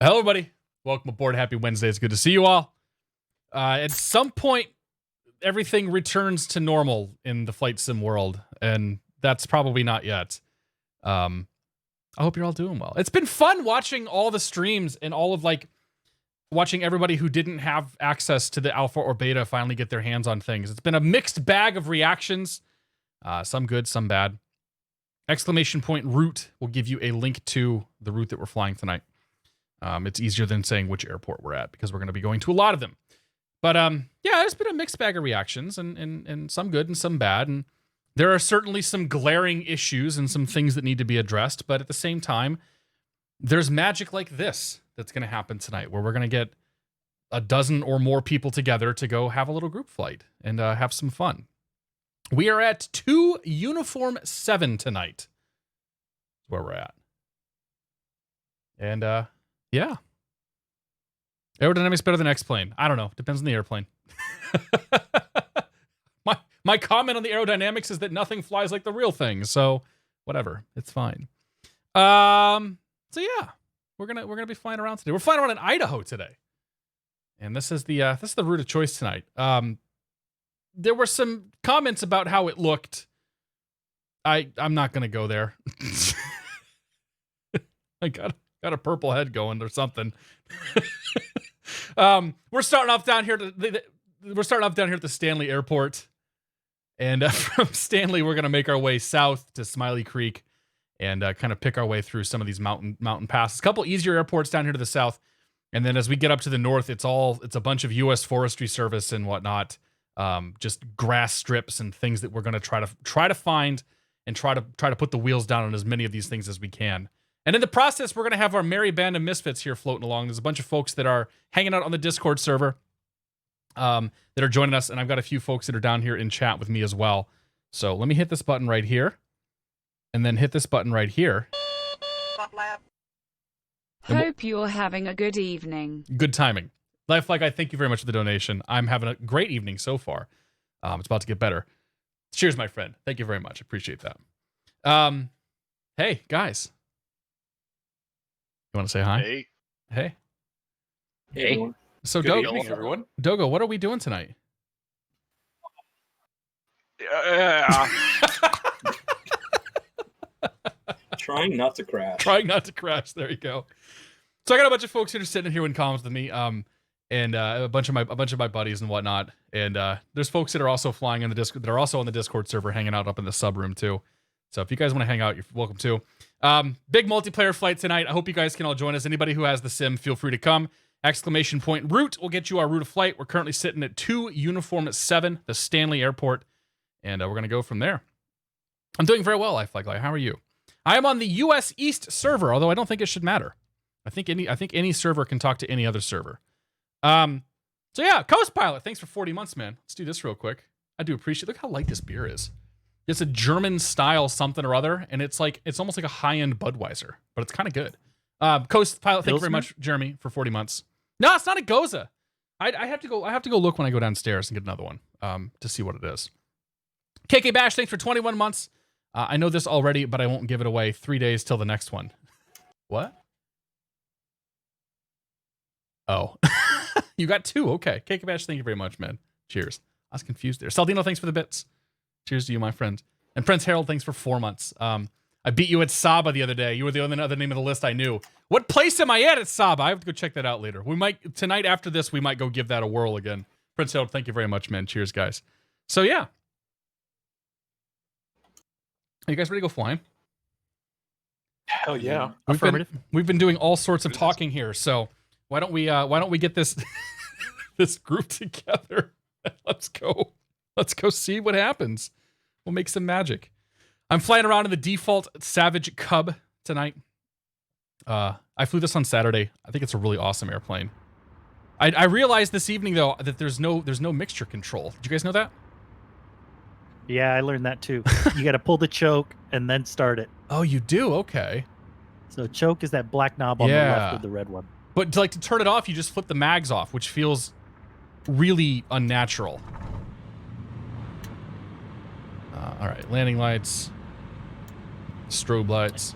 Hello, everybody. Welcome aboard. Happy Wednesday. It's good to see you all. At some point, everything returns to normal in the flight sim world, and that's probably not yet. I hope you're all doing well. It's been fun watching all the streams and all of watching everybody who didn't have access to the alpha or beta finally get their hands on things. It's been a mixed bag of reactions, some good, some bad. Exclamation point route will give you a link to the route that we're flying tonight. It's easier than saying which airport we're at because we're going to be going to a lot of them. But yeah, it's been a mixed bag of reactions and some good and some bad. And there are certainly some glaring issues and some things that need to be addressed. But at the same time, there's magic like this that's going to happen tonight where we're going to get a dozen or more people together to go have a little group flight and have some fun. We are at 2 Uniform 7 tonight. That's where we're at. And yeah. Aerodynamics better than X-Plane. I don't know. Depends on the airplane. My comment on the aerodynamics is that nothing flies like the real thing. So whatever. It's fine. So yeah. We're gonna be flying around today. We're flying around in Idaho today. And this is the route of choice tonight. There were some comments about how it looked. I'm not gonna go there. I got a purple head going or something. We're starting off down here at the Stanley Airport, and from Stanley we're gonna make our way south to Smiley Creek, and kind of pick our way through some of these mountain passes. A couple easier airports down here to the south, and then as we get up to the north, it's a bunch of U.S. Forestry Service and whatnot, just grass strips and things that we're gonna try to find and try to put the wheels down on as many of these things as we can. And in the process, we're going to have our merry band of misfits here floating along. There's a bunch of folks that are hanging out on the Discord server that are joining us, and I've got a few folks that are down here in chat with me as well. So let me hit this button right here, and then hit this button right here. Hope you're having a good evening. Good timing. Lifelike, I thank you very much for the donation. I'm having a great evening so far. It's about to get better. Cheers, my friend. Thank you very much. Appreciate that. Hey, guys. You want to say hi? Hey. Hey. Hey. So, Good evening, everyone. Dogo, what are we doing tonight? Trying not to crash. Trying not to crash. There you go. So I got a bunch of folks that are sitting here in comms with me, and a bunch of my buddies and whatnot. And there's folks that are also flying on the Discord, that are also on the Discord server, hanging out up in the sub room too. So if you guys want to hang out, you're welcome to. Big multiplayer flight tonight. I hope you guys can all join us. Anybody who has the sim, feel free to come. Exclamation point route will get you our route of flight. We're currently sitting at 2 Uniform 7, the Stanley Airport, and we're going to go from there. I'm doing very well, Lifelike. How are you? I am on the US East server, although I don't think it should matter. I think any server can talk to any other server. So yeah, Coast Pilot, thanks for 40 months, man. Let's do this real quick. I do appreciate. Look how light this beer is. It's a German style something or other, and it's almost like a high-end Budweiser, but it's kind of good. Coast Pilot, thank you very much, Jeremy, for 40 months. No, it's not a Goza. I have to go look when I go downstairs and get another one to see what it is. KK Bash, thanks for 21 months. I know this already, but I won't give it away. 3 days till the next one. What? Oh. You got 2. Okay. KK Bash, thank you very much, man. Cheers. I was confused there. Saldino, thanks for the bits. Cheers to you, my friend. And Prince Harold, thanks for 4 months. I beat you at Saba the other day. You were the only other name of the list I knew. What place am I at Saba? I have to go check that out later. We might, tonight after this, we might go give that a whirl again. Prince Harold, thank you very much, man. Cheers, guys. So, yeah. Are you guys ready to go flying? Hell yeah. We've been doing all sorts of talking here, so why don't we get this this group together? Let's go see what happens. We'll make some magic. I'm flying around in the default Savage Cub tonight. I flew this on Saturday. I think it's a really awesome airplane. I realized this evening though that there's no mixture control. Did you guys know that? Yeah, I learned that too. You got to pull the choke and then start it. Oh, you do? Okay. So choke is that black knob on the left of the red one. But to turn it off, you just flip the mags off, which feels really unnatural. All right, landing lights, strobe lights.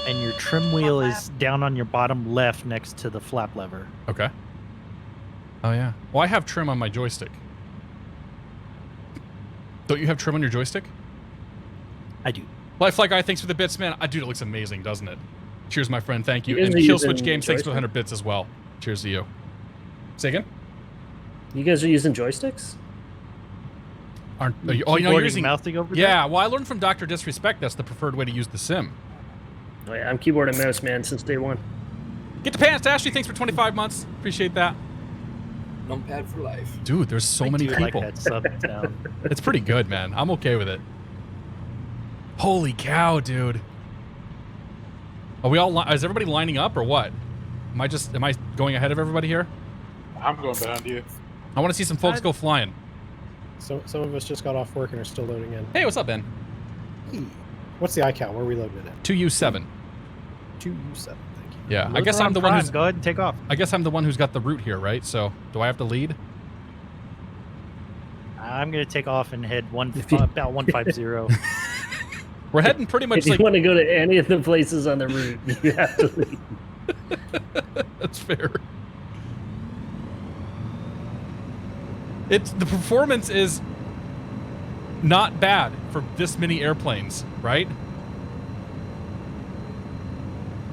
and your trim wheel is down on your bottom left next to the flap lever. Okay. Oh, yeah. Well, I have trim on my joystick. Don't you have trim on your joystick? I do. Lifefly Guy, thanks for the bits, man. Dude, it looks amazing, doesn't it? Cheers, my friend. Thank you. You And guys are Killswitch using Games, thanks for the joystick? 100 bits as well. Cheers to you. Say again? You guys are using joysticks? Aren't oh, you're Keyboarding, using mousing over Yeah, well, I learned from Dr. Disrespect that's the preferred way to use the sim. Oh, yeah, I'm keyboard and mouse man since day one. Get the pants, Ashley. Thanks for 25 months. Appreciate that. Numpad for life. Dude, there's so I many do people. like that sub down. It's pretty good, man. I'm okay with it. Holy cow, dude. Are we all is everybody lining up or what? Am I going ahead of everybody here? I'm going behind you. I want to see some folks go flying. So some of us just got off work and are still loading in. Hey, what's up, Ben? What's the iCal? Where are we loading it at? 2U7. 2U7. Thank you. Yeah, I Look guess around I'm the one prime. who's Go ahead and take off. I guess I'm the one who's got the route here, right? So, do I have to lead? I'm gonna take off and head you- about 150. We're heading pretty much If you like want to go to any of the places on the route, you have to leave. That's fair. The performance is not bad for this many airplanes, right?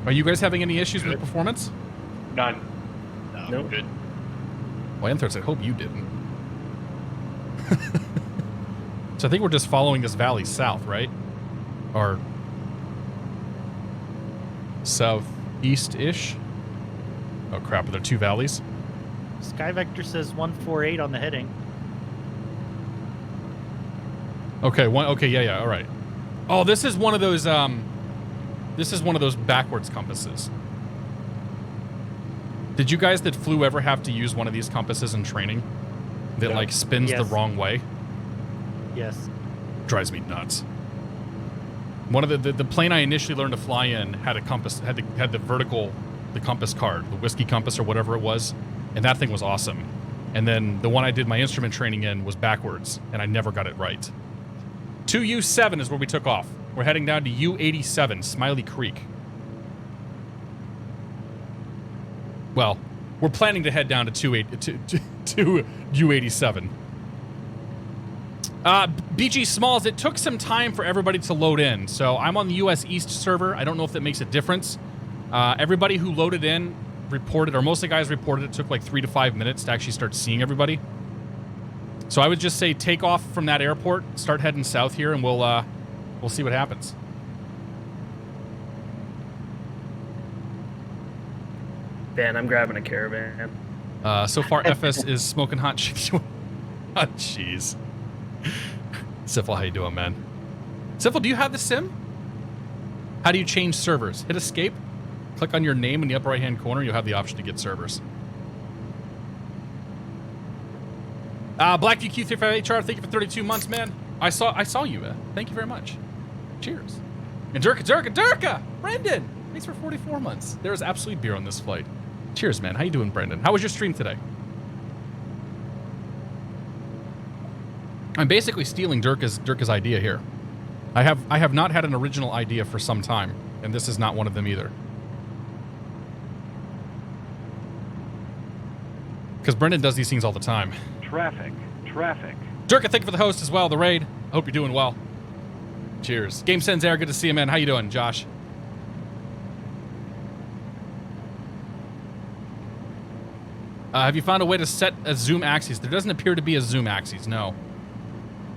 Are you guys having any issues with performance? None. No. Good. Well, Anthrax, I hope you didn't. So I think we're just following this valley south, right? Or southeast-ish? Oh crap, are there two valleys? Sky Vector says 148 on the heading. Okay, yeah, all right. Oh, this is one of those backwards compasses. Did you guys that flew ever have to use one of these compasses in training? That No. like spins the Yes. wrong way? Yes. Drives me nuts. One of the plane I initially learned to fly in had a compass, had the compass card, the whiskey compass or whatever it was, and that thing was awesome. And then the one I did my instrument training in was backwards, and I never got it right. 2U7 is where we took off. We're heading down to U87, Smiley Creek. Well, we're planning to head down to U87. BG Smalls, it took some time for everybody to load in. So I'm on the US East server. I don't know if that makes a difference. Everybody who loaded in reported, or most of the guys reported it took like 3 to 5 minutes to actually start seeing everybody. So I would just say take off from that airport, start heading south here, and we'll see what happens. Ben, I'm grabbing a caravan. So far, FS is smoking hot chicks. Oh, jeez. Siffle, how you doing, man? Siffle, do you have the sim? How do you change servers? Hit escape, click on your name in the upper right-hand corner, you'll have the option to get servers. Blackview Q358HR, thank you for 32 months, man. I saw you, thank you very much. Cheers. And Durka! Brendan! Thanks for 44 months. There is absolutely beer on this flight. Cheers, man. How you doing, Brendan? How was your stream today? I'm basically stealing Durka's idea here. I have not had an original idea for some time, and this is not one of them either. Because Brendan does these things all the time. Traffic. Durka, thank you for the host as well, the raid. I hope you're doing well. Cheers. Game Sense Air, good to see you, man. How you doing, Josh? Have you found a way to set a zoom axis? There doesn't appear to be a zoom axis, no.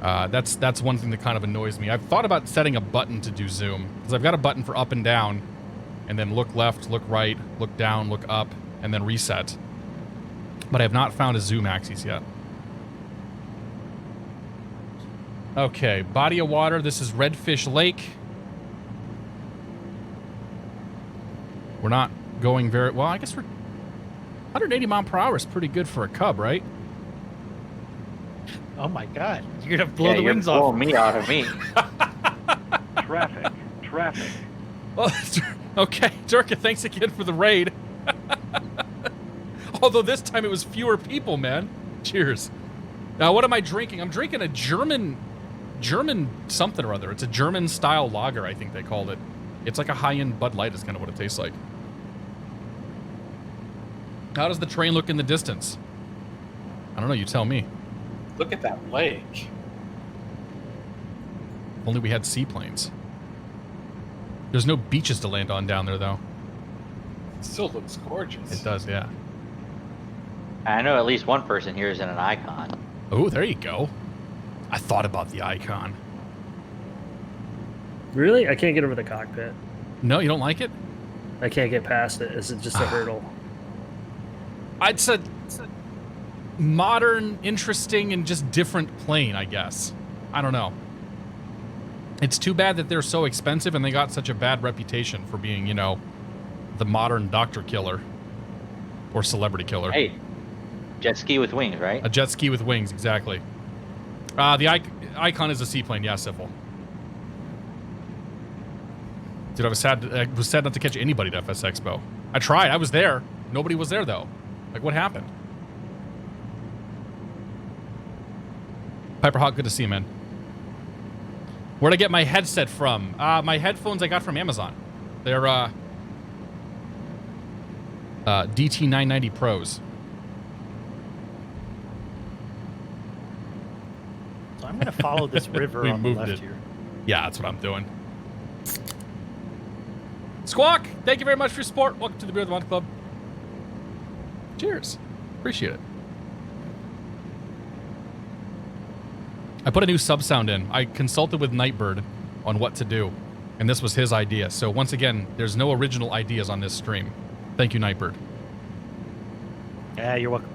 That's one thing that kind of annoys me. I've thought about setting a button to do zoom, because I've got a button for up and down, and then look left, look right, look down, look up, and then reset. But I have not found a zoom axis yet. Okay, body of water. This is Redfish Lake. We're not going very well. I guess we're 180 mile per hour is pretty good for a Cub, right? Oh my God! You're gonna blow Yeah, the you're wings blowing off. me out of me. Traffic. Well, okay, Durka, thanks again for the raid. Although this time it was fewer people, man. Cheers. Now, what am I drinking? I'm drinking a German something or other. It's a German-style lager, I think they called it. It's like a high-end Bud Light is kind of what it tastes like. How does the train look in the distance? I don't know. You tell me. Look at that lake. If only we had seaplanes. There's no beaches to land on down there, though. It still looks gorgeous. It does, yeah. I know at least one person here is in an icon. Oh, there you go. I thought about the icon. Really? I can't get over the cockpit. No, you don't like it? I can't get past it. Is it just a hurdle? It's a modern, interesting, and just different plane, I guess. I don't know. It's too bad that they're so expensive and they got such a bad reputation for being, you know, the modern doctor killer or celebrity killer. Hey, jet ski with wings, right? A jet ski with wings, exactly. The icon is a seaplane, yeah, Syphil. Dude, I was sad not to catch anybody at FS Expo. I tried. I was there. Nobody was there, though. Like, what happened? Piper Hawk, good to see you, man. Where'd I get my headset from? My headphones I got from Amazon. They're, DT990 Pros. So I'm going to follow this river We on the moved left it. here. Yeah, that's what I'm doing. Squawk, thank you very much for your support. Welcome to the Beer of the Month Club. Cheers. Appreciate it. I put a new sub sound in. I consulted with Nightbird on what to do, and this was his idea. So once again, there's no original ideas on this stream. Thank you, Nightbird. Yeah, you're welcome.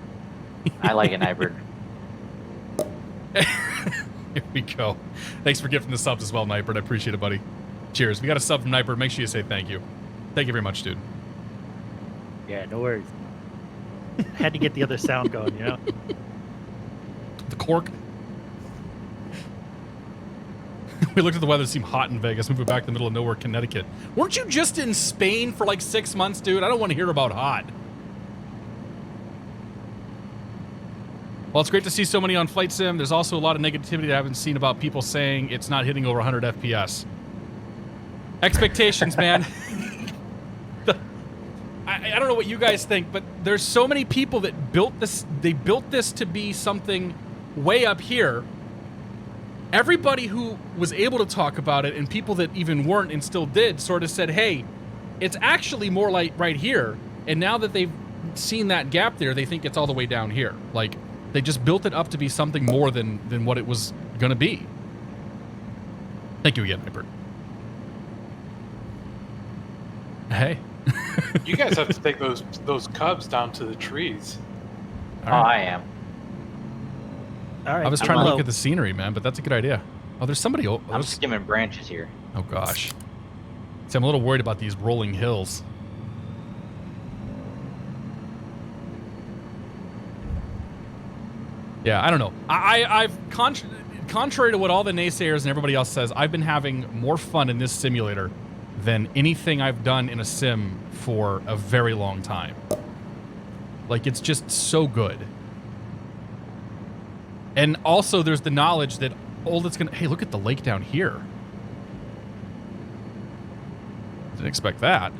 I like an hybrid. Here we go. Thanks for gifting the subs as well, Nightbird. I appreciate it, buddy. Cheers. We got a sub from Nightbird. Make sure you say thank you. Thank you very much, dude. Yeah, no worries. Had to get the other sound going, you know? The cork. We looked at the weather. It seemed hot in Vegas. Moving back to the middle of nowhere, Connecticut. Weren't you just in Spain for like 6 months, dude? I don't want to hear about hot. Well, it's great to see so many on Flight Sim. There's also a lot of negativity I haven't seen about people saying it's not hitting over 100 FPS. Expectations, man. I don't know what you guys think, but there's so many people that built this. They built this to be something way up here. Everybody who was able to talk about it and people that even weren't and still did sort of said, hey, it's actually more like right here. And now that they've seen that gap there, they think it's all the way down here. Like, they just built it up to be something more than what it was going to be. Thank you again, Hyper. Hey. You guys have to take those cubs down to the trees. Oh, I am. All right. I was trying to look at the scenery, man, but that's a good idea. Oh, there's somebody. I'm skimming branches here. Oh, gosh. See, I'm a little worried about these rolling hills. Yeah, I don't know. I've contrary to what all the naysayers and everybody else says, I've been having more fun in this simulator than anything I've done in a sim for a very long time. Like, it's just so good. And also, there's the knowledge that all that's gonna... Hey, look at the lake down here. Didn't expect that.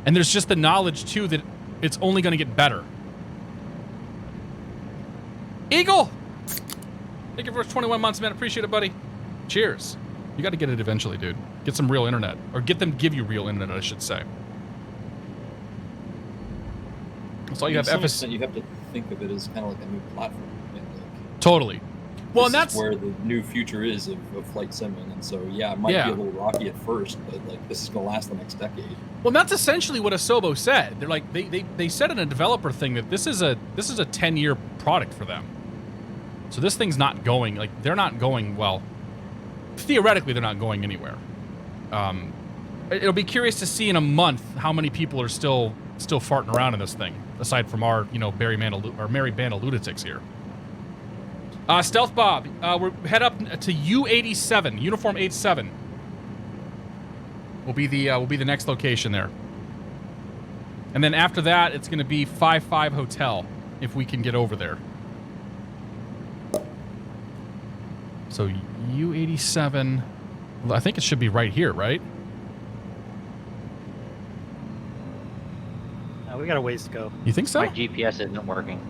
And there's just the knowledge, too, that it's only gonna get better. Eagle! Thank you for 21 months, man. Appreciate it, buddy. Cheers. You got to get it eventually, dude. Get some real internet. Or get them to give you real internet, I should say. So you have to some FS... extent, you have to think of it as kind of like a new platform. Right? Like, Totally. Well, and this that's is where the new future is of flight simming, and so yeah, it might be a little rocky at first, but like this is gonna last the next decade. Well, that's essentially what Asobo said. They're like they said in a developer thing that this is a 10-year product for them. So this thing's not going, like, they're not going, well, theoretically they're not going anywhere. It'll be curious to see in a month how many people are still farting around in this thing, aside from our, you know, merry band of lunatics here. Stealth Bob, we're head up to U87, Uniform 87. Will be the next location there. And then after that, it's going to be 55 Hotel, if we can get over there. So U87, I think it should be right here, right? we got a ways to go. You think so? My GPS isn't working.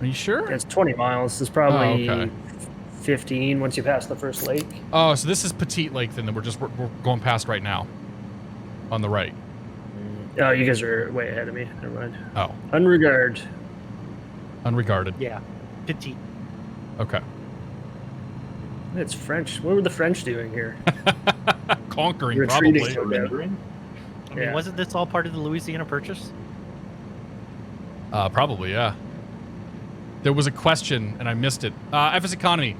Are you sure? It's 20 miles. It's probably okay. 15 once you pass the first lake. Oh, so this is Petite Lake then that we're going past right now. On the right. Oh, you guys are way ahead of me. Never mind. Oh. Unregarded. Yeah, petite. Okay. It's French. What were the French doing here? Conquering, Retreating. probably. Surrendering? I mean, Yeah. wasn't this all part of the Louisiana Purchase? Probably, yeah. There was a question, and I missed it. FS Economy.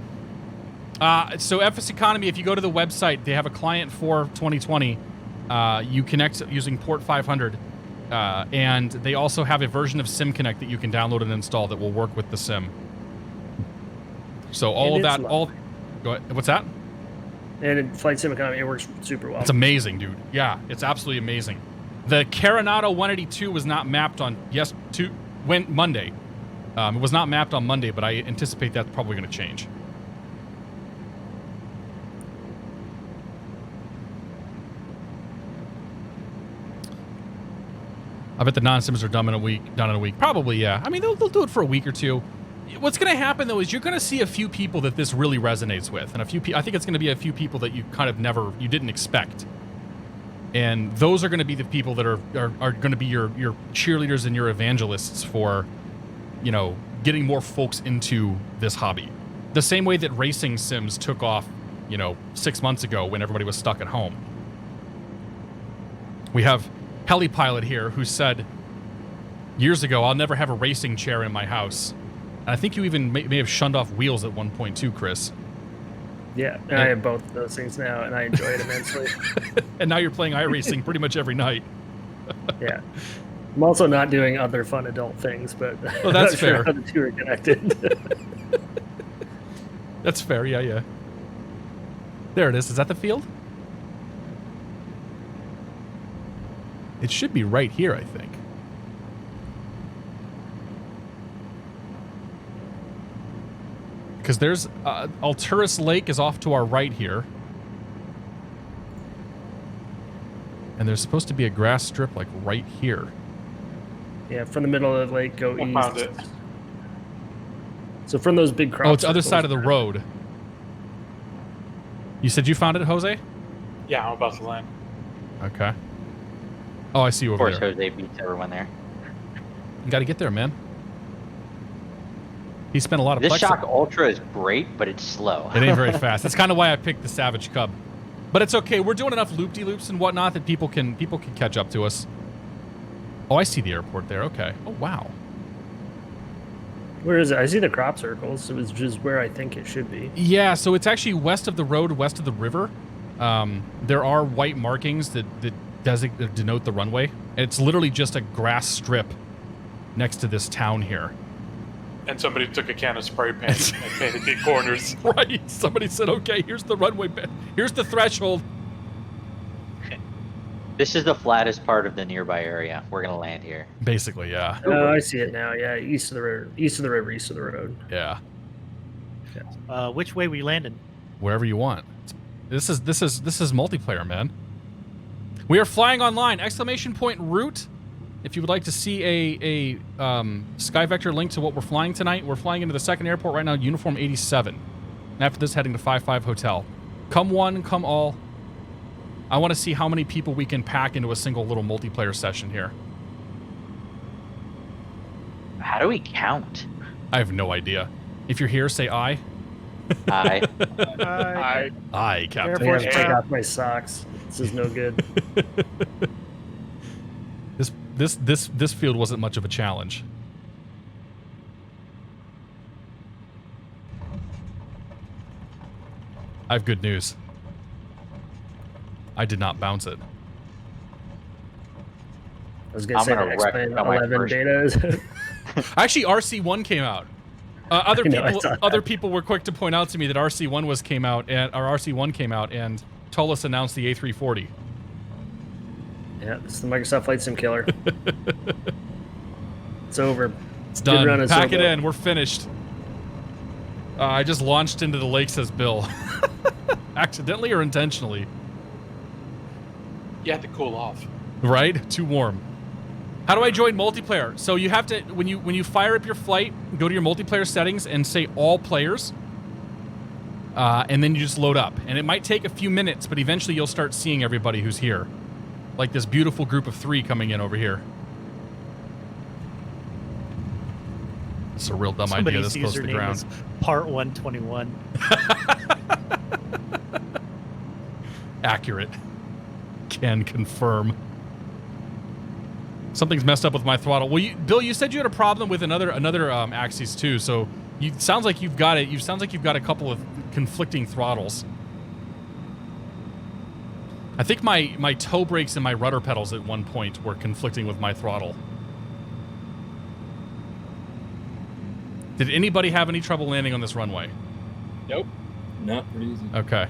So FS Economy, if you go to the website, they have a client for 2020. You connect using port 500. And they also have a version of Sim Connect that you can download and install that will work with the sim. So all And of it's that, all... Go ahead. What's that? And in Flight Sim Economy, it works super well. It's amazing, dude. Yeah, it's absolutely amazing. The Coronado 182 was not mapped on Monday. It was not mapped on Monday, but I anticipate that's probably going to change. I bet the non-sims are done in a week. Probably, yeah. I mean, they'll do it for a week or two. What's going to happen though is you're going to see a few people that this really resonates with, and I think it's going to be a few people that you kind of you didn't expect. And those are going to be the people that are going to be your cheerleaders and your evangelists for, you know, getting more folks into this hobby. The same way that racing sims took off, you know, 6 months ago when everybody was stuck at home. We have Helipilot here who said years ago, I'll never have a racing chair in my house. And I think you even may have shunned off wheels at one point too, Chris. Yeah, and I have both of those things now, and I enjoy it immensely. And now you're playing iRacing pretty much every night. Yeah. I'm also not doing other fun adult things, but Well, that's I'm not sure fair. how the two are connected. That's fair, yeah. There it is. Is that the field? It should be right here, I think. Because there's Alturas Lake is off to our right here. And there's supposed to be a grass strip like right here. Yeah, from the middle of the lake, go I east. found it. So from those big crop Oh, it's the other circles- side of the road. You said you found it, Jose? Yeah, I'm about to land. Okay. Oh, I see you Of over course, there. Jose beats everyone there. You got to get there, man. He spent a lot of This plexi- Shock Ultra is great, but it's slow. It ain't very fast. That's kind of why I picked the Savage Cub. But it's okay. We're doing enough loop-de-loops and whatnot that people can catch up to us. Oh, I see the airport there. Okay. Oh, wow. Where is it? I see the crop circles, which is where I think it should be. Yeah, so it's actually west of the road, west of the river. There are white markings that denote the runway. And it's literally just a grass strip next to this town here. And somebody took a can of spray paint and painted the corners. Right. Somebody said, okay, here's the runway. Here's the threshold. This is the flattest part of the nearby area. We're gonna land here. Basically, yeah. Oh, I see it now. Yeah, east of the river, east of the road. Yeah. Which way we landing? Wherever you want. This is multiplayer, man. We are flying online! ! Route. If you would like to see a SkyVector link to what we're flying tonight, we're flying into the second airport right now, Uniform 87. And after this, heading to 55 Hotel. Come one, come all. I want to see how many people we can pack into a single little multiplayer session here. How do we count? I have no idea. If you're here, say aye. I Aye, Captain. I have to take off my socks. This is no good. This field wasn't much of a challenge. I have good news. I did not bounce it. I was gonna I'm say gonna the wreck X-Men on my 11 first- beta is. Actually, RC1 came out. I saw Other that. people were quick to point out to me that RC1 came out, and Tullis announced the A340. Yeah, it's the Microsoft Flight Sim killer. It's over. It's Good done. run as Pack it Zobo. in. We're finished. I just launched into the lake, says Bill. Accidentally or intentionally? You had to cool off. Right? Too warm. How do I join multiplayer? So you have to, when you fire up your flight, go to your multiplayer settings and say all players. And then you just load up. And it might take a few minutes, but eventually you'll start seeing everybody who's here. Like this beautiful group of 3 coming in over here. It's a real dumb idea this close to the ground. Is Part 121. Accurate. Can confirm. Something's messed up with my throttle. Well, Bill, you said you had a problem with another axis too. So sounds like you've got it. Sounds like you've got a couple of conflicting throttles. I think my toe brakes and my rudder pedals at one point were conflicting with my throttle. Did anybody have any trouble landing on this runway? Nope. Not pretty easy. Okay.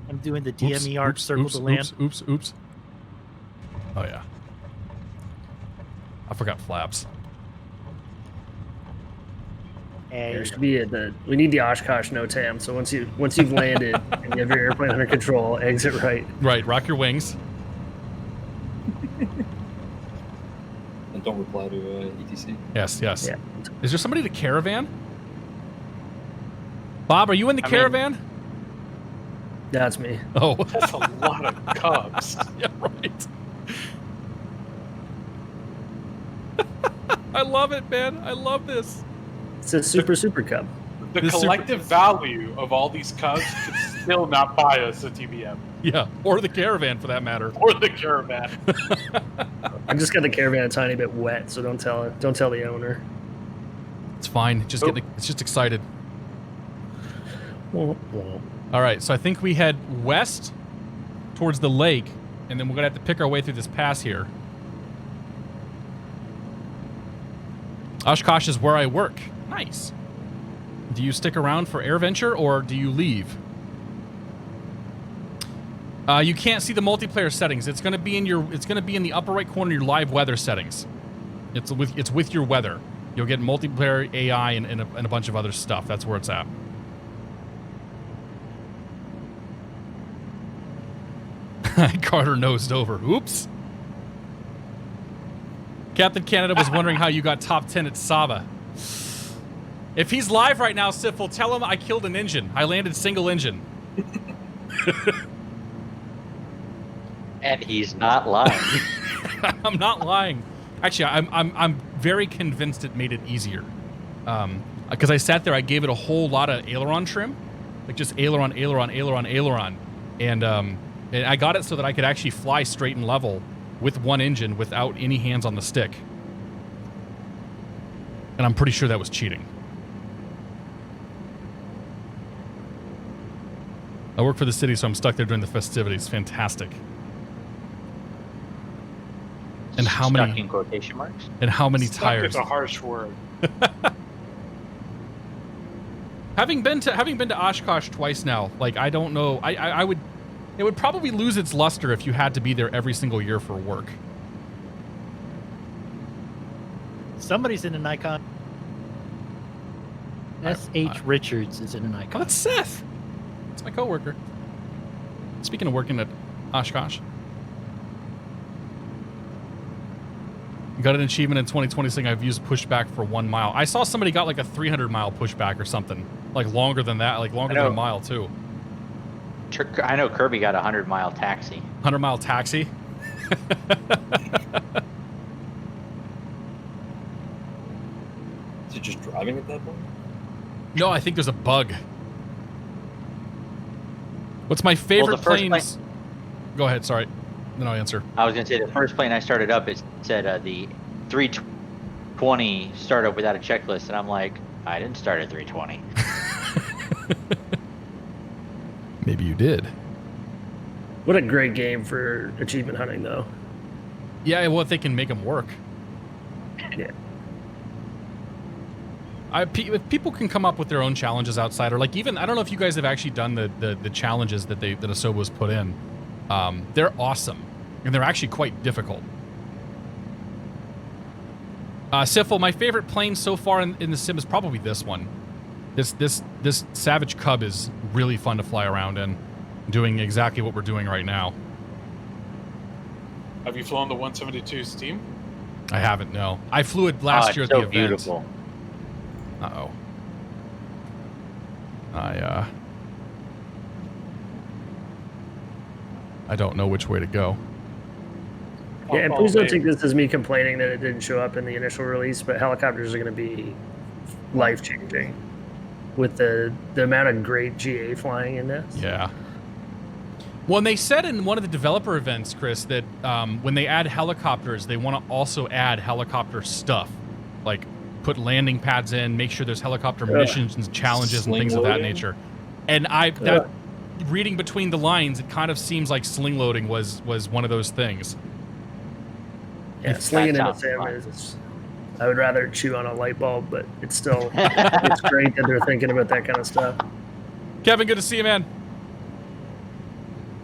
I'm doing the DME arc circle to land. Oops. Oh, yeah. I forgot flaps. Hey, There should be we need the Oshkosh NOTAM. So once you've landed and you have your airplane under control, exit right. Right, rock your wings. And don't reply to ETC. Yes. Yeah. Is there somebody in the caravan? Bob, are you in the caravan? That's me. Oh. That's a lot of cubs. Yeah, right. I love it, man. I love this. It's a super cub. The This collective value of all these cubs could still not buy us a TBM. Yeah, or the caravan for that matter. Or the caravan. I just got the caravan a tiny bit wet, so don't tell the owner. It's fine. It's just excited. Well, All right, so I think we head west towards the lake, and then we're gonna have to pick our way through this pass here. Oshkosh is where I work. Nice. Do you stick around for AirVenture or do you leave? You can't see the multiplayer settings. It's gonna be in the upper right corner of your live weather settings. It's with your weather. You'll get multiplayer AI and a bunch of other stuff. That's where it's at. Carter nosed over. Oops. Captain Canada was wondering how you got top 10 at Saba. If he's live right now, Sifel, tell him I killed an engine. I landed single engine. And he's not lying. I'm not lying. Actually, I'm very convinced it made it easier. Because I sat there, I gave it a whole lot of aileron trim, like just aileron, and I got it so that I could actually fly straight and level with one engine without any hands on the stick. And I'm pretty sure that was cheating. I work for the city, so I'm stuck there during the festivities. Fantastic. And how Stuck many in quotation marks? and how many Stuck tires? is a harsh word. Having been to Oshkosh twice now, like I don't know, it would probably lose its luster if you had to be there every single year for work. somebody's in an icon. S.H. Richards is in an Oh, icon. that's Seth. That's my coworker. Speaking of working at Oshkosh. Got an achievement in 2020 saying I've used pushback for 1 mile. I saw somebody got like a 300-mile pushback or something. Like longer than that, like longer than a mile too. I know Kirby got a 100-mile taxi. 100-mile taxi. Is it just driving at that point? No, I think there's a bug. What's my favorite the first planes? Go ahead, sorry. Then I'll answer. I was going to say the first plane I started up, it said the 320 startup without a checklist, and I'm like, I didn't start at 320. Maybe you did. What a great game for achievement hunting, though. Yeah, well, if they can make them work. Yeah. If people can come up with their own challenges outside, or like even, I don't know if you guys have actually done the challenges that Asobo's put in. They're awesome, and they're actually quite difficult. Sifel, my favorite plane so far in the sim is probably this one. This Savage Cub is really fun to fly around in. doing exactly what we're doing right now. Have you flown the 172 Steam? I haven't, no. I flew it last year at so the event. beautiful. Uh-oh. I don't know which way to go. Yeah, and please don't take this as me complaining that it didn't show up in the initial release, but helicopters are going to be life-changing with the amount of great GA flying in this. Yeah. Well, and they said in one of the developer events, Chris, that when they add helicopters, they want to also add helicopter stuff. Like, put landing pads in, make sure there's helicopter missions and challenges and things of that nature. And reading between the lines, it kind of seems like sling loading was one of those things. Yeah, slinging in a sandwich. I would rather chew on a light bulb, but it's still it's great that they're thinking about that kind of stuff. Kevin, good to see you, man.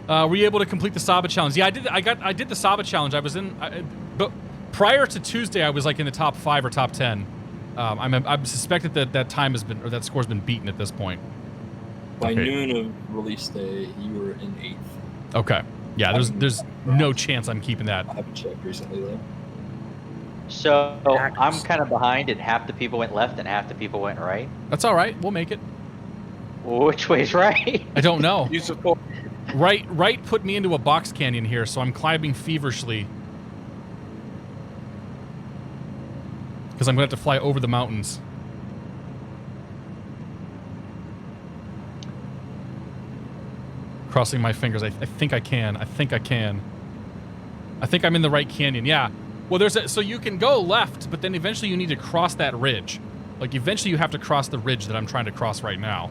Were you able to complete the Saba challenge? Yeah, I did the Saba challenge. I was but prior to Tuesday, I was like in the top 5 or top 10. I'm suspected that time has been, or that score's been beaten at this point. By noon of release day, you were in 8th. Okay. Yeah, there's no chance I'm keeping that. I haven't checked recently though. So I'm kind of behind, and half the people went left and half the people went right. That's all right. We'll make it. Which way's right? I don't know. You support. Right put me into a box canyon here, so I'm climbing feverishly. Because I'm going to have to fly over the mountains. Crossing my fingers. I think I can. I think I'm in the right canyon. Yeah. Well, so you can go left, but then eventually you need to cross that ridge. Like, eventually you have to cross the ridge that I'm trying to cross right now.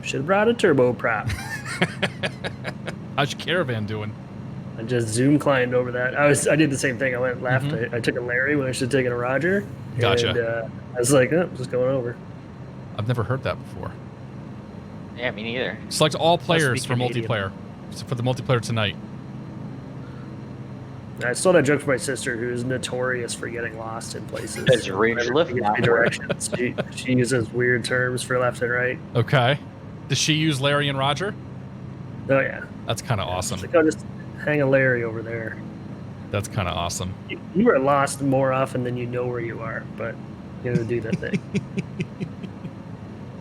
Should have brought a turboprop. How's your caravan doing? I just zoom climbed over that. I did the same thing. I went left. I took a Larry when I should have taken a Roger. Gotcha. And I was like, oh, just going over. I've never heard that before. Yeah, me neither. Select all players for multiplayer. For the multiplayer tonight. I stole that joke from my sister, who is notorious for getting lost in places. Does ridge lift not work? Directions. She uses weird terms for left and right. Okay. Does she use Larry and Roger? Oh, yeah. That's kind of awesome. She's like, oh, just hang a Larry over there. That's kind of awesome. You are lost more often than you know where you are, but you gotta do that thing.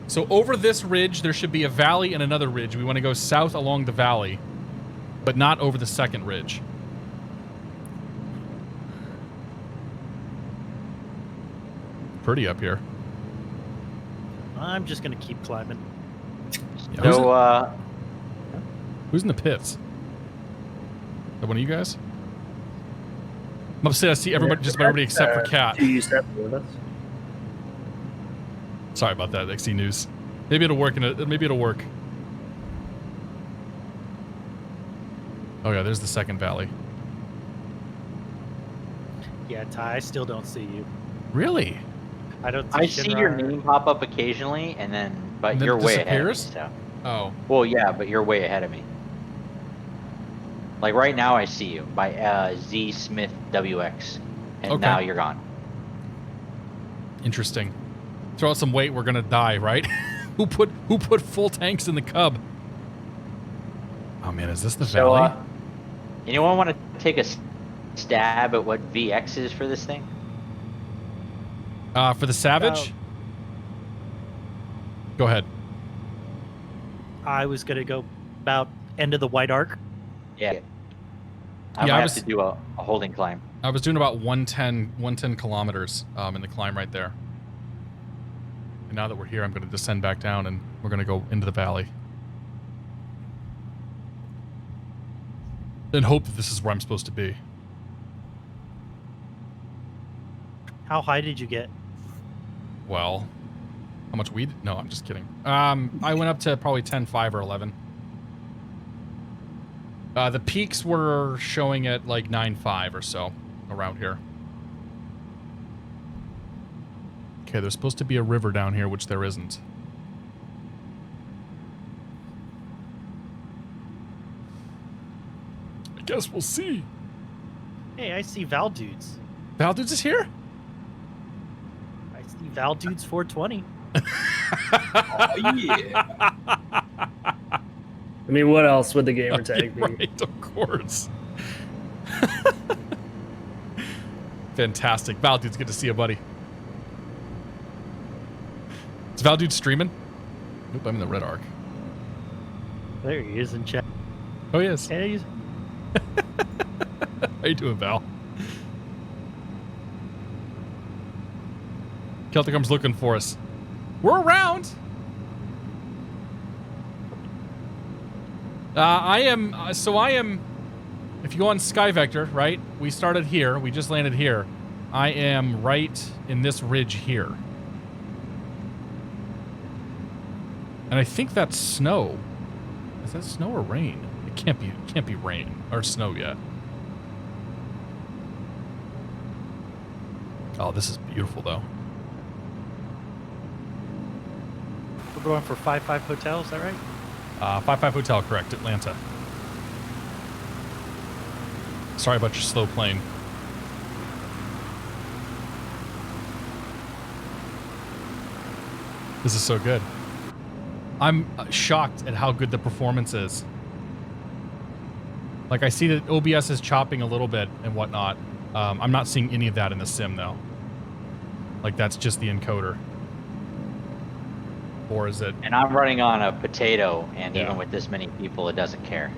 So over this ridge, there should be a valley and another ridge. We want to go south along the valley, but not over the second ridge. Pretty up here. I'm just going to keep climbing. Yeah, So, who's in the pits? Is that one of you guys? I'm upset I see everybody, just about everybody except for Kat. You step with us. Sorry about that, XC News. Maybe it'll work. Maybe it'll work. Oh yeah, there's the second valley. Yeah, Ty, I still don't see you. Really? I don't. I see your name pop up occasionally, but you're way ahead of me. So. Oh. Well, yeah, but you're way ahead of me. Like right now, I see you by Z Smith WX, and now you're gone. Interesting. Throw out some weight, we're gonna die, right? Who put full tanks in the Cub? Oh man, is this the valley? Anyone want to take a stab at what VX is for this thing? For the Savage? Go ahead. I was gonna go about end of the white arc. Yeah. I might have to do a holding climb. I was doing about 110 kilometers in the climb right there. And now that we're here, I'm going to descend back down and we're going to go into the valley. And hope that this is where I'm supposed to be. How high did you get? Well, how much weed? No, I'm just kidding. I went up to probably 10.5 or 11. The peaks were showing at like 9.5 or so around here. Okay, there's supposed to be a river down here, which there isn't. I guess we'll see. Hey, I see Val Dudes. Val Dudes is here? I see Val Dudes 420. Oh, yeah. I mean, what else would the gamer tag be? Right, of course. Fantastic. Val Dude's good to see you, buddy. Is Val Dude streaming? Nope, I'm in the red arc. There he is in chat. Oh, yes. Hey, he's- How you doing, Val? Celticum's looking for us. We're around. I am. If you go on Sky Vector, right? We started here. We just landed here. I am right in this ridge here. And I think that's snow. Is that snow or rain? It can't be. It can't be rain or snow yet. Oh, this is beautiful, though. We're going for 5-5 Hotel, is that right? 5-5 Hotel, correct, Atlanta. Sorry about your slow plane. This is so good. I'm shocked at how good the performance is. Like, I see that OBS is chopping a little bit and whatnot. I'm not seeing any of that in the sim, though. Like, that's just the encoder. Or is it? And I'm running on a potato, and Yeah. even with this many people, it doesn't care.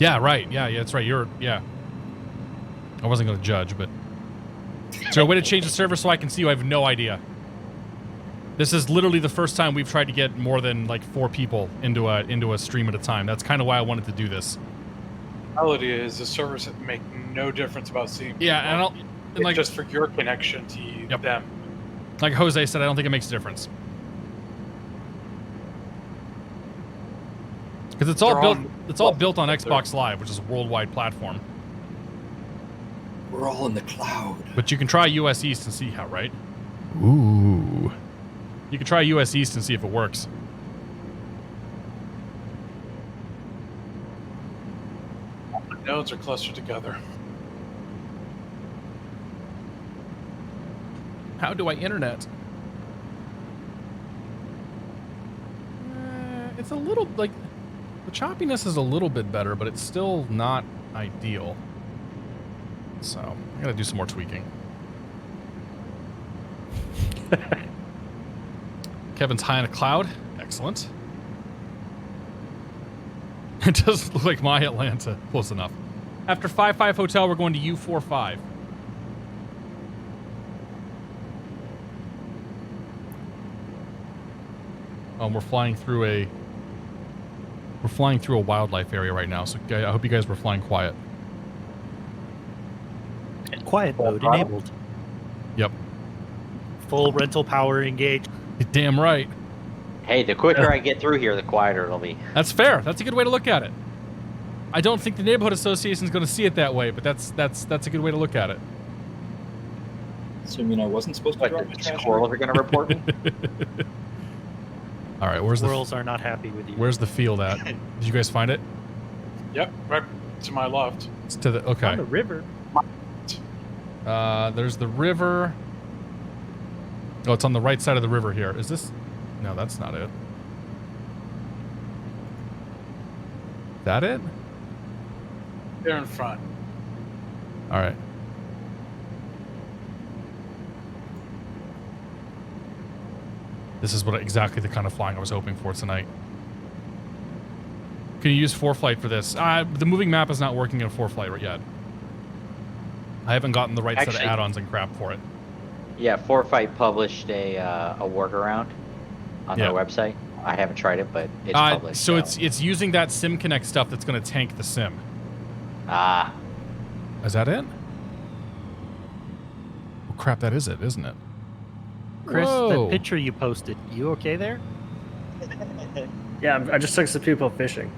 Yeah, right. Yeah, that's right. Yeah. I wasn't going to judge, but... Is there a way to change the server so I can see you? I have no idea. This is literally the first time we've tried to get more than, like, 4 people into a stream at a time. That's kind of why I wanted to do this. The reality is the servers make no difference about seeing people. Yeah, and It's like, just for your connection to Yep. them. like Jose said, I don't think it makes a difference. Because it's all They're built. on- It's all built on Xbox Live, which is a worldwide platform. We're all in the cloud. But you can try US East and see how, right? Ooh. You can try US East and see if it works. The nodes are clustered together. How do I internet? It's a little, like, the choppiness is a little bit better, but it's still not ideal. So, I gotta do some more tweaking. Kevin's high in a cloud. Excellent. It does look like my Atlanta. Close enough. After 5-5 Hotel, we're going to U45. We're flying through a wildlife area right now, so I hope you guys were flying quiet. Quiet mode enabled. Yep. Full rental power engaged. You're damn right. Hey, the quicker I get through here, the quieter it'll be. That's fair. That's a good way to look at it. I don't think the neighborhood association is going to see it that way, but that's a good way to look at it. Assuming I wasn't supposed to What, drop the the trash. squirrels are going to report me? All right, where's Squirrels are not happy with you. where's the field at? Did you guys find it? Yep, right to my left. It's to the On okay. the river. There's the river. Oh, it's on the right side of the river here. Is this? No, that's not it. That it? They're in front. All right. This is exactly the kind of flying I was hoping for tonight. Can you use ForeFlight for this? The moving map is not working in ForeFlight yet. I haven't gotten the right set of Actually- add-ons and crap for it. Yeah, Foreflight published a workaround on their Yeah. website. I haven't tried it, but it's published. So it's using that SimConnect stuff that's going to tank the sim. Ah, Is that it? Oh, crap, that is it, isn't it? Chris, Whoa. that picture you posted, you okay there? Yeah, I just took some people fishing.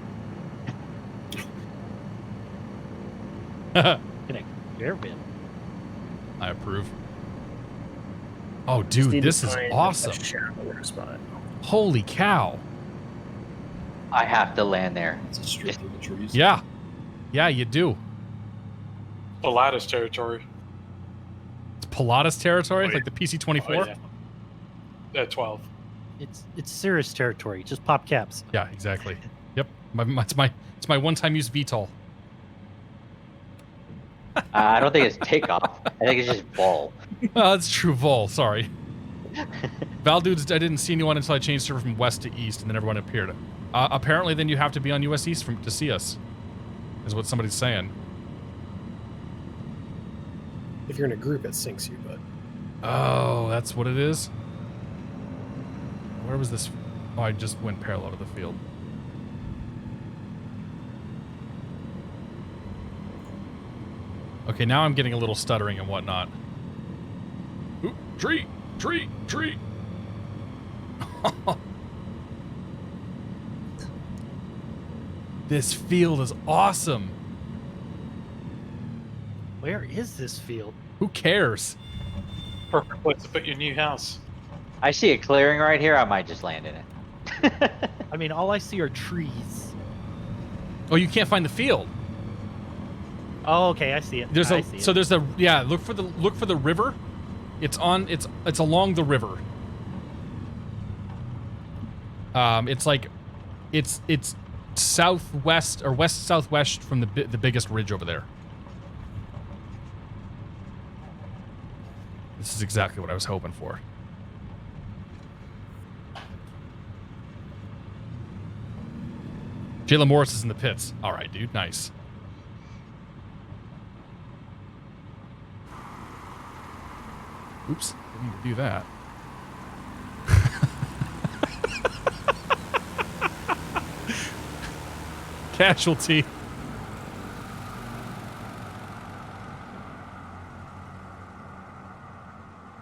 Connect airbin. I approve. Oh, Just need dude, to this is find awesome. a shallower spot. Holy cow. I have to land there. It's a strip through the trees. Yeah. Yeah, you do. The lattice territory. It's Pilatus territory, Oh, yeah. like the PC-24. Oh, yeah. 12. It's Cirrus territory. Just pop caps. Yeah, exactly. Yep. It's my one-time use VTOL. I don't think it's takeoff. I think it's just vol. That's true, Vol. Sorry. Val dudes, I didn't see anyone until I changed server from west to east, and then everyone appeared. Apparently, then you have to be on US East to see us, is what somebody's saying. If you're in a group, it sinks you, but... Oh, that's what it is? Where was this? Oh, I just went parallel to the field. Okay, now I'm getting a little stuttering and whatnot. Ooh, tree! Tree! Tree! This field is awesome. Where is this field? Who cares? Perfect place to put your new house. I see a clearing right here. I might just land in it. I mean, all I see are trees. Oh, you can't find the field. Oh, okay, I see it. There's I a see it. so there's a yeah. Look for the river. It's along the river. It's like it's southwest or west southwest from the biggest ridge over there. This is exactly what I was hoping for. Jalen Morris is in the pits. All right, dude. Nice. Oops. Didn't need to do that. Casualty.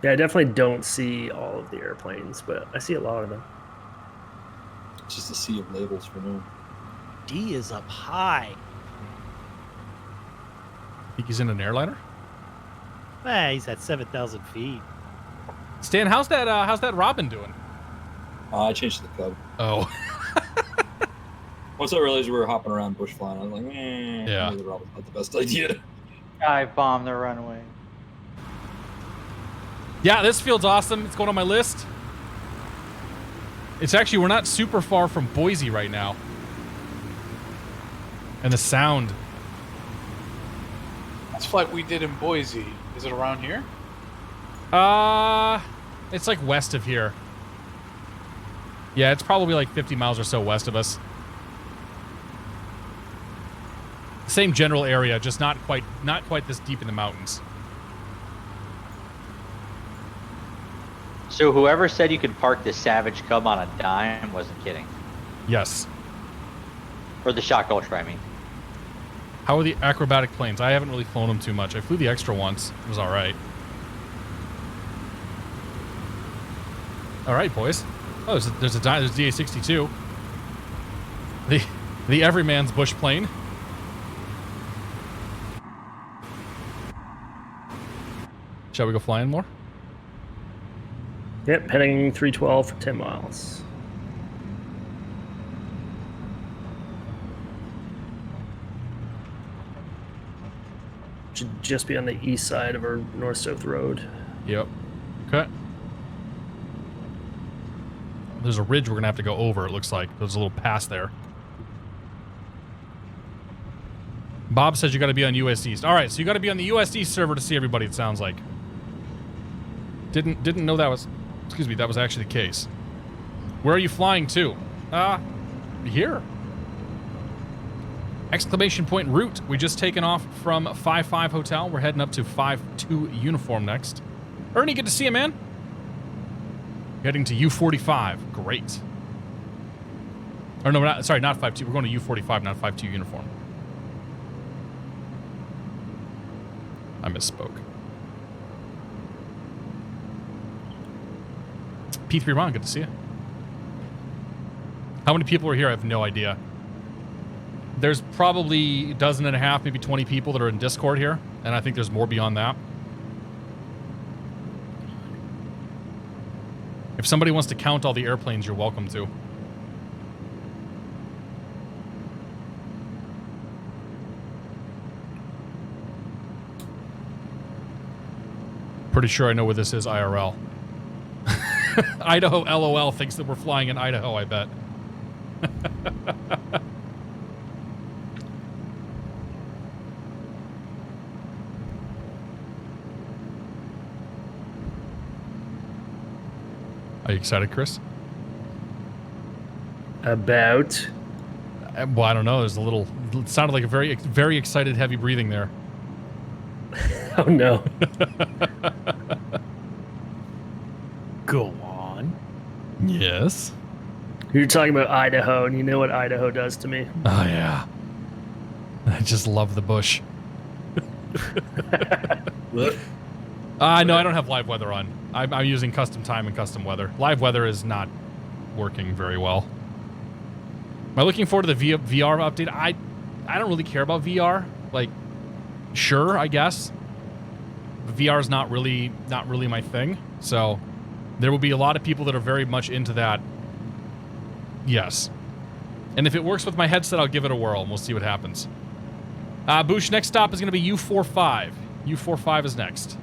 Yeah, I definitely don't see all of the airplanes, but I see a lot of them. It's just a sea of labels for now. D is up high. Think he's in an airliner? He's at 7,000 feet. Stan, how's that Robin doing? I changed to the Cub. Oh. Once I realized we were hopping around bush flying, I was like, yeah, maybe the Robin's not the best idea. I bombed the runway. Yeah, this field's awesome. It's going on my list. It's actually, we're not super far from Boise right now. And the sound. This flight we did in Boise, is it around here? It's like west of here. Yeah, it's probably like 50 miles or so west of us. Same general area, just not quite this deep in the mountains. So whoever said you could park the Savage Cub on a dime wasn't kidding. Yes. Or the Shock Ultra, I mean. How are the acrobatic planes? I haven't really flown them too much. I flew the extra once. It was all right. All right, boys. Oh, there's DA-62. The everyman's bush plane. Shall we go flying more? Yep, heading 312 for 10 miles. Should just be on the east side of our north-south road. Yep. Okay. There's a ridge we're going to have to go over, it looks like. There's a little pass there. Bob says you got to be on US East. All right, so you got to be on the US East server to see everybody, it sounds like. Didn't know that was... Excuse me, that was actually the case. Where are you flying to? Here. Exclamation point route. We just taken off from 5-5 Hotel. We're heading up to 5-2 Uniform next. Ernie, good to see you, man. Heading to U45. Great. Or no, not 5-2. We're going to U45, not 5-2 Uniform. I misspoke. P3 Ron, good to see you. How many people are here? I have no idea. There's probably a dozen and a half, maybe 20 people that are in Discord here, and I think there's more beyond that. If somebody wants to count all the airplanes, you're welcome to. Pretty sure I know where this is IRL. Idaho LOL thinks that we're flying in Idaho, I bet. Are you excited, Chris? About? Well, I don't know. There's a little... It sounded like a very, very excited, heavy breathing there. Oh, no. Go on. Yes. You're talking about Idaho, and you know what Idaho does to me. Oh, yeah. I just love the bush. What? No, I don't have live weather on. I'm using custom time and custom weather. Live weather is not working very well. Am I looking forward to the VR update? I don't really care about VR. Like, sure, I guess. VR is not really my thing. So there will be a lot of people that are very much into that. Yes. And if it works with my headset, I'll give it a whirl and we'll see what happens. Boosh, next stop is going to be U45. U45 is next.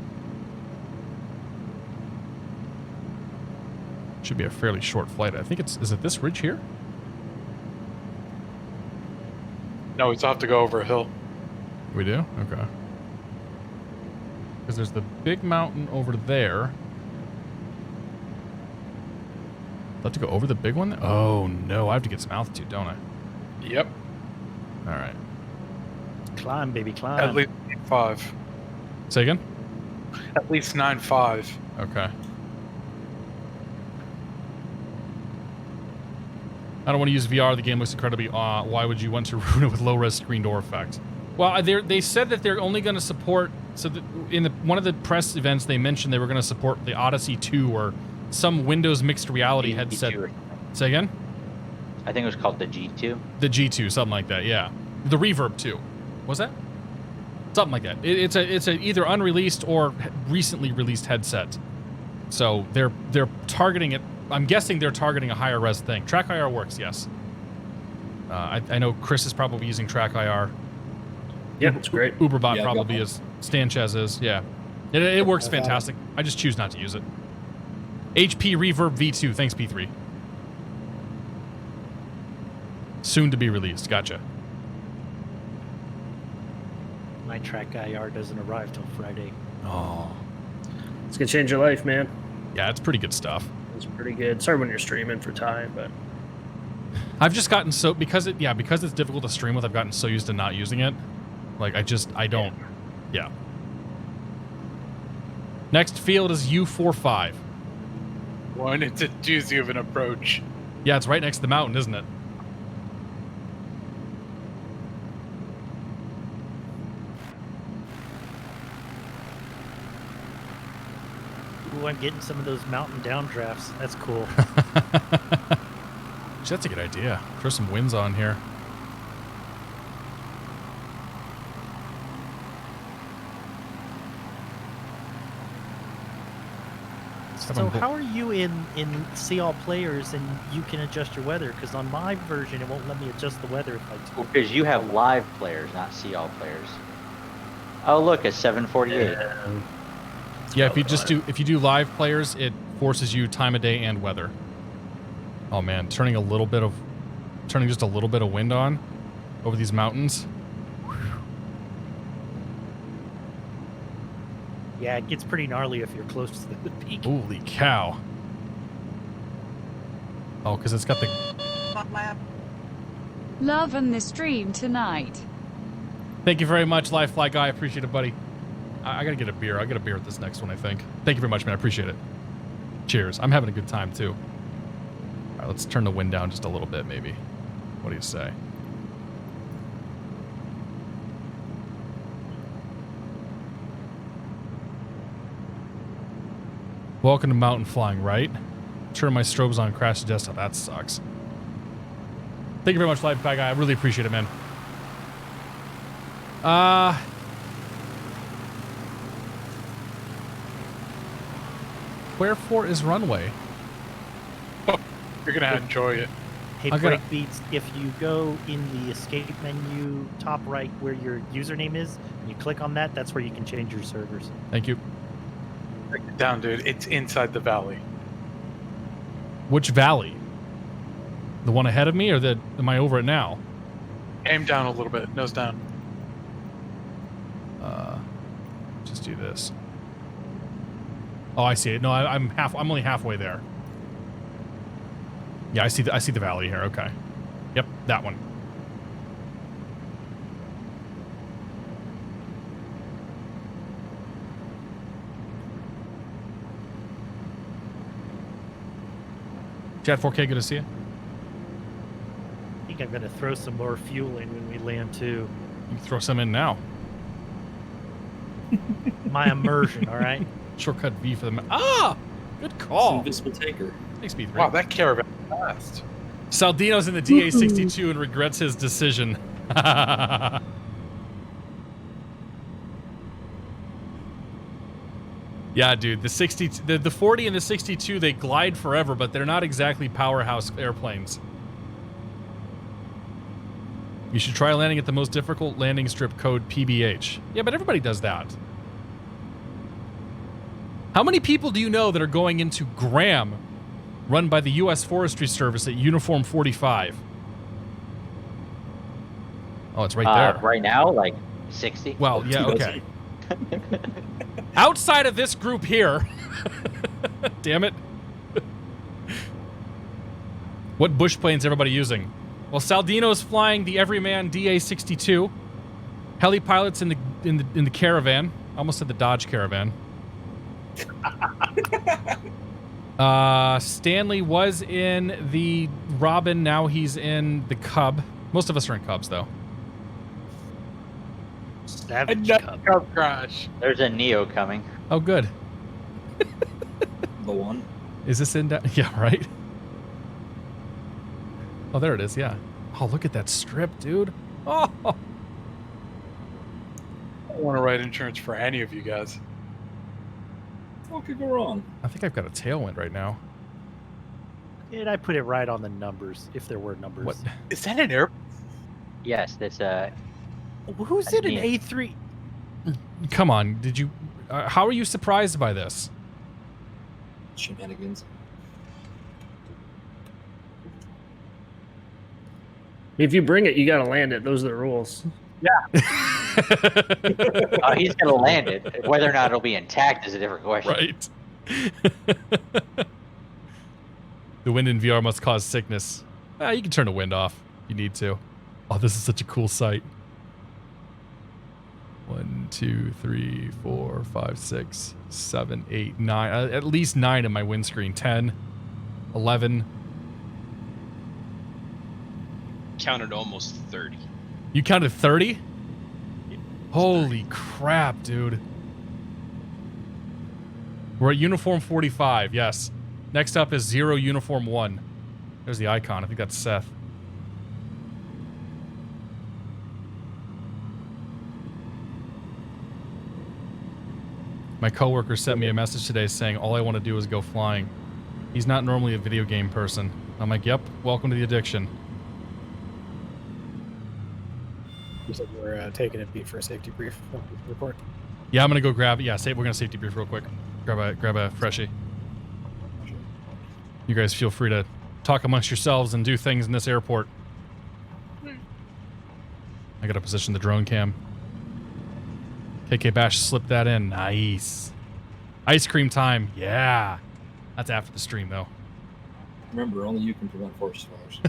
Should be a fairly short flight. I think is it this ridge here? No, we still have to go over a hill. We do? Okay. Because there's the big mountain over there. I'll have to go over the big one? Oh, no. I have to get some altitude, don't I? Yep. All right. Climb, baby, climb. At least 9.5. Say again? At least 9.5. Okay. I don't want to use VR. The game looks incredibly why would you want to ruin it with low-res screen door effect? Well, they said that they're only going to support... So in one of the press events, they mentioned they were going to support the Odyssey 2 or some Windows mixed reality headset. Say again? I think it was called the G2. The G2, something like that, yeah. The Reverb 2. Was that? Something like that. It's a either unreleased or recently released headset. So they're targeting it. I'm guessing they're targeting a higher res thing. Track IR works, yes. I know Chris is probably using Track IR. Yeah, it's great. Uberbot probably is. Stanchez is, yeah. It works fantastic. I just choose not to use it. HP Reverb V2. Thanks, P3. Soon to be released. Gotcha. My Track IR doesn't arrive till Friday. Oh. It's going to change your life, man. Yeah, it's pretty good stuff. It's pretty good. Sorry when you're streaming for time, but... I've just gotten so... Because it's difficult to stream with, I've gotten so used to not using it. Like, I don't... Yeah. Next field is U45. One, it's a doozy of an approach. Yeah, it's right next to the mountain, isn't it? Ooh, I'm getting some of those mountain downdrafts. That's cool. That's a good idea. Throw some winds on here. So how are you in See All Players and you can adjust your weather? Because on my version, it won't let me adjust the weather if I do. Well, because you have live players, not See All players. Oh, look, it's 7:48. Yeah, if you do live players, it forces you time of day and weather. Oh man, turning just a little bit of wind on over these mountains. Yeah, it gets pretty gnarly if you're close to the peak. Holy cow. Oh, because it's got the... Loving the stream tonight. Thank you very much, Live Fly Guy. I appreciate it, buddy. I gotta get a beer. I get a beer at this next one, I think. Thank you very much, man. I appreciate it. Cheers. I'm having a good time, too. All right, let's turn the wind down just a little bit, maybe. What do you say? Welcome to mountain flying, right? Turn my strobes on, crash the desktop. That sucks. Thank you very much, Live Fly Guy. I really appreciate it, man. Wherefore is runway? You're going to enjoy it. Hey, Breakbeats, if you go in the escape menu, top right where your username is, and you click on that, that's where you can change your servers. Thank you. Break it down, dude. It's inside the valley. Which valley? The one ahead of me, or am I over it now? Aim down a little bit. Nose down. Just do this. Oh, I see it. No, I'm only halfway there. Yeah, I see the valley here. Okay. Yep, that one. Chad 4K, good to see you. I think I'm going to throw some more fuel in when we land too. You can throw some in now. My immersion, all right? Shortcut V for the good It's call. invisible tanker. Thanks, B3. Wow, that caravan is fast. Saldino's in the DA62 and regrets his decision. Yeah, dude, the 40 and the 62, they glide forever, but they're not exactly powerhouse airplanes. You should try landing at the most difficult landing strip code PBH. Yeah, but everybody does that. How many people do you know that are going into Graham, run by the U.S. Forestry Service at Uniform 45? Oh, it's right there. Right now, like 60. Well, yeah, okay. Outside of this group here. Damn it. What bush planes is everybody using? Well, Saldino's flying the Everyman DA62. Heli pilots in the Caravan. I almost said the Dodge Caravan. Stanley was in the Robin. Now he's in the Cub. Most of us are in Cubs, though. Savage Another Cub. Cub crash. There's a Neo coming. Oh, good. The one. Is this in? Yeah, right. Oh, there it is. Yeah. Oh, look at that strip, dude. Oh. I don't want to write insurance for any of you guys. What could go wrong? I think I've got a tailwind right now. And I put it right on the numbers, if there were numbers. What? Is that an air? Yes, that's Who's in an Yeah. A3? Come on. Did you? How are you surprised by this? Shenanigans. If you bring it, you got to land it. Those are the rules. he's gonna land it. Whether or not it'll be intact is a different question. Right. The wind in VR must cause sickness. You can turn the wind off. You need to. Oh, this is such a cool sight. 1, 2, 3, 4, 5, 6, 7, 8, 9. At least 9 in my windscreen. 10, 11. Counted almost 30. You counted 30? Holy crap, dude. We're at Uniform 45, yes. Next up is 0 Uniform 1. There's the icon. I think that's Seth. My coworker sent me a message today saying all I want to do is go flying. He's not normally a video game person. I'm like, yep, welcome to the addiction. You said you were taking a beat for a safety brief report. Yeah, I'm gonna go grab. Yeah, we're gonna safety brief real quick. Grab a freshie. You guys feel free to talk amongst yourselves and do things in this airport. I gotta position the drone cam. KK Bash slipped that in. Nice. Ice cream time. Yeah. That's after the stream though. Remember, only you can prevent forest fires.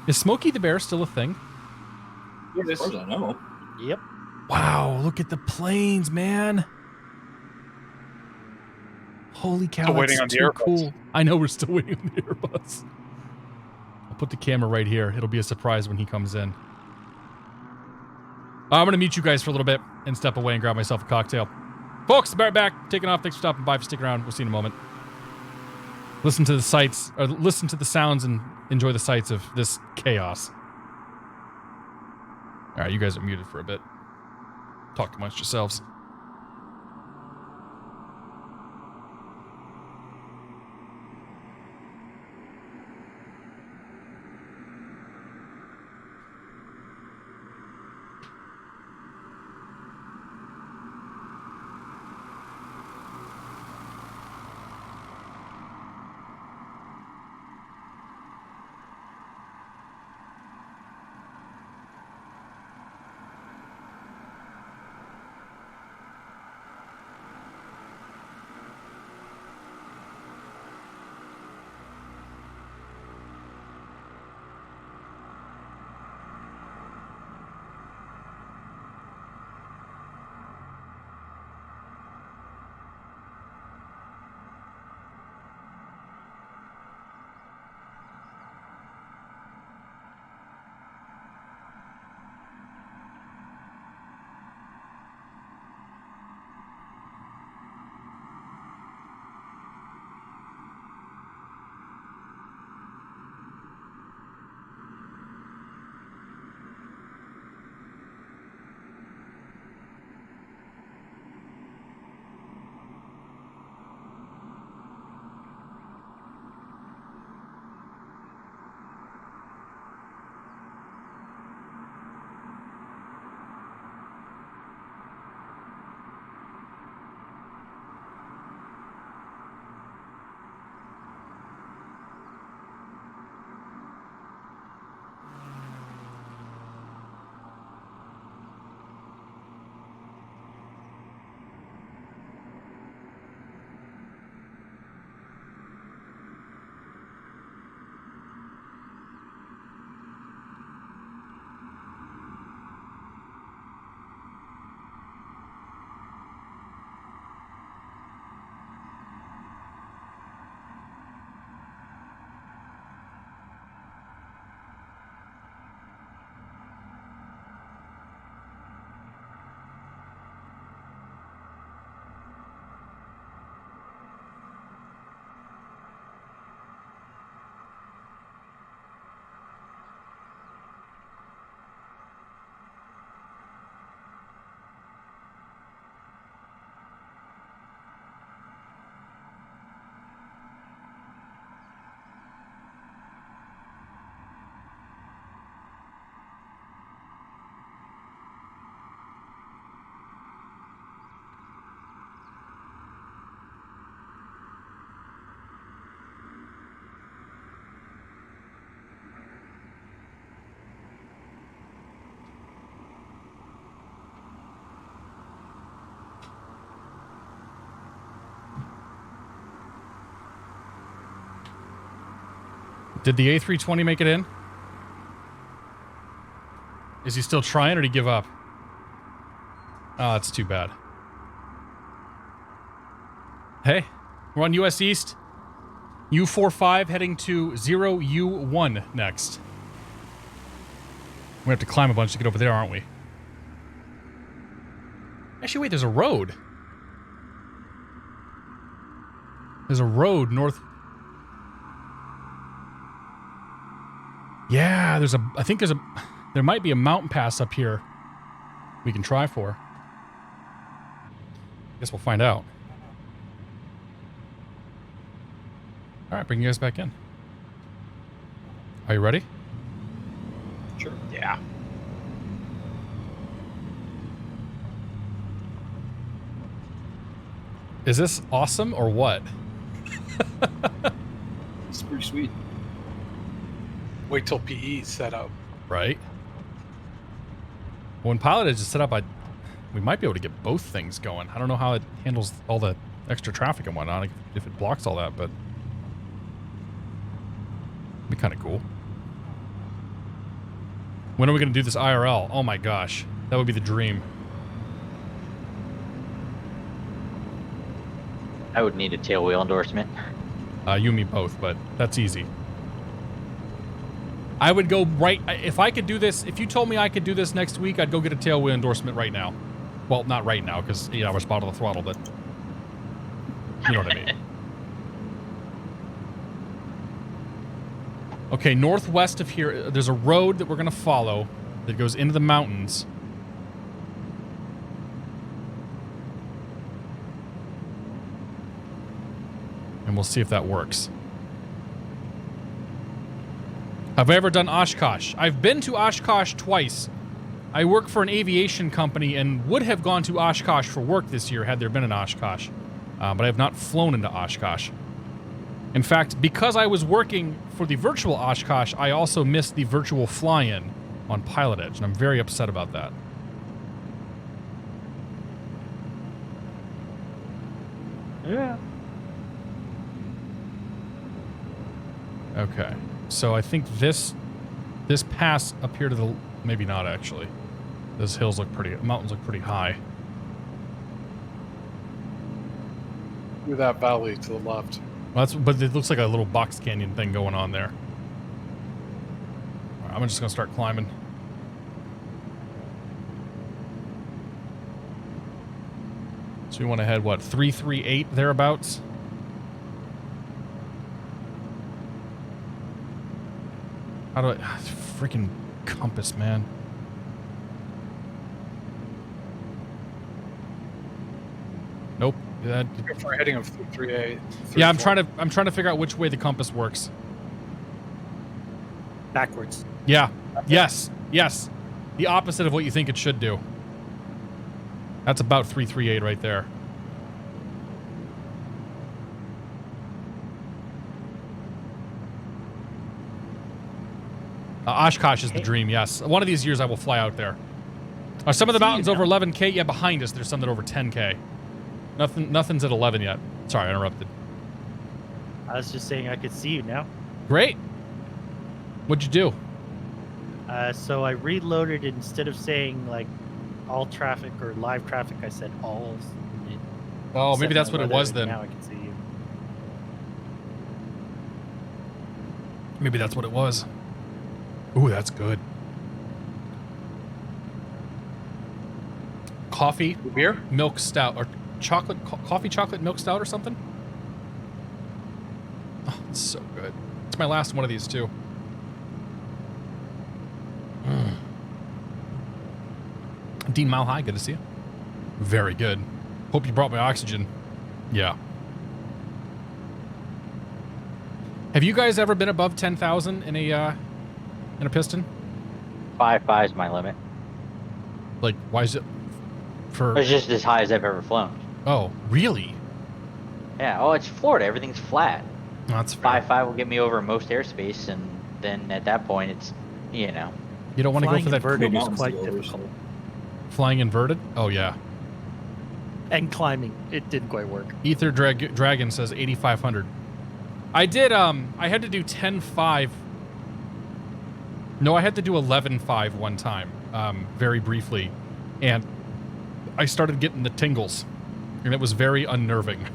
Is Smokey the Bear still a thing? As far as I know. Yep. Wow, look at the planes, man. Holy cow, Still waiting that's on the too Airbus. cool. I know we're still waiting on the Airbus. I'll put the camera right here. It'll be a surprise when he comes in. I'm going to mute you guys for a little bit and step away and grab myself a cocktail. Folks, back. Taking off. Thanks for stopping by. For sticking around. We'll see you in a moment. Listen to the sights, or listen to the sounds and enjoy the sights of this chaos. All right, you guys are muted for a bit. Talk amongst yourselves. Did the A320 make it in? Is he still trying, or did he give up? Oh, that's too bad. Hey, we're on US East. U45 heading to 0U1 next. We have to climb a bunch to get over there, aren't we? Actually, wait, there's a road. There's a road north. Yeah, I think there might be a mountain pass up here we can try for. Guess we'll find out. All right, bring you guys back in. Are you ready? Sure. Yeah. Is this awesome or what? It's pretty sweet. Wait till PE's set up. Right. When Pilot is set up, we might be able to get both things going. I don't know how it handles all the extra traffic and whatnot, if it blocks all that, but it'd be kind of cool. When are we going to do this IRL? Oh my gosh. That would be the dream. I would need a tail wheel endorsement. You and me both, but that's easy. I would go right... If I could do this... If you told me I could do this next week, I'd go get a tail wheel endorsement right now. Well, not right now, because 8 hours spot on the throttle, but... You know what I mean. Okay, northwest of here, there's a road that we're going to follow that goes into the mountains. And we'll see if that works. Have I ever done Oshkosh? I've been to Oshkosh twice. I work for an aviation company and would have gone to Oshkosh for work this year had there been an Oshkosh. But I have not flown into Oshkosh. In fact, because I was working for the virtual Oshkosh, I also missed the virtual fly-in on Pilot Edge, and I'm very upset about that. Yeah. Okay, so I think this pass up here to the... Maybe not, actually. Those hills look pretty... Mountains look pretty high. Through that valley to the left. Well, but it looks like a little box canyon thing going on there. All right, I'm just going to start climbing. So we want to head, what, 338 thereabouts? How do I... Freaking compass, man. Nope. If we're heading of 338. Yeah, I'm trying to figure out which way the compass works. Backwards. Yeah. Yes. Yes. The opposite of what you think it should do. That's about 338 right there. Oshkosh is the dream, yes. One of these years I will fly out there. Are some of the mountains over 11K? Yeah, behind us there's some that are over 10K. Nothing's at 11 yet. Sorry, I interrupted. I was just saying I could see you now. Great. What'd you do? So I reloaded it. Instead of saying like all traffic or live traffic, I said all. Oh, maybe that's what it was then. Now I can see you. Maybe that's what it was. Ooh, that's good. Coffee, beer, milk stout, or chocolate, coffee chocolate milk stout or something. Oh, it's so good. It's my last one of these too. Dean Mile High, good to see you. Very good. Hope you brought my oxygen. Yeah. Have you guys ever been above 10,000 in a piston? 5.5 is my limit. Like, why is it? For It's just as high as I've ever flown. Oh, really? Yeah. Oh, it's Florida. Everything's flat. That's fair. 5.5 will get me over most airspace, and then at that point, it's you know. You don't want to go for that. Inverted is mountains quite to go over, difficult. Flying inverted? Oh, yeah. And climbing, it didn't quite work. Ether Dragon says 8,500. I did, I had to do 10.5. No, I had to do 11.5 one time, very briefly. And I started getting the tingles. And it was very unnerving.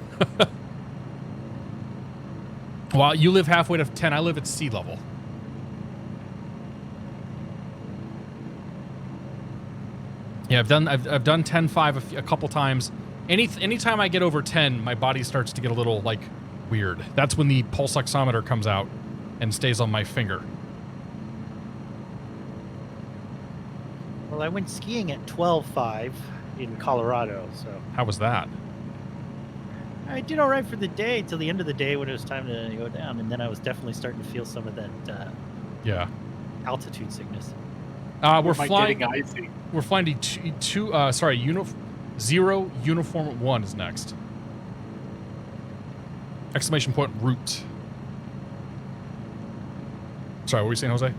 While you live halfway to 10, I live at sea level. Yeah, I've done 10.5 a couple times. Anytime I get over 10, my body starts to get a little, like, weird. That's when the pulse oximeter comes out and stays on my finger. Well, I went skiing at 12.5 in Colorado, so... How was that? I did all right for the day till the end of the day when it was time to go down, and then I was definitely starting to feel some of that yeah, altitude sickness. We're flying to 0 uniform 1 is next. Exclamation point route. Sorry, what were you saying, Jose?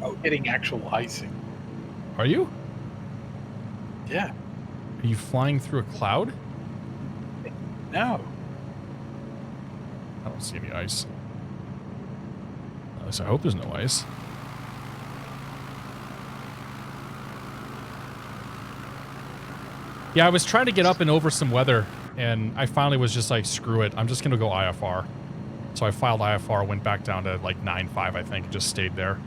Oh, getting actual icing. Are you? Yeah. Are you flying through a cloud? No. I don't see any ice. At least I hope there's no ice. Yeah, I was trying to get up and over some weather, and I finally was just like, screw it. I'm just going to go IFR. So I filed IFR, went back down to like 9.5, I think, and just stayed there.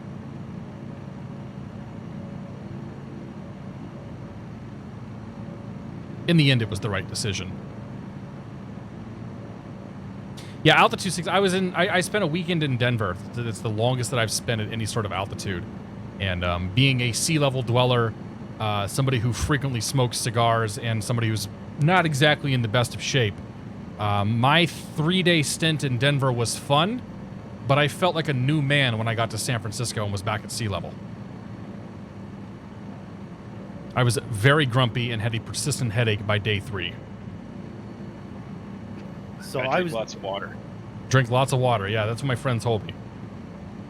In the end, it was the right decision. Yeah, altitude 6. I spent a weekend in Denver. It's the longest that I've spent at any sort of altitude. And being a sea level dweller, somebody who frequently smokes cigars, and somebody who's not exactly in the best of shape, my 3-day stint in Denver was fun, but I felt like a new man when I got to San Francisco and was back at sea level. I was very grumpy and had a persistent headache by day 3. So I I drink was lots of water. Drink lots of water. Yeah, that's what my friend told me.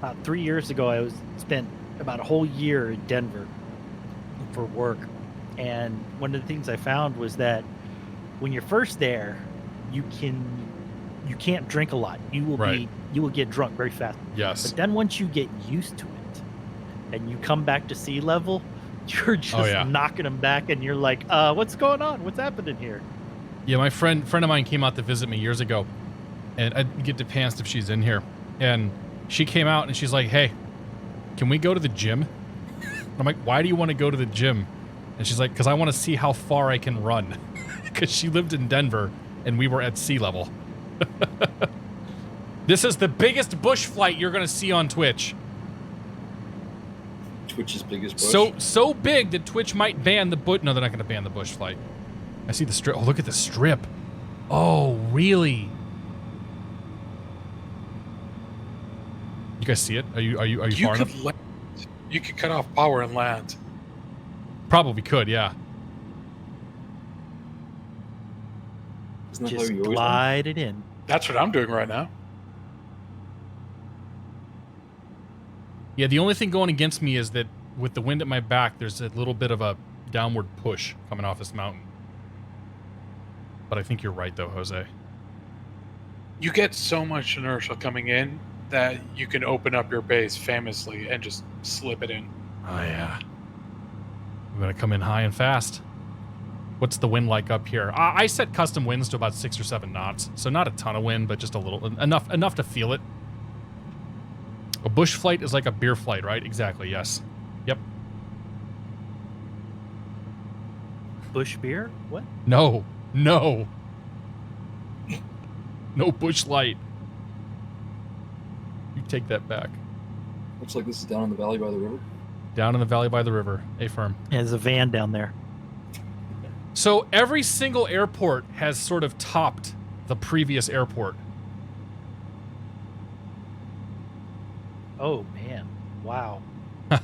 about 3 years ago. I spent about a whole year in Denver for work, and one of the things I found was that when you're first there, you can't drink a lot. You will get drunk very fast. Yes. But then once you get used to it, and you come back to sea level, you're just knocking them back, and you're like, what's going on? What's happening here? Yeah, my friend of mine came out to visit me years ago, and I'd get depanced if she's in here. And she came out and she's like, hey, can we go to the gym? I'm like, why do you want to go to the gym? And she's like, because I want to see how far I can run. Because she lived in Denver and we were at sea level. This is the biggest bush flight you're going to see on Twitch. Twitch's biggest bush? So big that Twitch might ban the bush. No, they're not going to ban the bush flight. I see the strip. Oh, look at the strip. Oh, really? You guys see it? Are you far enough? You could cut off power and land. Probably could, yeah. Isn't that Just how you always glide it in. That's what I'm doing right now. Yeah, the only thing going against me is that with the wind at my back, there's a little bit of a downward push coming off this mountain. But I think you're right, though, Jose. You get so much inertia coming in that you can open up your base famously and just slip it in. Oh, yeah. I'm going to come in high and fast. What's the wind like up here? I set custom winds to about 6 or 7 knots, so not a ton of wind, but just a little, enough to feel it. A bush flight is like a beer flight, right? Exactly, yes. Yep. Bush beer? What? No. No. No bush light. You take that back. Looks like this is down in the valley by the river. Down in the valley by the river. A-firm. Yeah, there's a van down there. So every single airport has sort of topped the previous airport. Oh, man. Wow. I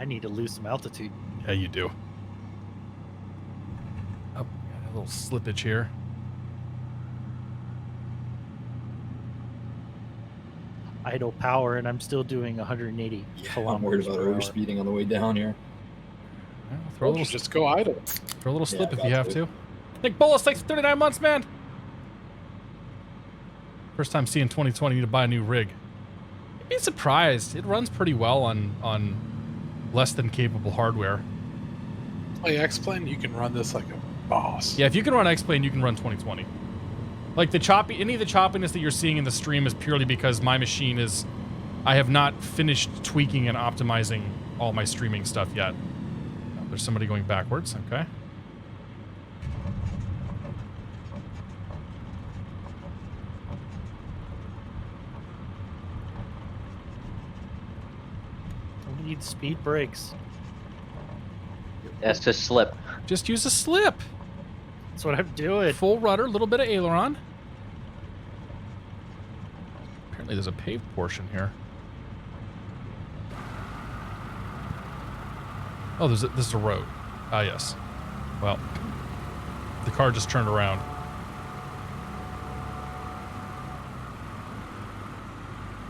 need to lose some altitude. Yeah, you do. Oh, got a little slippage here. Idle power, and I'm still doing 180 kilometers I'm worried about per hour. overspeeding on the way down here. Well, throw a little, Just go idle. throw a little slip if got you have to. to. Nick Bolus, thanks for 39 months, man. First time seeing 2020, need to buy a new rig. You'd be surprised. It runs pretty well on less than capable hardware. Play X-Plane, you can run this like a boss. Yeah, if you can run X-Plane, you can run 2020. Like any of the choppiness that you're seeing in the stream is purely because my machine is, I have not finished tweaking and optimizing all my streaming stuff yet. There's somebody going backwards, okay. We need speed brakes. That's to slip. Just use a slip. That's what I'm doing. Full rudder, a little bit of aileron. Apparently there's a paved portion here. Oh, this is a road. Ah, yes. Well, the car just turned around.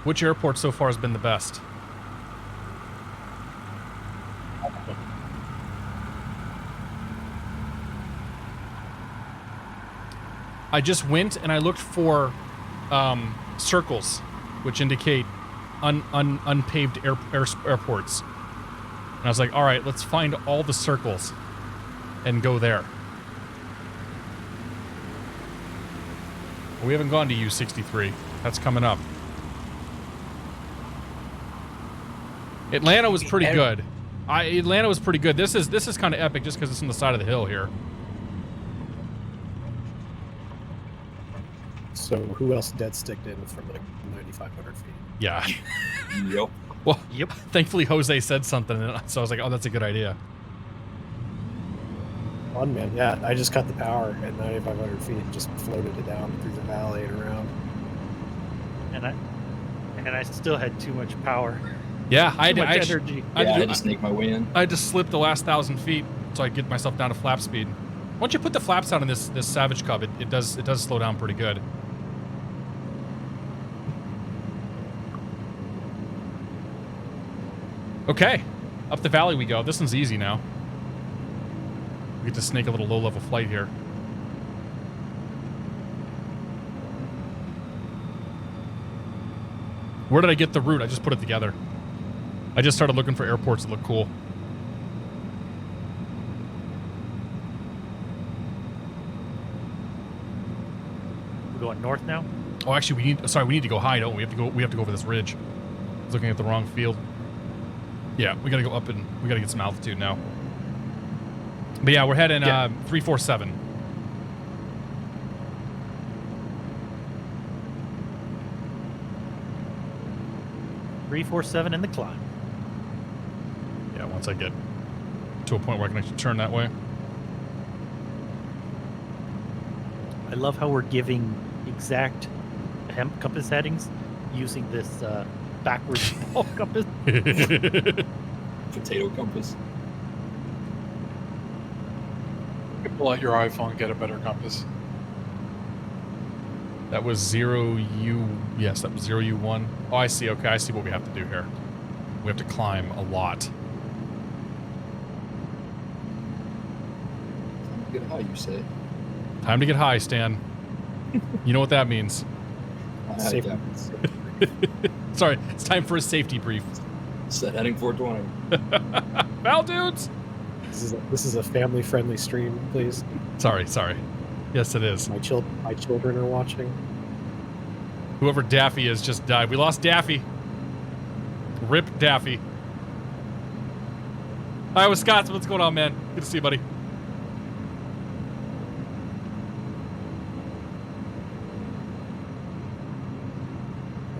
Which airport so far has been the best? I just went and I looked for circles, which indicate unpaved airports. And I was like, all right, let's find all the circles and go there. We haven't gone to U63. That's coming up. Atlanta was pretty good. Atlanta was pretty good. This is kind of epic just because it's on the side of the hill here. So who else dead sticked in from like 9,500 feet? Yeah. Yep. Well, Yep. thankfully Jose said something, and so I was like, oh, that's a good idea. Fun, man. Yeah, I just cut the power at 9,500 feet and just floated it down through the valley and around. And I still had too much power. Yeah, I Too had much energy. I had to snake my way in. I just slipped the last 1,000 feet so I could get myself down to flap speed. Once you put the flaps on in this Savage Cub, it does slow down pretty good. Okay, up the valley we go. This one's easy now. We get to snake a little low-level flight here. Where did I get the route? I just put it together. I just started looking for airports that look cool. We're going north now. Oh, actually, we need to go high, don't we? We have to go over this ridge. I was looking at the wrong field. Yeah, we gotta go up and we gotta get some altitude now. But yeah, we're heading 347. .347 in the climb. Yeah, once I get to a point where I can actually turn that way. I love how we're giving exact compass headings using this backwards ball compass. Potato compass. You can pull out your iPhone and get a better compass. That was 0U. Yes, that was 0U1. Oh, I see. Okay, I see what we have to do here. We have to climb a lot. Get high, you say. Time to get high, Stan. You know what that means. Safety. Sorry, it's time for a safety brief. Set heading 420. Val dudes! This is a family-friendly stream, please. Sorry. Yes, it is. My children are watching. Whoever Daffy is just died. We lost Daffy. Rip Daffy. Hi, Wisconsin. What's going on, man? Good to see you, buddy.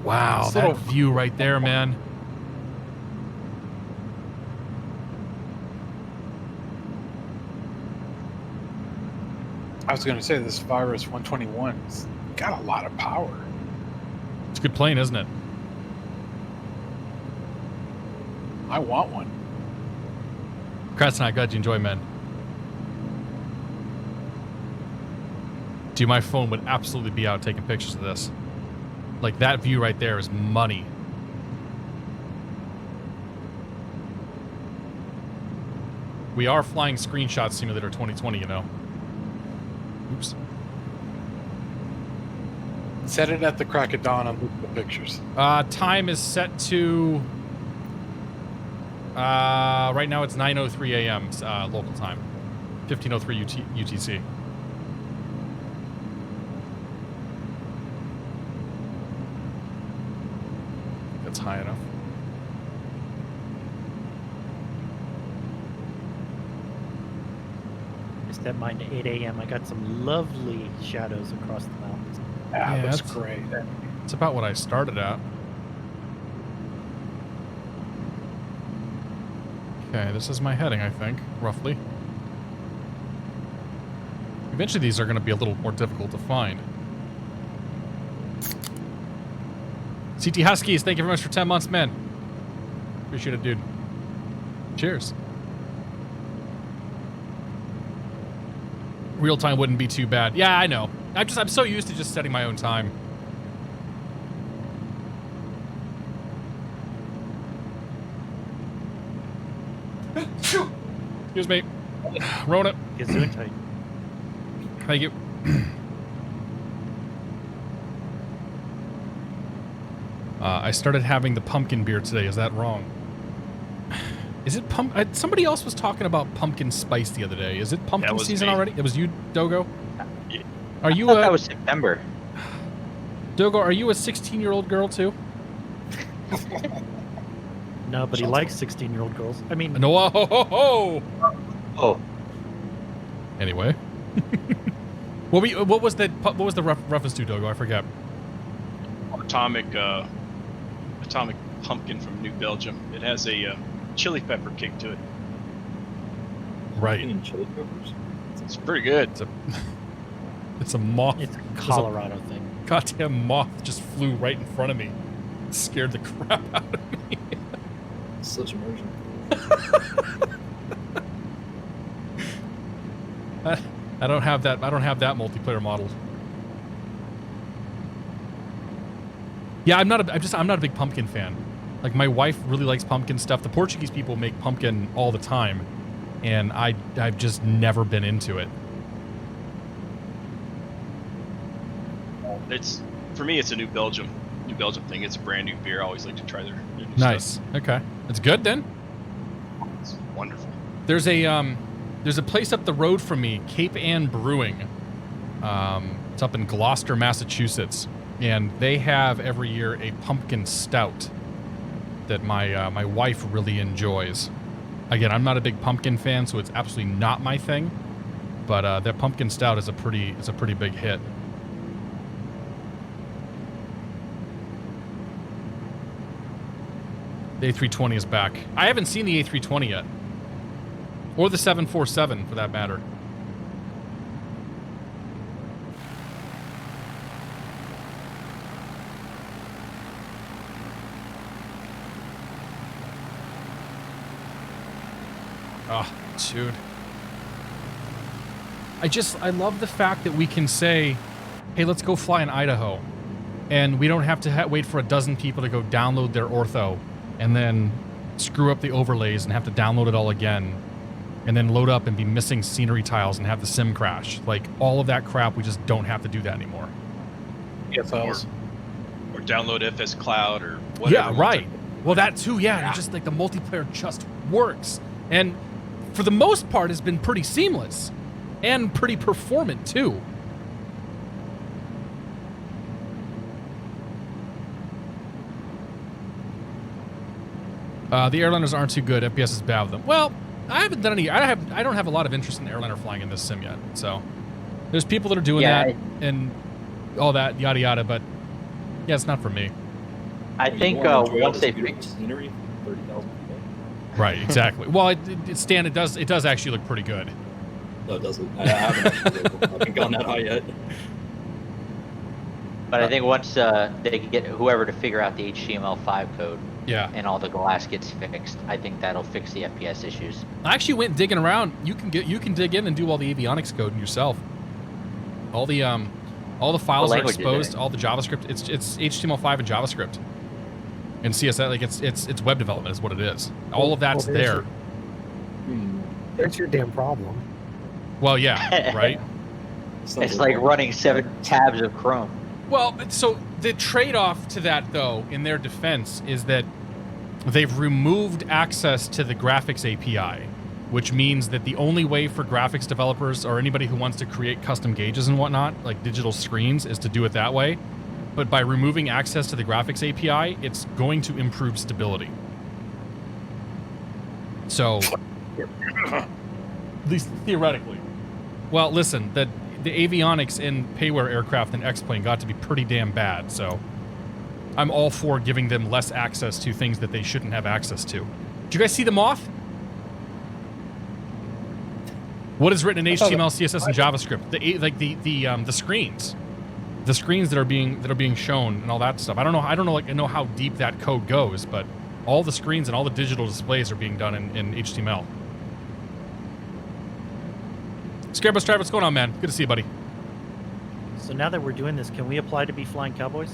Wow, that view right there, man. I was going to say this Virus 121's got a lot of power. It's a good plane, isn't it? I want one. Congrats, and I glad you enjoy, man. Dude, my phone would absolutely be out taking pictures of this. Like, that view right there is money. We are flying Screenshot Simulator 2020, you know. Oops. Set it at the crack of dawn and look at the pictures. Time is set to. Right now it's 9:03 a.m. Local time, 15:03 UTC. That's high enough. I set mine to 8 a.m. I got some lovely shadows across the mountains. Yeah, that's that's great. It's about what I started at. Okay, this is my heading, I think, roughly. Eventually these are going to be a little more difficult to find. CT Huskies, thank you very much for 10 months, man. Appreciate it, dude. Cheers. Real time wouldn't be too bad. Yeah, I know. I'm so used to just setting my own time. Excuse me. Rona. Gesundheit. Thank you. I started having the pumpkin beer today. Is that wrong? Is it somebody else was talking about pumpkin spice the other day. Is it pumpkin season already? It was you, Dogo? Yeah. Are you that was September. Dogo, are you a 16-year-old girl too? No, but he likes 16-year-old girls. I mean, No. Oh. Anyway. What was the reference to, Dogo? I forget. Atomic pumpkin from New Belgium. It has a chili pepper kick to it. Right. And chili peppers. It's pretty good. It's a moth. it's a Colorado thing. Goddamn moth just flew right in front of me. It scared the crap out of me. Such immersion. I don't have that multiplayer model. Yeah, I'm not a big pumpkin fan. Like, my wife really likes pumpkin stuff. The Portuguese people make pumpkin all the time, and I've just never been into it. It's for me. It's a New Belgium thing. It's a brand new beer. I always like to try their new Nice. stuff. Okay, it's good then. It's wonderful. There's a place up the road from me, Cape Ann Brewing. It's up in Gloucester, Massachusetts, and they have every year a pumpkin stout that my wife really enjoys. Again, I'm not a big pumpkin fan, so it's absolutely not my thing. But that pumpkin stout is a pretty big hit. The A320 is back. I haven't seen the A320 yet. Or the 747, for that matter. Oh, dude. I love the fact that we can say, hey, let's go fly in Idaho. And we don't have to wait for a dozen people to go download their ortho and then screw up the overlays and have to download it all again. And then load up and be missing scenery tiles and have the sim crash. Like, all of that crap, we just don't have to do that anymore. Yes, Or download FS Cloud or whatever. Yeah, right. Well, that too, yeah. Just like the multiplayer just works. And for the most part, has been pretty seamless and pretty performant too. The airliners aren't too good. FPS is bad with them. Well, I haven't done any. I don't have a lot of interest in airliner flying in this sim yet. So there's people that are doing that and all that yada yada. But yeah, it's not for me. I think once they fix scenery, 30,000 feet. Right, exactly. Well, it does actually look pretty good. No, it doesn't. I haven't gone that high yet. But I think once they can get whoever to figure out the HTML5 code, yeah, and all the glass gets fixed, I think that'll fix the FPS issues. I actually went digging around. You can dig in and do all the avionics code yourself. All the files are exposed. All the JavaScript. It's HTML5 and JavaScript. And CSS, like it's web development is what it is. All of that's there. That's your damn problem. Well, yeah, right. It's like running 7 tabs of Chrome. Well, so the trade-off to that, though, in their defense, is that they've removed access to the graphics API, which means that the only way for graphics developers or anybody who wants to create custom gauges and whatnot, like digital screens, is to do it that way. But by removing access to the graphics API, it's going to improve stability. So, at least theoretically. Well, listen, the avionics in payware aircraft and X-Plane got to be pretty damn bad, so I'm all for giving them less access to things that they shouldn't have access to. Did you guys see the moth? What is written in HTML, CSS, and JavaScript? The screens. The screens that are being shown and all that stuff. I don't know how deep that code goes, but all the screens and all the digital displays are being done in HTML. Scarebus Drive, what's going on, man? Good to see you, buddy. So now that we're doing this, can we apply to be flying cowboys?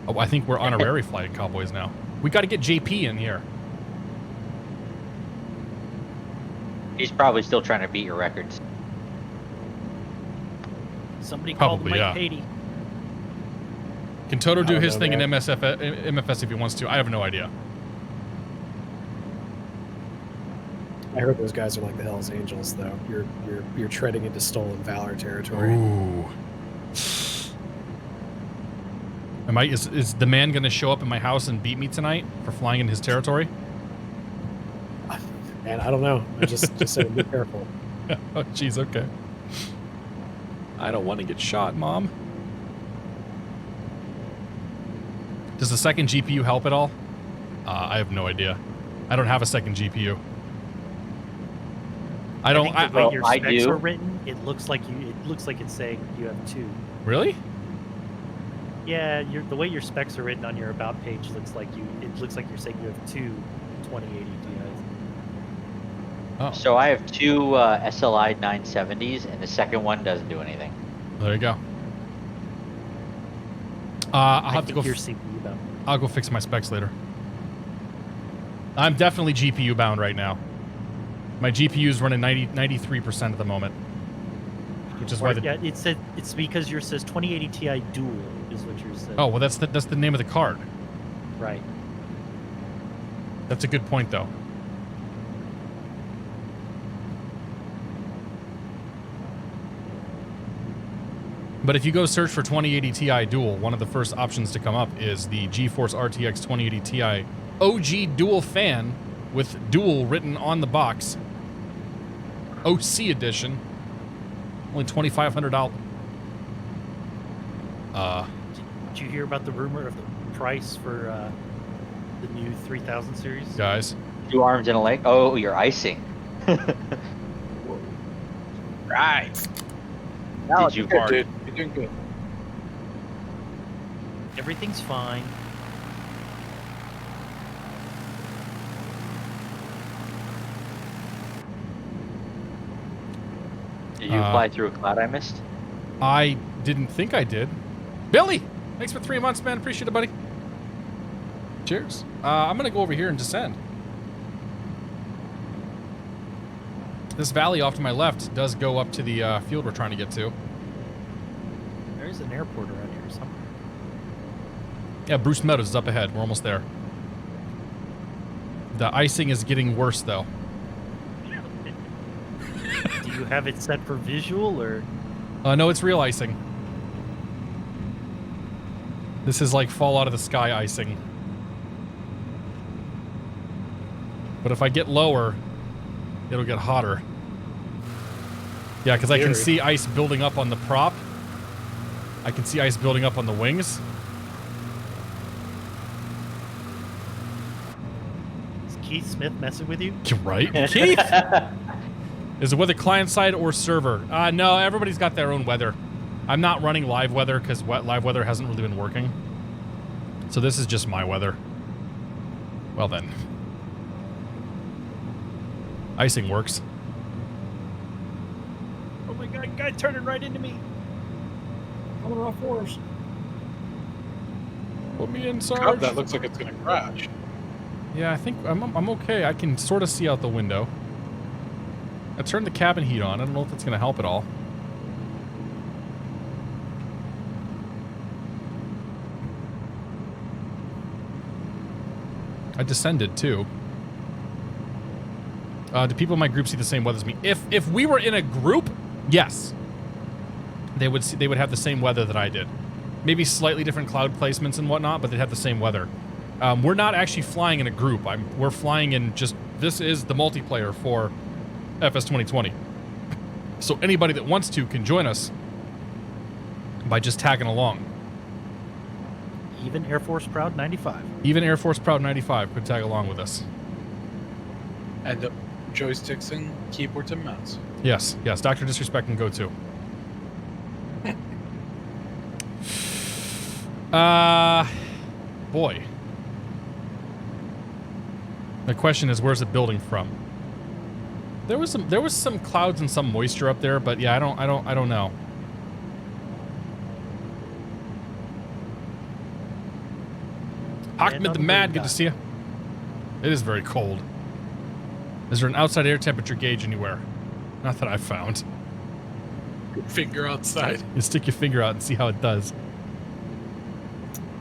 Oh, I think we're honorary flying cowboys now. We got to get JP in here. He's probably still trying to beat your records. Somebody called Probably, Mike yeah. Patey. Can Toto do don't his know, thing man. in MFS if he wants to? I have no idea. I heard those guys are like the Hells Angels, though. You're treading into stolen valor territory. Ooh. Is the man going to show up in my house and beat me tonight for flying in his territory? And I don't know. I just said be careful. Oh, jeez, okay. I don't want to get shot, Mom. Does the second GPU help at all? I have no idea. I don't have a second GPU. I don't. think the way your I specs do. are written, it looks like it's saying you have two. Really? Yeah, the way your specs are written on your about page looks like you're saying you have two 2080 Ti's. Oh, So I have two SLI 970s, and the second one doesn't do anything. there you go. I'll I have to think go. your CPU though. I'll go fix my specs later. I'm definitely GPU bound right now. My GPU is running 93% at the moment, which is why the. Yeah, it's because yours says 2080 Ti dual is what yours says. Oh well, that's the name of the card. Right. That's a good point, though. But if you go search for 2080 Ti Dual, one of the first options to come up is the GeForce RTX 2080 Ti OG Dual Fan with Dual written on the box. OC edition. Only $2,500. Did you hear about the rumor of the price for the new 3000 series? Guys. 2 arms and a leg. Oh, you're icing. Right. Did you Good, dude. You're doing good. Everything's fine. Did you fly through a cloud I missed? I didn't think I did. Billy! Thanks for 3 months, man. Appreciate it, buddy. Cheers. I'm going to go over here and descend. This valley off to my left does go up to the field we're trying to get to. There's an airport around here somewhere. Yeah, Bruce Meadows is up ahead. We're almost there. The icing is getting worse, though. Do you have it set for visual or? No, it's real icing. This is like fall out of the sky icing. But if I get lower, it'll get hotter. Yeah, because I can see ice building up on the prop. I can see ice building up on the wings. Is Keith Smith messing with you? You're right. Keith! Is the weather client side or server? No, everybody's got their own weather. I'm not running live weather because live weather hasn't really been working. So this is just my weather. Well then. Icing works. Oh my god, guy turning right into me. Coming off force. Put me in, Oh, Sarge. that looks like it's gonna crash. Yeah, I think I'm okay. I can sort of see out the window. I turned the cabin heat on. I don't know if that's going to help at all. I descended too. Do people in my group see the same weather as me? If we were in a group, yes. They would have the same weather that I did. Maybe slightly different cloud placements and whatnot, but they'd have the same weather. We're not actually flying in a group. We're flying in just, this is the multiplayer for FS 2020. So anybody that wants to can join us by just tagging along. Even Air Force Proud 95. Even Air Force Proud 95 could tag along with us. And joysticks and keyboards and mouse. Yes, yes. Dr. Disrespect can go too. Boy. The question is, where's it building from? There was some clouds and some moisture up there, but yeah, I don't know. Ahmed the Mad, good to see you. It is very cold. Is there an outside air temperature gauge anywhere? Not that I've found. Finger outside. You stick your finger out and see how it does.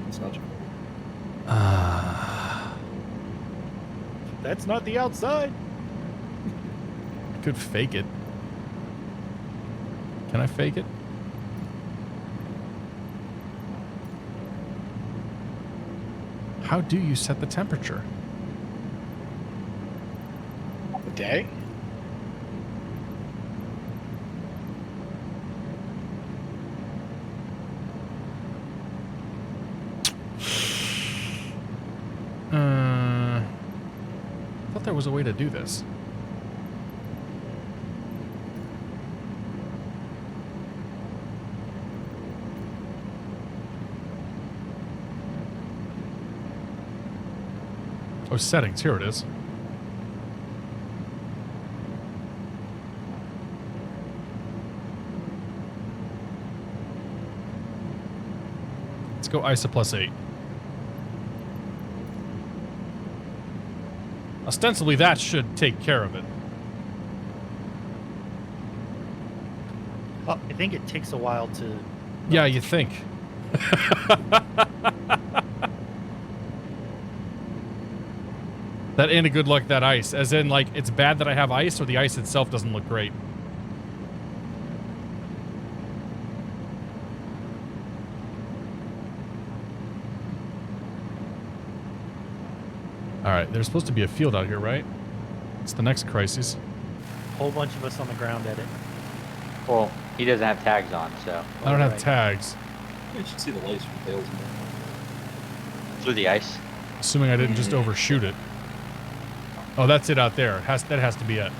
It's not true. That's not the outside. I could fake it. Can I fake it? How do you set the temperature? A day? I thought there was a way to do this. Oh, settings. Here it is. Let's go ISA +8. Ostensibly, that should take care of it. Oh, I think it takes a while to... Yeah, you think. That ain't a good luck, that ice. As in, like, it's bad that I have ice, or the ice itself doesn't look great. Alright, there's supposed to be a field out here, right? It's the next crisis. Whole bunch of us on the ground at it. Well, he doesn't have tags on, so. I don't have tags. You should see the lights from Tails in there. Through the ice. Assuming I didn't just overshoot it. Oh, that's it out there. That has to be it.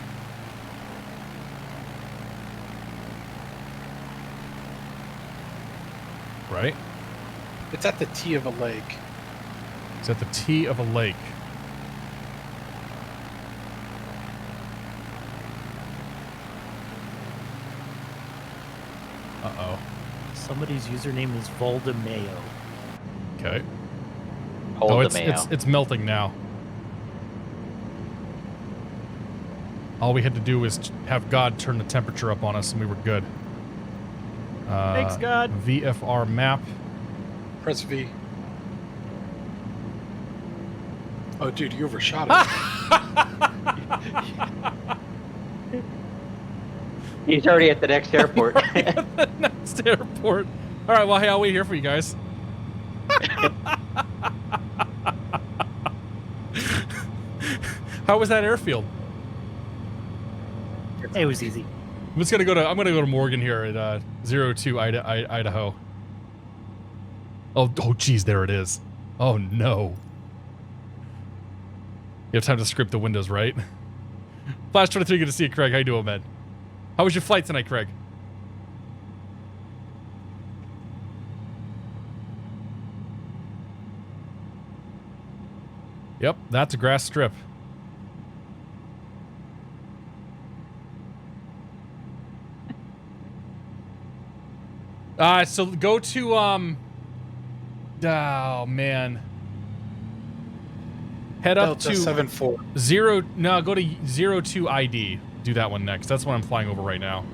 Right? It's at the T of a lake. It's at the T of a lake. Uh-oh. Somebody's username is Voldemayo. Okay. Hold Oh, the mayo. it's melting now. All we had to do was have God turn the temperature up on us, and we were good. Thanks, God. VFR map. Press V. Oh, dude, you overshot it. He's already at the next airport. The next airport. All right, well, hey, I'll wait here for you guys. How was that airfield? It was easy. I'm gonna go to Morgan here at 02 Idaho. Oh geez, there it is. Oh no. You have time to script the windows, right? Flash 23, good to see you, Craig. How you doing, man? How was your flight tonight, Craig? Yep, that's a grass strip. So go to, oh, man. Head up Delta to 74. go to 02 ID. Do that one next. That's what I'm flying over right now.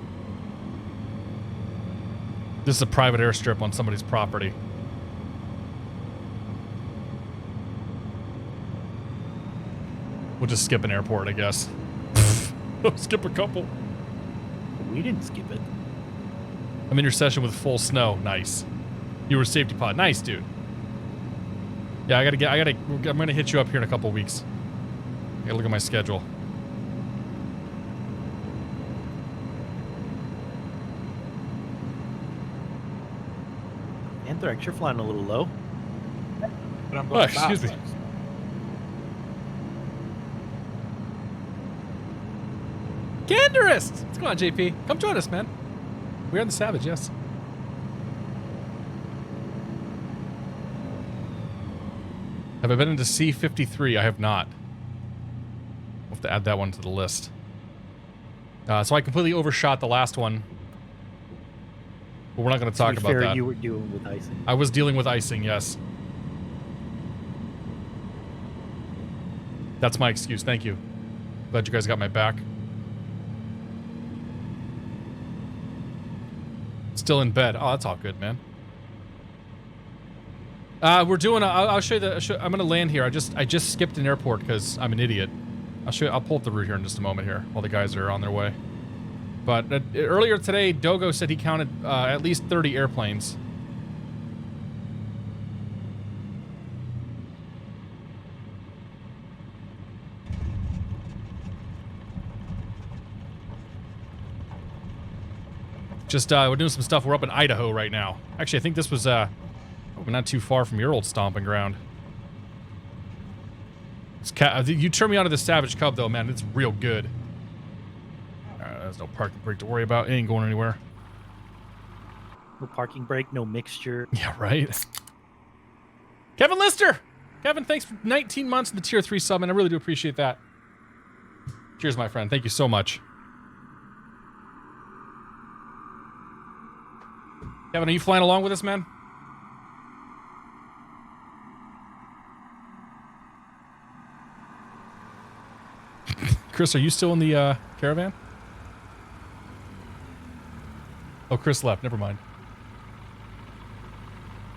This is a private airstrip on somebody's property. We'll just skip an airport, I guess. Skip a couple. We didn't skip it. I'm in your session with full snow. Nice. You were safety pod. Nice, dude. Yeah, I'm gonna hit you up here in a couple weeks. I gotta look at my schedule. Anthrax, you're flying a little low. But I'm Oh, going excuse fast. me. Ganderist! What's going on, JP? Come join us, man. We're on the Savage, yes. Have I been into C-53? I have not. We'll have to add that one to the list. So I completely overshot the last one. But we're not going to talk To be about fair, that. you were dealing with icing. I was dealing with icing, yes. That's my excuse. Thank you. Glad you guys got my back. Still in bed. Oh, that's all good, man. We're doing. I'll show you I'm gonna land here. I just skipped an airport because I'm an idiot. I'll show you. I'll pull up the route here in just a moment here while the guys are on their way. But earlier today, Dogo said he counted at least 30 airplanes. Just, we're doing some stuff. We're up in Idaho right now. Actually, I think this was, we're not too far from your old stomping ground. You turned me onto the Savage Cub, though, man. It's real good. There's no parking brake to worry about. It ain't going anywhere. No parking brake, no mixture. Yeah, right? Kevin Lister! Kevin, thanks for 19 months in the Tier 3 sub, and I really do appreciate that. Cheers, my friend. Thank you so much. Kevin, are you flying along with us, man? Chris, are you still in the caravan? Oh, Chris left. Never mind.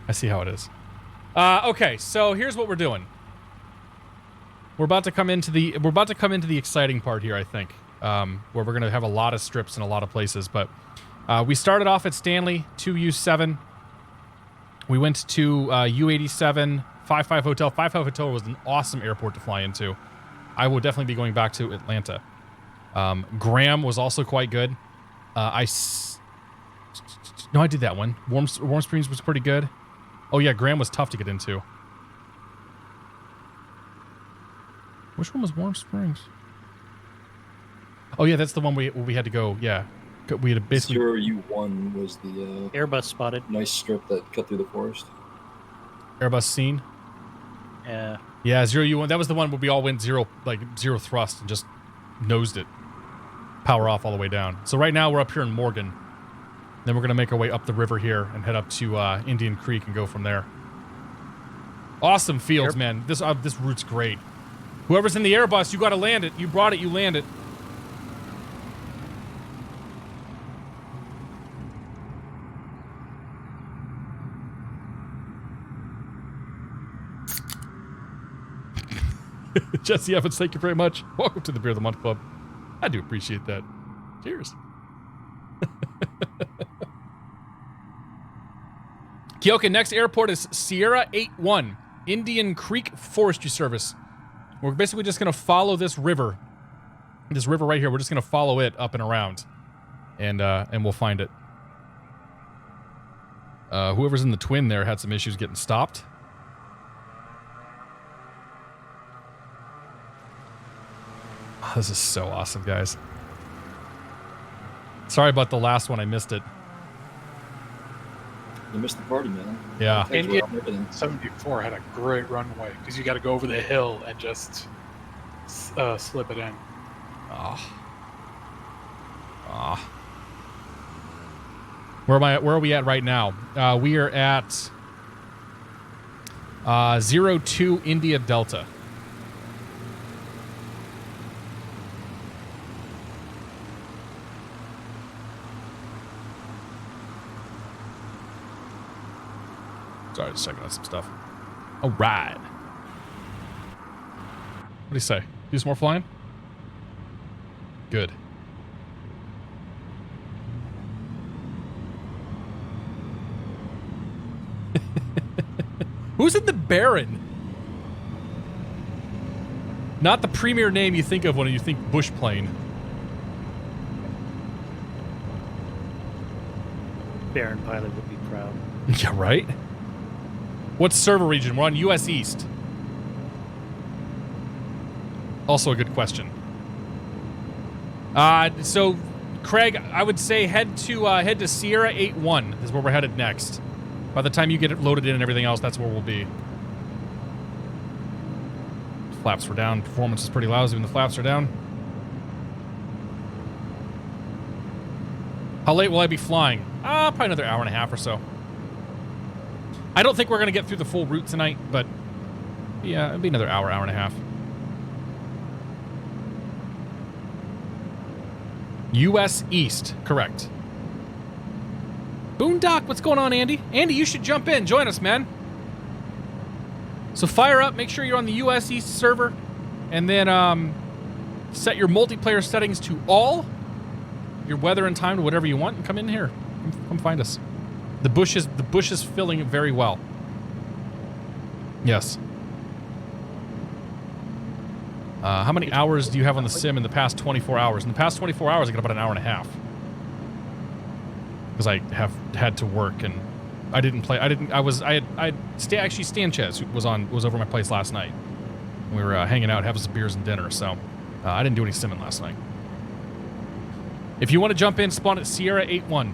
I see how it is. Okay, so here's what we're doing. We're about to come into the exciting part here, I think, where we're gonna have a lot of strips in a lot of places. But we started off at Stanley 2U7. We went to U87 55 Hotel. 55 Hotel was an awesome airport to fly into. I will definitely be going back to Atlanta. Graham was also quite good. No, I did that one. Warm Springs was pretty good. Oh yeah, Graham was tough to get into. Which one was Warm Springs? Oh yeah, that's the one we had to go. Yeah, we had to basically. 0U1 was the Airbus spotted. nice strip that cut through the forest. Airbus scene. Yeah. Yeah, 0U1. That was the one where we all went zero thrust and just nosed it. Power off all the way down. So right now we're up here in Morgan. Then we're going to make our way up the river here and head up to Indian Creek and go from there. Awesome fields, man. This route's great. Whoever's in the Airbus, you got to land it. You brought it, you land it. Jesse Evans, thank you very much. Welcome to the Beer of the Month Club. I do appreciate that. Cheers. Okay, next airport is Sierra 81, Indian Creek Forestry Service. We're basically just going to follow this river. This river right here, we're just going to follow it up and around. And we'll find it. Whoever's in the Twin there had some issues getting stopped. Oh, this is so awesome, guys. Sorry about the last one, I missed it. You missed the party, man. Yeah. Indian 74 had a great runway because you got to go over the hill and just slip it in. Oh. Oh. Where are we at right now? We are at 02 India Delta. Sorry, just checking out some stuff. All right. What do you say? Do some more flying? Good. Who's in the Baron? Not the premier name you think of when you think bush plane. Baron pilot would be proud. Yeah, right? What server region? We're on US East. Also a good question. So, Craig, I would say head to Sierra 8-1 is where we're headed next. By the time you get it loaded in and everything else, that's where we'll be. Flaps were down. Performance is pretty lousy when the flaps are down. How late will I be flying? Probably another hour and a half or so. I don't think we're going to get through the full route tonight, but yeah, it'll be another hour, hour and a half. US East, correct. Boondock, what's going on, Andy? Andy, you should jump in. Join us, man. So fire up, make sure you're on the US East server, and then set your multiplayer settings to all, your weather and time to whatever you want, and come in here. Come find us. The bush is filling very well. Yes. How many hours do you have on the sim in the past 24 hours? In the past 24 hours, I got about an hour and a half. Because I have had to work and I didn't play. Actually, Stan Ches was over my place last night. We were hanging out, having some beers and dinner. So I didn't do any simming last night. If you want to jump in, spawn at Sierra 8-1.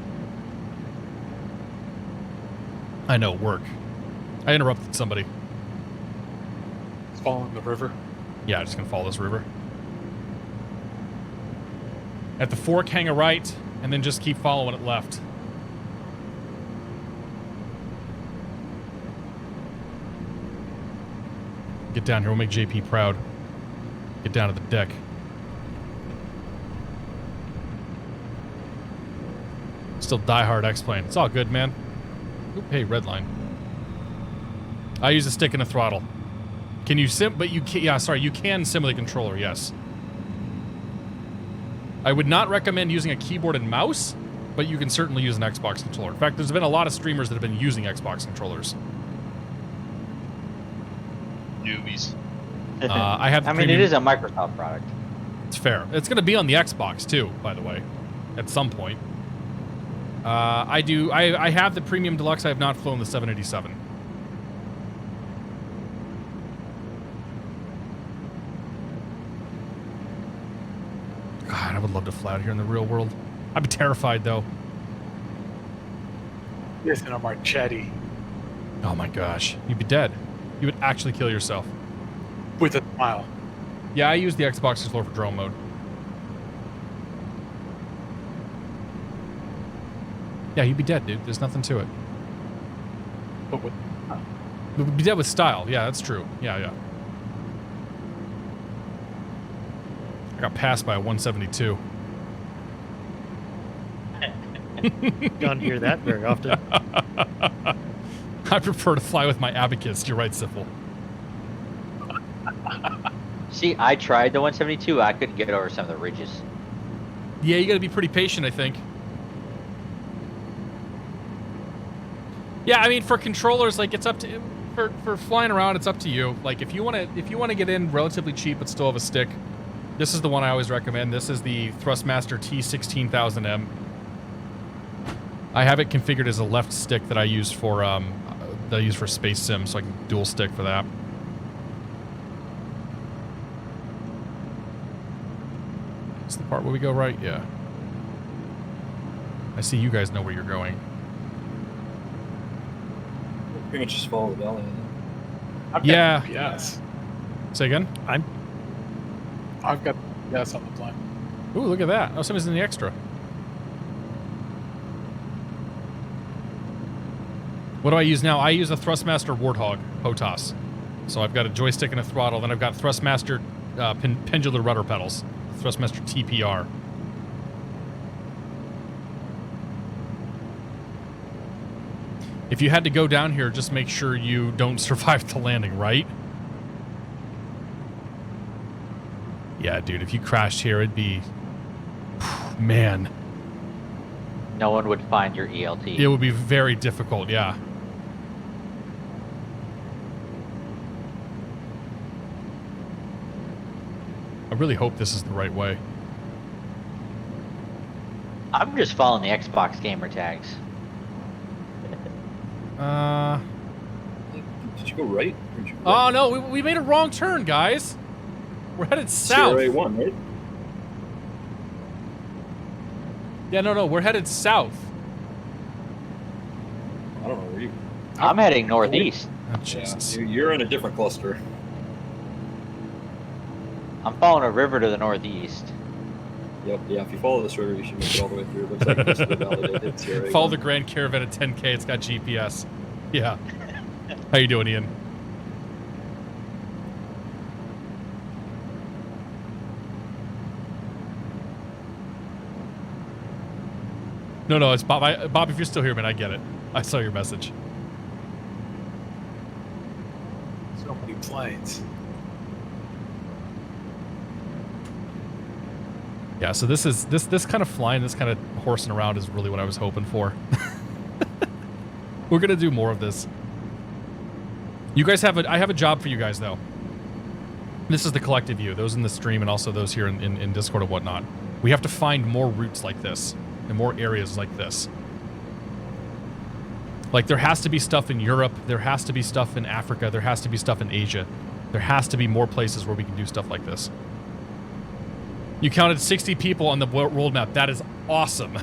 I know, work. I interrupted somebody. It's following the river. Yeah, just gonna follow this river. At the fork, hang a right, and then just keep following it left. Get down here, we'll make JP proud. Get down to the deck. Still diehard X-Plane. It's all good, man. Oop, hey, red line. I use a stick and a throttle. Can you sim? But you can, yeah, sorry, you can sim with a controller, yes. I would not recommend using a keyboard and mouse, but you can certainly use an Xbox controller. In fact, there's been a lot of streamers that have been using Xbox controllers. Newbies. I have. I mean, it is a Microsoft product. It's fair. It's going to be on the Xbox too, by the way, at some point. I have the Premium Deluxe. I have not flown the 787. God, I would love to fly out here in the real world. I'd be terrified though. Yes, in a Marchetti. Oh my gosh, you'd be dead. You would actually kill yourself. With a smile. Yeah, I use the Xbox controller for drone mode. Yeah, you'd be dead, dude. There's nothing to it. But with... You'd be dead with style. Yeah, that's true. Yeah, yeah. I got passed by a 172. Don't hear that very often. I prefer to fly with my abacus. You're right, Syphil. See, I tried the 172. I couldn't get over some of the ridges. Yeah, you got to be pretty patient, I think. Yeah, I mean, for controllers, like it's up to for flying around. It's up to you. Like if you want to get in relatively cheap but still have a stick, this is the one I always recommend. This is the Thrustmaster T16000M. I have it configured as a left stick that I use for Space Sim, so I can dual stick for that. Is the part where we go right? Yeah. I see you guys know where you're going. Pretty much just follow the valley. Yeah. Yes. Say again? I've got yes on the plane. Ooh, look at that. Oh, somebody's in the extra. What do I use now? I use a Thrustmaster Warthog HOTAS. So I've got a joystick and a throttle. Then I've got Thrustmaster pendular rudder pedals. Thrustmaster TPR. If you had to go down here, just make sure you don't survive the landing, right? Yeah, dude, if you crashed here, it'd be, man, No one would find your ELT. it would be very difficult. Yeah. I really hope this is the right way. I'm just following the Xbox gamer tags. Did you go right? Or did you go Oh left? no, we made a wrong turn, guys. We're headed south. Sierra 1, right? Yeah, no, we're headed south. I don't know where you. I'm heading northeast. Oh, Jesus. Yeah, you're in a different cluster. I'm following a river to the northeast. Yep. Yeah. If you follow this river, you should make it all the way through. It looks like this is the validated Sierra Follow 1. the Grand Caravan at 10K. It's got GPS. Yeah. How you doing, Ian? No, it's Bob. Bob, if you're still here, man, I get it. I saw your message. So many planes. Yeah, so this kind of flying, this kind of horsing around is really what I was hoping for. We're gonna do more of this. You guys I have a job for you guys though. This is the collective view, those in the stream and also those here in Discord and whatnot. We have to find more routes like this and more areas like this. Like there has to be stuff in Europe, there has to be stuff in Africa, there has to be stuff in Asia. There has to be more places where we can do stuff like this. You counted 60 people on the world map. That is awesome.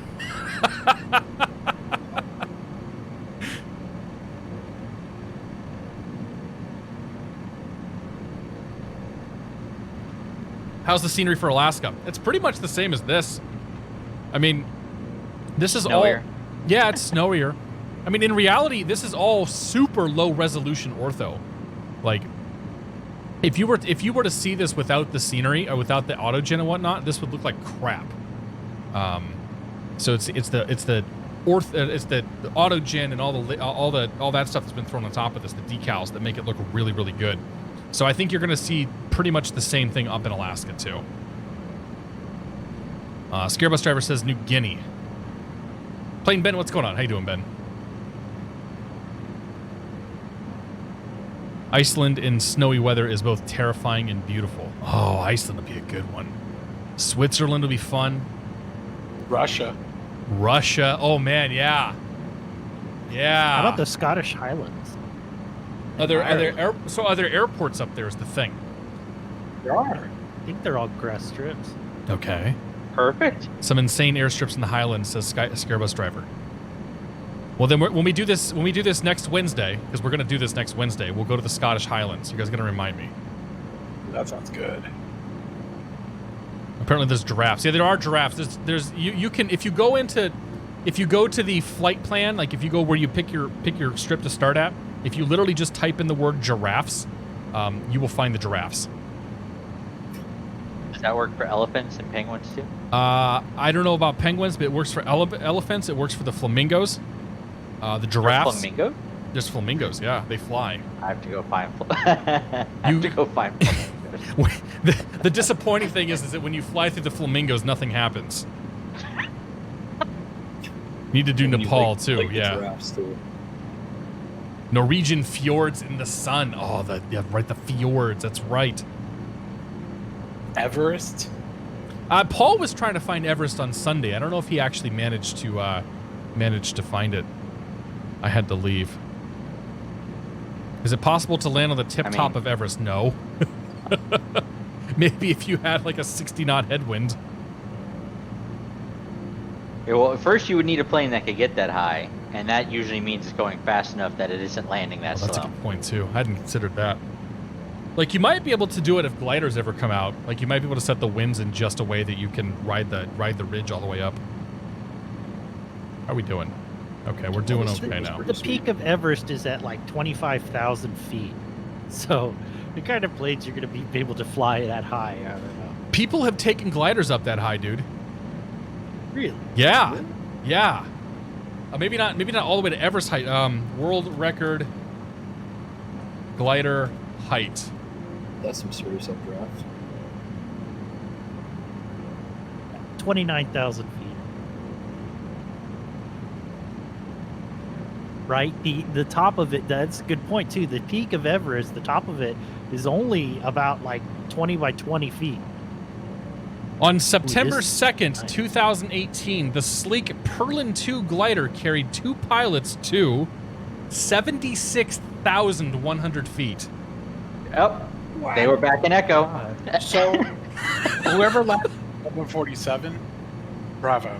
How's the scenery for Alaska? It's pretty much the same as this. I mean, this is Snowier. all... Yeah, it's snowier. I mean, in reality, this is all super low resolution ortho. Like, if you were to see this without the scenery or without the autogen and whatnot, this would look like crap. So it's the autogen and all that stuff that's been thrown on top of this, the decals that make it look really, really good. So I think you're gonna see pretty much the same thing up in Alaska too. Scarebus Driver says New Guinea. Plain Ben, what's going on? How you doing, Ben? Iceland in snowy weather is both terrifying and beautiful. Oh, Iceland would be a good one. Switzerland would be fun. Russia. Oh man, yeah. Yeah. How about the Scottish Highlands? Are there airports up there is the thing. There are. I think they're all grass strips. Okay. Perfect. Some insane airstrips in the Highlands, says Scarebus Driver. Well, then when we do this next Wednesday, because we're gonna do this next Wednesday, we'll go to the Scottish Highlands. You guys are gonna remind me. That sounds good. Apparently, there's giraffes. Yeah, there are giraffes. You can if you go to the flight plan, like if you go where you pick your strip to start at, if you literally just type in the word giraffes, you will find the giraffes. Does that work for elephants and penguins too? I don't know about penguins, but it works for elephants. It works for the flamingos. The giraffes. Flamingo? There's flamingos. Yeah, they fly. I have to go find. Flamingos. The disappointing thing is that when you fly through the flamingos, nothing happens. Need to do And Nepal like too. the Yeah. giraffes, too. Norwegian fjords in the sun. Oh, right, the fjords. That's right. Everest. Paul was trying to find Everest on Sunday. I don't know if he actually managed to find it. I had to leave. Is it possible to land on the top of Everest? No. Maybe if you had like a 60-knot headwind. Yeah, well, first you would need a plane that could get that high, and that usually means it's going fast enough that it isn't landing that That's slow. a good point too. I hadn't considered that. Like you might be able to do it if gliders ever come out. Like you might be able to set the winds in just a way that you can ride the ridge all the way up. How are we doing? Okay, we're doing okay now. The peak of Everest is at like 25,000 feet. So the kind of planes you're going to be able to fly that high, I don't know. People have taken gliders up that high, dude. Really? Yeah. Yeah. Maybe not all the way to Everest height. World record glider height. That's some serious updraft. 29,000 feet. Right? The top of it, that's a good point too. The peak of Everest, the top of it is only about like 20 by 20 feet. On September this- 2nd, nice. 2018, the sleek Perlin 2 glider carried 2 pilots to 76,100 feet. Yep. They were back in Echo. So, whoever landed 147, bravo.